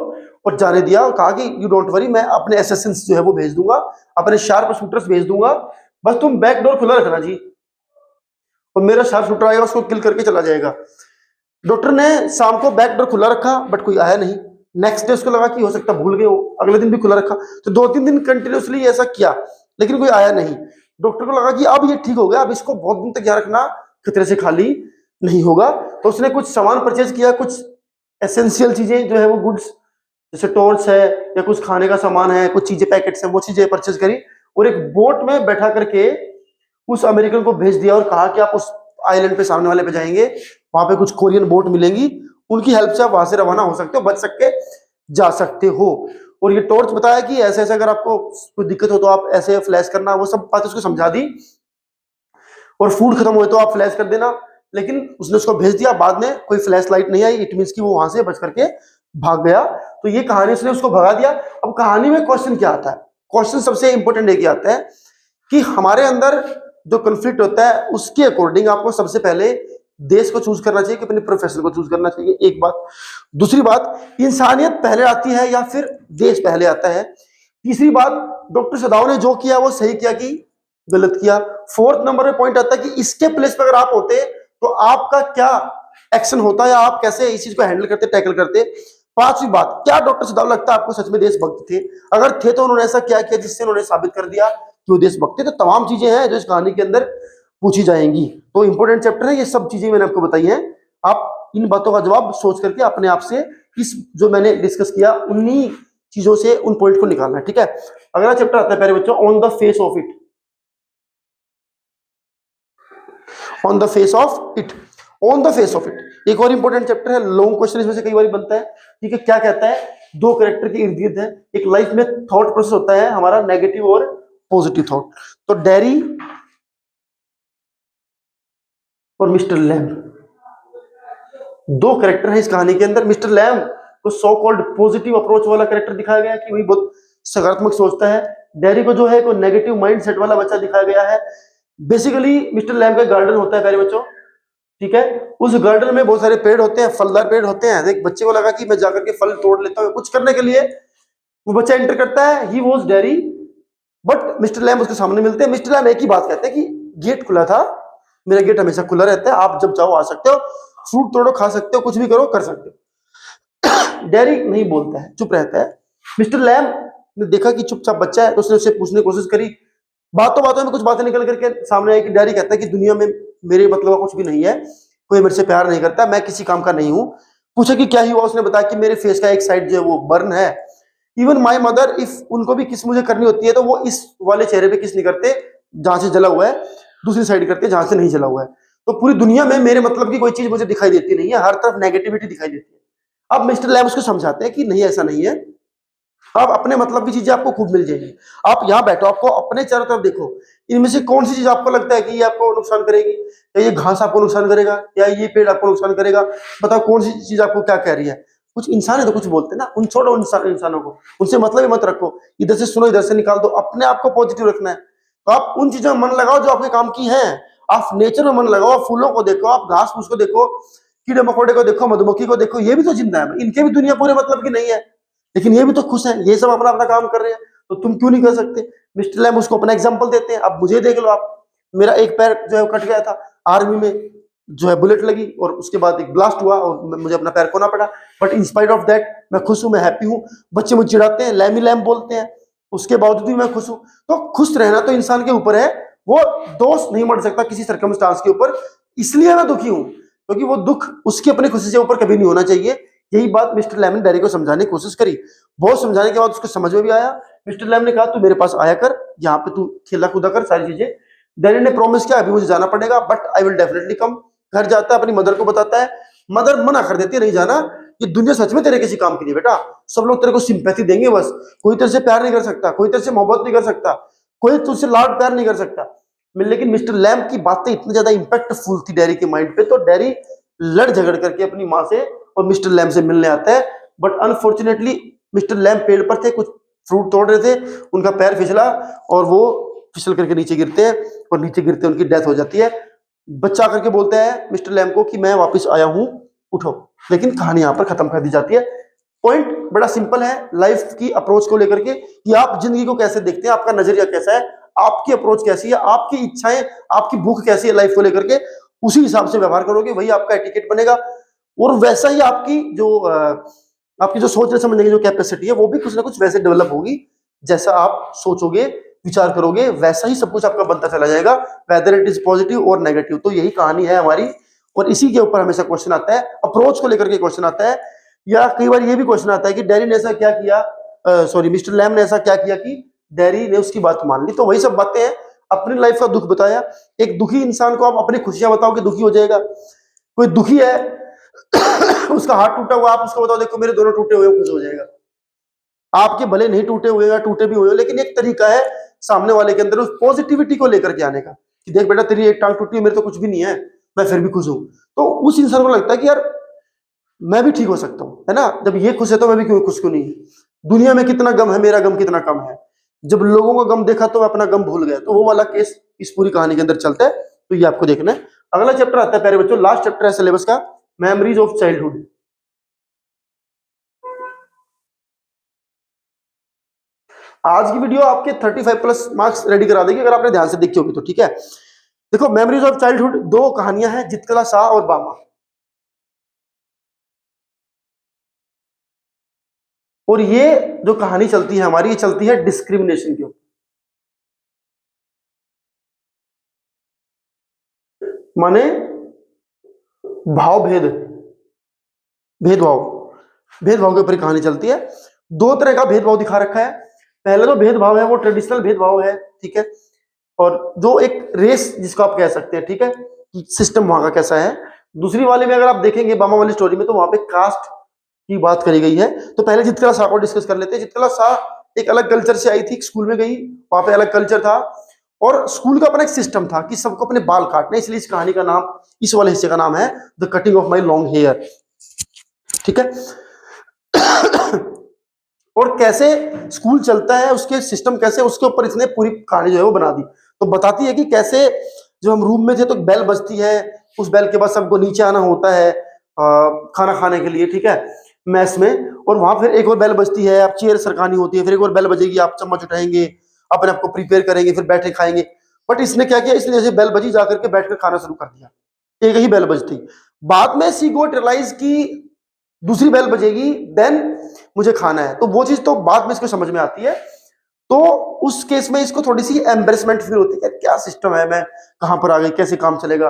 और जाने दिया, और कहा कि यू डोंट वरी, मैं अपने असिस्टेंट्स जो है वो भेज दूंगा, अपने शार्प शूटर्स भेज दूंगा, बस तुम बैक डोर खुला रखना जी, और मेरा शार्प शूटर आएगा उसको किल करके चला जाएगा। डॉक्टर ने शाम को बैक डोर खुला रखा, बट कोई आया नहीं। नेक्स्ट डे उसको लगा कि हो सकता भूल गए हो, अगले दिन भी खुला रखा, तो 2-3 दिन कंटिन्यूसली ऐसा किया, लेकिन कोई आया नहीं। डॉक्टर को लगा कि अब ये ठीक हो गया, अब इसको बहुत दिन तक यहाँ रखना खतरे से खाली नहीं होगा। तो उसने कुछ सामान परचेज किया, कुछ एसेंशियल चीजें जो है वो गुड्स, जैसे टॉर्च है या कुछ खाने का सामान है, कुछ चीजें पैकेट्स हैं, वो चीजें परचेज करी, और एक बोट में बैठा करके उस अमेरिकन को भेज दिया और कहा कि आप उस आइलैंड पे सामने वाले पे जाएंगे, वहां पे कुछ कोरियन बोट मिलेंगी, उनकी हेल्प से आप वहां से रवाना हो सकते हो, बच सकते जा सकते हो। और ये टॉर्च बताया कि ऐसे ऐसे अगर आपको कोई दिक्कत हो तो आप ऐसे फ्लैश करना, वो सब बात उसको समझा दी। और फूड खत्म हुए तो आप फ्लैश कर देना। लेकिन उसने उसको भेज दिया, बाद में कोई फ्लैश लाइट नहीं आई, इट मीन्स कि वो वहां से बच करके भाग गया। तो ये कहानी उसने उसको भगा दिया। अब कहानी में क्वेश्चन क्या आता है? क्वेश्चन सबसे इंपॉर्टेंट एक आता है कि हमारे अंदर जो कंफ्लिक्ट होता है उसके अकॉर्डिंग आपको सबसे पहले देश को चूज करना चाहिए कि अपने प्रोफेशन को चूज करना चाहिए, एक बात। दूसरी बात, इंसानियत पहले आती है या फिर देश पहले आता है? तीसरी बात, डॉक्टर सदाव ने जो किया वो सही किया कि गलत किया? फोर्थ नंबर पे पॉइंट आता है कि इसके प्लेस पर अगर आप होते तो आपका क्या एक्शन होता या आप कैसे इस चीज को हैंडल करते, टैकल करते? पांचवी बात, क्या डॉक्टर सदाव लगता है आपको सच में देशभक्त थे? अगर थे तो उन्होंने ऐसा क्या किया जिससे उन्होंने साबित कर दिया कि वो देशभक्त थे? तो तमाम चीजें हैं जो इस कहानी के अंदर पूछी जाएंगी। तो इंपॉर्टेंट चैप्टर है, ये सब चीजें मैंने आपको बताई हैं। आप इन बातों का जवाब सोच करके अपने आप से इस जो मैंने डिस्कस किया उन्हीं चीजों से उन पॉइंट को निकालना है, ठीक है। अगला चैप्टर आता है प्यारे बच्चों, on the face of it. On the face of it, on the face of it एक और इंपॉर्टेंट चैप्टर है, लॉन्ग क्वेश्चन इसमें से कई बार बनता है, ठीक है। क्या कहता है? दो कैरेक्टर के इर्द गिर्द है। एक लाइफ में थॉट प्रोसेस होता है हमारा, नेगेटिव और पॉजिटिव थॉट। तो डेरी और मिस्टर लैम, दो कैरेक्टर है इस कहानी के अंदर। मिस्टर लैम को सो कॉल्ड पॉजिटिव अप्रोच वाला कैरेक्टर दिखाया गया है कि वही बहुत सकारात्मक सोचता है। डेरी को जो है को नेगेटिव माइंड सेट वाला बच्चा दिखाया गया है। बेसिकली मिस्टर लैम का गार्डन होता है प्यारे बच्चों, ठीक है। उस गार्डन में बहुत सारे पेड़ होते हैं, फलदार पेड़ होते हैं। एक बच्चे को लगा कि मैं जाकर के फल तोड़ लेता हूँ कुछ करने के लिए। वो बच्चा एंटर करता है, he was Derry, but mister Lamb उसके सामने मिलते हैं। मिस्टर लैम एक ही बात कहते हैं कि गेट खुला था, मेरा गेट हमेशा खुला रहता है, आप जब चाहो आ सकते हो, फ्रूट तोड़ो, खा सकते हो, कुछ भी करो, कर सकते हो। डेरी नहीं बोलता है, चुप रहता है। मिस्टर लैम ने देखा कि चुपचाप बच्चा है तो उसने उससे पूछने की कोशिश करी। बातों बातों में कुछ बातें निकल करके सामने आई कि डेरी कहता है कि दुनिया में मेरे मतलब का कुछ भी नहीं है, कोई मेरे से प्यार नहीं करता, मैं किसी काम का नहीं हूं। पूछा कि क्या ही हुआ? उसने बताया कि मेरे फेस का एक साइड जो है वो बर्न है। इवन माई मदर, इफ उनको भी किस मुझे करनी होती है तो वो इस वाले चेहरे पे किस नहीं करते जहां से जला हुआ है, दूसरी साइड करते जहां से नहीं जला हुआ है। तो पूरी दुनिया में मेरे मतलब की कोई चीज मुझे दिखाई देती नहीं है, हर तरफ नेगेटिविटी दिखाई देती है। अब मिस्टर लैम उसको समझाते हैं कि नहीं, ऐसा नहीं है, आप अपने मतलब की चीजें आपको खूब मिल जाएगी। आप यहाँ बैठो, आपको अपने चारों तरफ देखो, इनमें से कौन सी चीज आपको लगता है कि ये आपको नुकसान करेगी, या ये घास आपको नुकसान करेगा, या ये पेड़ आपको नुकसान करेगा? बताओ कौन सी चीज आपको क्या कह रही है? कुछ इंसान है तो कुछ बोलते हैं ना, उन छोड़ो इंसानों को, उनसे मतलब ही मत रखो, इधर से सुनो इधर से निकाल दो, अपने आप को पॉजिटिव रखना है। तो आप उन चीजों में मन लगाओ जो आपके काम की है। आप नेचर में मन लगाओ, आप फूलों को देखो, आप घास फूस को देखो, कीड़े मकोड़े को देखो, मधुमक्खी को देखो, ये भी तो जिंदा है, इनके भी दुनिया पूरे मतलब की नहीं है, लेकिन ये भी तो खुश है, ये सब अपना अपना काम कर रहे हैं, तो तुम क्यों नहीं कर सकते? मिस्टर लैम उसको अपना एग्जांपल देते हैं। अब मुझे देख लो आप, मेरा एक पैर जो है कट गया था, आर्मी में जो है बुलेट लगी और उसके बाद एक ब्लास्ट हुआ और मुझे अपना पैर खोना पड़ा, but in spite of that मैं खुश हूं, मैं हैप्पी हूं। बच्चे मुझे चिढ़ाते हैं, लैमी लैम बोलते हैं, उसके बावजूद भी मैं खुश हूं। तो खुश रहना तो इंसान के ऊपर है, वो दोष नहीं मर सकता किसी सर्कमस्टांस के ऊपर। इसलिए मैं दुखी हूं क्योंकि वो दुख उसकी अपनी खुशी से ऊपर कभी नहीं होना चाहिए। यही बात मिस्टर लैम ने डेरी को समझाने की कोशिश करी। बहुत समझाने के बाद उसको समझ में भी आया। मिस्टर लैम ने कहा तू मेरे पास आया कर, यहाँ पे तू खेला कूदा कर, सारी चीजें। डेरी ने प्रॉमिस किया अभी मुझे जाना पड़ेगा, but I will definitely come. घर जाता है, अपनी मदर को बताता है, मदर मना कर देती है, नहीं जाना, ये दुनिया सच में तेरे किसी काम की नहीं बेटा, सब लोग तेरे को सिंपैथी देंगे बस, कोई तेरे से प्यार नहीं कर सकता, कोई तेरे से मोहब्बत नहीं कर सकता, कोई तुझसे लाड प्यार नहीं कर सकता। लेकिन मिस्टर लैम की बातें इतनी ज्यादा इंपैक्टफुल थी डेरी के माइंड पे, तो डेरी लड़ झगड़ करके अपनी माँ से और मिस्टर लैम से मिलने आता है। बट अनफॉर्चुनेटली मिस्टर लैम पेड़ पर थे, कुछ फ्रूट तोड़ रहे थे, उनका पैर फिसला और वो फिसल करके नीचे गिरते हैं और नीचे गिरते उनकी डेथ हो जाती है। बच्चा करके बोलता है मिस्टर लैम को कि मैं वापस आया हूं, उठो। लेकिन कहानी यहां पर खत्म कर दी जाती है। पॉइंट बड़ा सिंपल है लाइफ की अप्रोच को लेकर के कि आप जिंदगी को कैसे देखते हैं, आपका नजरिया कैसा है, आपकी अप्रोच कैसी है, आपकी इच्छाएं, आपकी भूख कैसी है लाइफ को लेकर के, उसी हिसाब से व्यवहार करोगे, वही आपका एटिकेट बनेगा। और वैसा ही आपकी जो सोचने समझने की जो कैपेसिटी है वो भी कुछ ना कुछ वैसे डेवलप होगी, जैसा आप सोचोगे विचार करोगे वैसा ही सब कुछ आपका बनता चला जाएगा, वेदर इट इज पॉजिटिव और नेगेटिव। तो यही कहानी है हमारी, और इसी के ऊपर हमेशा क्वेश्चन आता है, अप्रोच को लेकर के क्वेश्चन आता है। या कई बार ये भी क्वेश्चन आता है कि डेरी ने ऐसा क्या किया, सॉरी मिस्टर लैम ने ऐसा क्या किया कि डेरी ने उसकी बात मान ली। तो वही सब बातें हैं, अपनी लाइफ का दुख बताया। एक दुखी इंसान को आप अपनी खुशियां बताओ कि दुखी हो जाएगा। कोई दुखी है उसका हाथ टूटा हुआ, आप उसको बताओ देखो मेरे दोनों टूटे हुए, खुश हो जाएगा। आपके भले नहीं टूटे हुए या टूटे भी हुए हो, लेकिन एक तरीका है सामने वाले के अंदर उस पॉजिटिविटी को लेकर के आने का कि देख बेटा तेरी एक टांग टूटी है, मेरे तो कुछ भी नहीं है, मैं फिर भी खुश हूं। तो उस इंसान को लगता है कि यार मैं भी ठीक हो सकता हूं, है ना, जब ये खुश है तो मैं भी क्यों खुश क्यों नहीं। दुनिया में कितना गम है, मेरा गम कितना कम है। जब लोगों का गम देखा तो मैं अपना गम भूल गया। तो वो वाला केस इस पूरी कहानी के अंदर चलता है। तो ये आपको देखना है। अगला चैप्टर आता है प्यारे बच्चों, लास्ट चैप्टर है सिलेबस का, मेमोरीज ऑफ चाइल्डहुड। आज की वीडियो आपके 35 प्लस मार्क्स रेडी करा देगी अगर आपने ध्यान से देखी होगी तो, ठीक है। देखो मेमोरीज ऑफ चाइल्डहुड, दो कहानियां हैं, जितकला शाह और बामा। और ये जो कहानी चलती है हमारी, ये चलती है डिस्क्रिमिनेशन के ऊपर, माने भाव भेद, भेदभाव, भेदभाव के ऊपर कहानी चलती है। दो तरह का भेदभाव दिखा रखा है। पहला जो भेदभाव है वो ट्रेडिशनल भेदभाव है, ठीक है, और जो एक रेस जिसको आप कह सकते हैं, ठीक है, कि सिस्टम वहां का कैसा है। दूसरी वाले में अगर आप देखेंगे बामा वाली स्टोरी में, तो वहां पे कास्ट की बात करी गई है। तो पहले जितकला शाह को डिस्कस कर लेते हैं। जितकला शाह एक अलग कल्चर से आई थी, स्कूल में गई, वहां पे अलग कल्चर था, और स्कूल का अपना एक सिस्टम था कि सबको अपने बाल काटने, इसलिए इस कहानी का नाम, इस वाले हिस्से का नाम है the cutting of my long hair, ठीक है। और कैसे स्कूल चलता है, उसके सिस्टम कैसे, उसके ऊपर इसने पूरी कहानी जो है वो बना दी। तो बताती है कि कैसे जब हम रूम में थे तो बेल बजती है, उस बेल के बाद सबको नीचे आना होता है खाना खाने के लिए, ठीक है, मैस में। और वहां फिर एक और बेल बजती है, आप चेयर सरकानी होती है, फिर एक और बेल बजेगी, आप चम्मच उठाएंगे, अपने आप को प्रिपेयर करेंगे, फिर बैठे खाएंगे। बट इसने क्या किया, इसने जैसे बेल बजी जाकर के बैठकर खाना शुरू कर दिया, एक ही बेल बजती। बाद में सी गोट रियलाइज की दूसरी बेल बजेगी, देन मुझे खाना है। तो वो चीज तो बाद में इसको समझ में आती है। तो उस केस में इसको थोड़ी सी एम्बेरसमेंट फील होती है, क्या सिस्टम है, मैं कहां पर आ गई, कैसे काम चलेगा।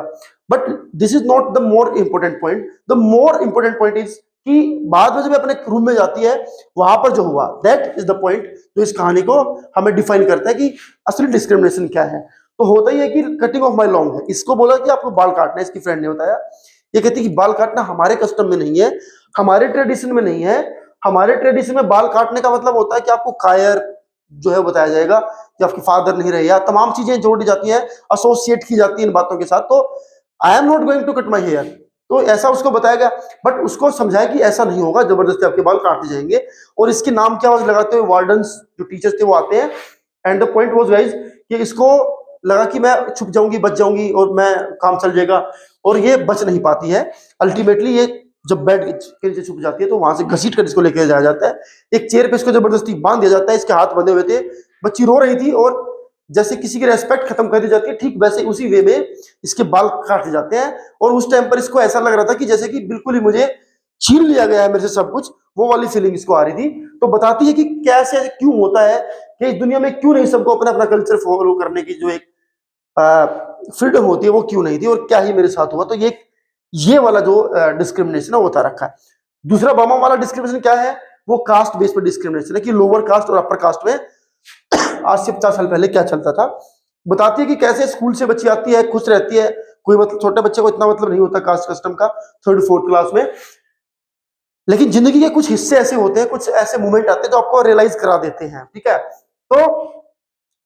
But this is not the more important point. The more important point is कि बाद में जब अपने रूम में जाती है, वहां पर जो हुआ, दैट इज द पॉइंट जो इस कहानी को हमें डिफाइन करता है कि असली डिस्क्रिमिनेशन क्या है। तो होता ही है कि कटिंग ऑफ माई लॉन्ग है, इसको बोला कि आपको बाल काटना है, इसकी फ्रेंड ने बताया। ये कहती है कि बाल काटना हमारे कस्टम में नहीं है, हमारे ट्रेडिशन में नहीं है। हमारे ट्रेडिशन में बाल काटने का मतलब होता है कि आपको कायर जो है बताया जाएगा, कि आपके फादर नहीं रहे, या तमाम चीजें जोड़ी जाती हैं, एसोसिएट की जाती है इन बातों के साथ। तो I am not going to cut my hair, तो ऐसा उसको बताया गया। बट उसको समझाया कि ऐसा नहीं होगा, जबरदस्ती आपके बाल काट दिए जाएंगे। और इसके नाम क्या लगाते हुए वार्डन्स जो टीचर्स थे वो आते हैं। And the point was guys कि इसको लगा कि मैं छुप जाऊंगी, बच जाऊंगी और मैं काम चल जाएगा, और ये बच नहीं पाती है। अल्टीमेटली ये जब बेड के नीचे छुप जाती है तो वहां से घसीट कर इसको लेकर जाया जाता है, एक चेयर पे इसको जबरदस्ती बांध दिया जाता है। इसके हाथ बंधे हुए थे, बच्ची रो रही थी, और जैसे किसी की रेस्पेक्ट खत्म कर दी जाती है, ठीक वैसे उसी वे में इसके बाल काटे जाते हैं। और उस टाइम पर इसको ऐसा लग रहा था कि जैसे कि बिल्कुल ही मुझे छीन लिया गया है मेरे से सब कुछ, वो वाली फीलिंग इसको आ रही थी। तो बताती है कि कैसे क्यों होता है कि इस दुनिया में क्यों नहीं सबको अपना अपना कल्चर फॉलो करने की जो एक फ्रीडम होती है वो क्यों नहीं थी, और क्या ही मेरे साथ हुआ। तो ये वाला जो डिस्क्रिमिनेशन है वो बता रखा है। दूसरा बामा वाला डिस्क्रिमिनेशन क्या है, वो कास्ट बेस पर डिस्क्रिमिनेशन है, कि लोअर कास्ट और अपर कास्ट में आज से 50 साल पहले क्या चलता था। बताती है कि कैसे स्कूल से बच्ची आती है, खुश रहती है, कोई मतलब छोटे बच्चे को इतना मतलब नहीं होता कास्ट कस्टम का, थर्ड फोर्थ क्लास में। लेकिन जिंदगी के कुछ हिस्से ऐसे होते हैं, कुछ ऐसे मोमेंट आते हैं जो आपको रियलाइज करा देते हैं, ठीक है। तो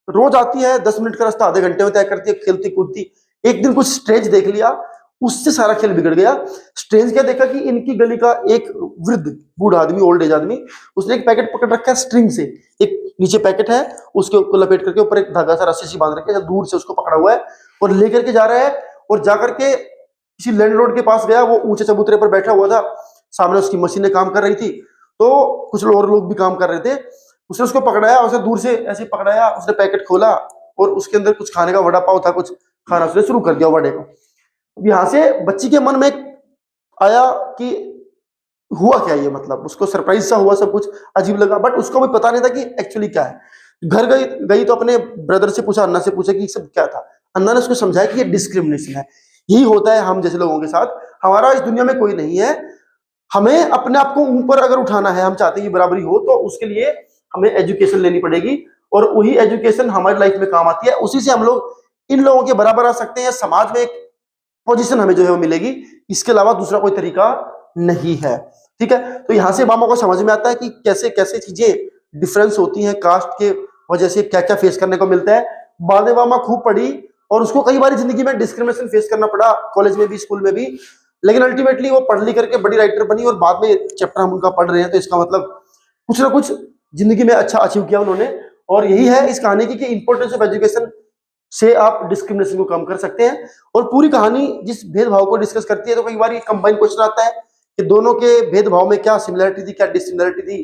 रोज आती है, 10 मिनट का रास्ता आधे घंटे में तय करती है, खेलती कूदती। एक दिन कुछ स्ट्रेंज देख लिया, उससे सारा खेल बिगड़ गया। स्ट्रेंज क्या देखा कि इनकी गली का एक वृद्ध बूढ़ा आदमी, ओल्ड एज आदमी, उसने एक पैकेट पकड़ रखा है स्ट्रिंग से। एक नीचे पैकेट है, उसके ऊपर लपेट करके ऊपर एक धागा सा रस्सी सी बांध रखी है, दूर से उसको पकड़ा हुआ है और लेकर के जा रहा है। और जाकर के किसी लैंडलॉर्ड के पास गया, वो ऊंचे चबूतरे पर बैठा हुआ था, सामने उसकी मशीनें काम कर रही थी, तो कुछ और लोग भी काम कर रहे थे। उसने उसको पकड़ाया, उसे दूर से ऐसे पकड़ाया, उसने पैकेट खोला और उसके अंदर कुछ खाने का वड़ा पाव था, कुछ खाना उसने शुरू कर दिया वड़े को। अब यहाँ से बच्ची के मन में आया कि हुआ क्या, ये मतलब उसको सरप्राइज सा हुआ, सब कुछ अजीब लगा, बट उसको भी पता नहीं था कि एक्चुअली क्या है। घर गई गई तो अपने ब्रदर से पूछा, अन्ना से पूछा कि सब क्या था। अन्ना ने उसको समझाया कि ये डिस्क्रिमिनेशन है, यही होता है हम जैसे लोगों के साथ, हमारा इस दुनिया में कोई नहीं है। हमें अपने आप को ऊपर अगर उठाना है, हम चाहते हैं कि बराबरी हो, तो उसके लिए हमें एजुकेशन लेनी पड़ेगी, और वही एजुकेशन हमारी लाइफ में काम आती है। उसी से हम लोग इन लोगों के बराबर आ सकते हैं, समाज में एक पोजीशन हमें जो है वो मिलेगी। इसके अलावा दूसरा कोई तरीका नहीं है, ठीक है। तो यहां से मामा को समझ में आता है कि कैसे कैसे चीजें डिफरेंस होती है, कास्ट के वजह से क्या क्या फेस करने को मिलता है, बातें वामा खूब पढ़ी और उसको कई बार जिंदगी में डिस्क्रिमिनेशन फेस करना पड़ा, कॉलेज में भी स्कूल में भी, लेकिन अल्टीमेटली वो पढ़ लिख करके बड़ी राइटर बनी और बाद में चैप्टर हम उनका पढ़ रहे हैं, तो इसका मतलब कुछ ना कुछ जिंदगी में अच्छा अचीव किया उन्होंने। और यही है इस कहानी की कि इंपॉर्टेंस ऑफ एजुकेशन से आप डिस्क्रिमिनेशन को कम कर सकते हैं। और पूरी कहानी जिस भेदभाव को डिस्कस करती है, तो कई बार ये कंबाइन क्वेश्चन आता है कि दोनों के भेदभाव में क्या सिमिलरिटी थी, क्या डिसिमिलरिटी थी,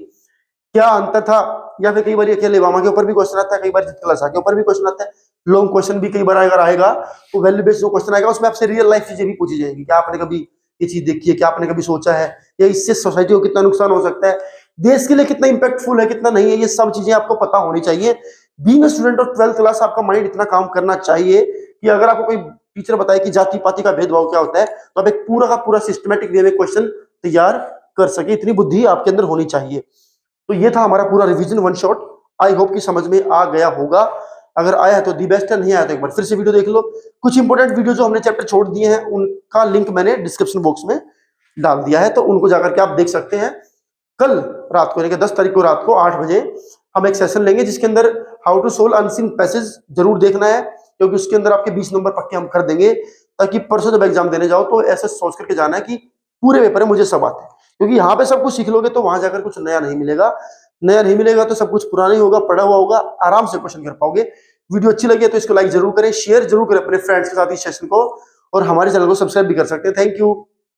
क्या अंतर था, या फिर कई बार अकेले वामा के ऊपर भी क्वेश्चन आता है, कई बार जितकलासा के ऊपर भी क्वेश्चन आता है, लॉन्ग क्वेश्चन भी कई बार अगर आएगा तो वैल्यू बेस्ड जो क्वेश्चन आएगा उसमें आपसे रियल लाइफ चीजें भी पूछी जाएगी, क्या आपने कभी ये चीज देखी है, क्या आपने कभी सोचा है, या इससे सोसाइटी को कितना नुकसान हो सकता है, देश के लिए कितना इंपैक्टफुल है, कितना नहीं है, ये सब चीजें आपको पता होनी चाहिए। Being a student of 12th class आपका माइंड इतना काम करना चाहिए कि अगर आपको कोई टीचर बताए कि जाति पाति का भेदभाव क्या होता है, तो आप एक पूरा का पूरा सिस्टमेटिक वे में क्वेश्चन तैयार कर सके, इतनी बुद्धि आपके अंदर होनी चाहिए। तो ये था हमारा पूरा revision one shot. I hope कि समझ में आ गया होगा, अगर आया है तो दी बेस्ट है, नहीं आया तो एक बार फिर से वीडियो देख लो। कुछ इंपोर्टेंट वीडियो जो हमने चैप्टर छोड़ दिए हैं उनका लिंक मैंने डिस्क्रिप्शन बॉक्स में डाल दिया है, तो उनको जाकर के आप देख सकते हैं। कल रात को यानी कि 10 तारीख को रात को 8 बजे हम एक सेशन लेंगे जिसके अंदर how to solve unseen passage जरूर देखना है, क्योंकि उसके अंदर आपके 20 नंबर पक्के हम कर देंगे, ताकि परसों जब एग्जाम देने जाओ तो ऐसे सोच करके जाना है कि पूरे पेपर में मुझे सब आते हैं, क्योंकि यहाँ पे सब कुछ सीख लोगे तो वहां जाकर कुछ नया नहीं मिलेगा, नया नहीं मिलेगा तो सब कुछ पुराना ही होगा, पढ़ा हुआ होगा, आराम से क्वेश्चन कर पाओगे। वीडियो अच्छी लगी है तो इसको लाइक जरूर करें, शेयर जरूर करें अपने फ्रेंड्स के साथ इस सेशन को, और हमारे चैनल को सब्सक्राइब भी कर सकते हैं। Thank you.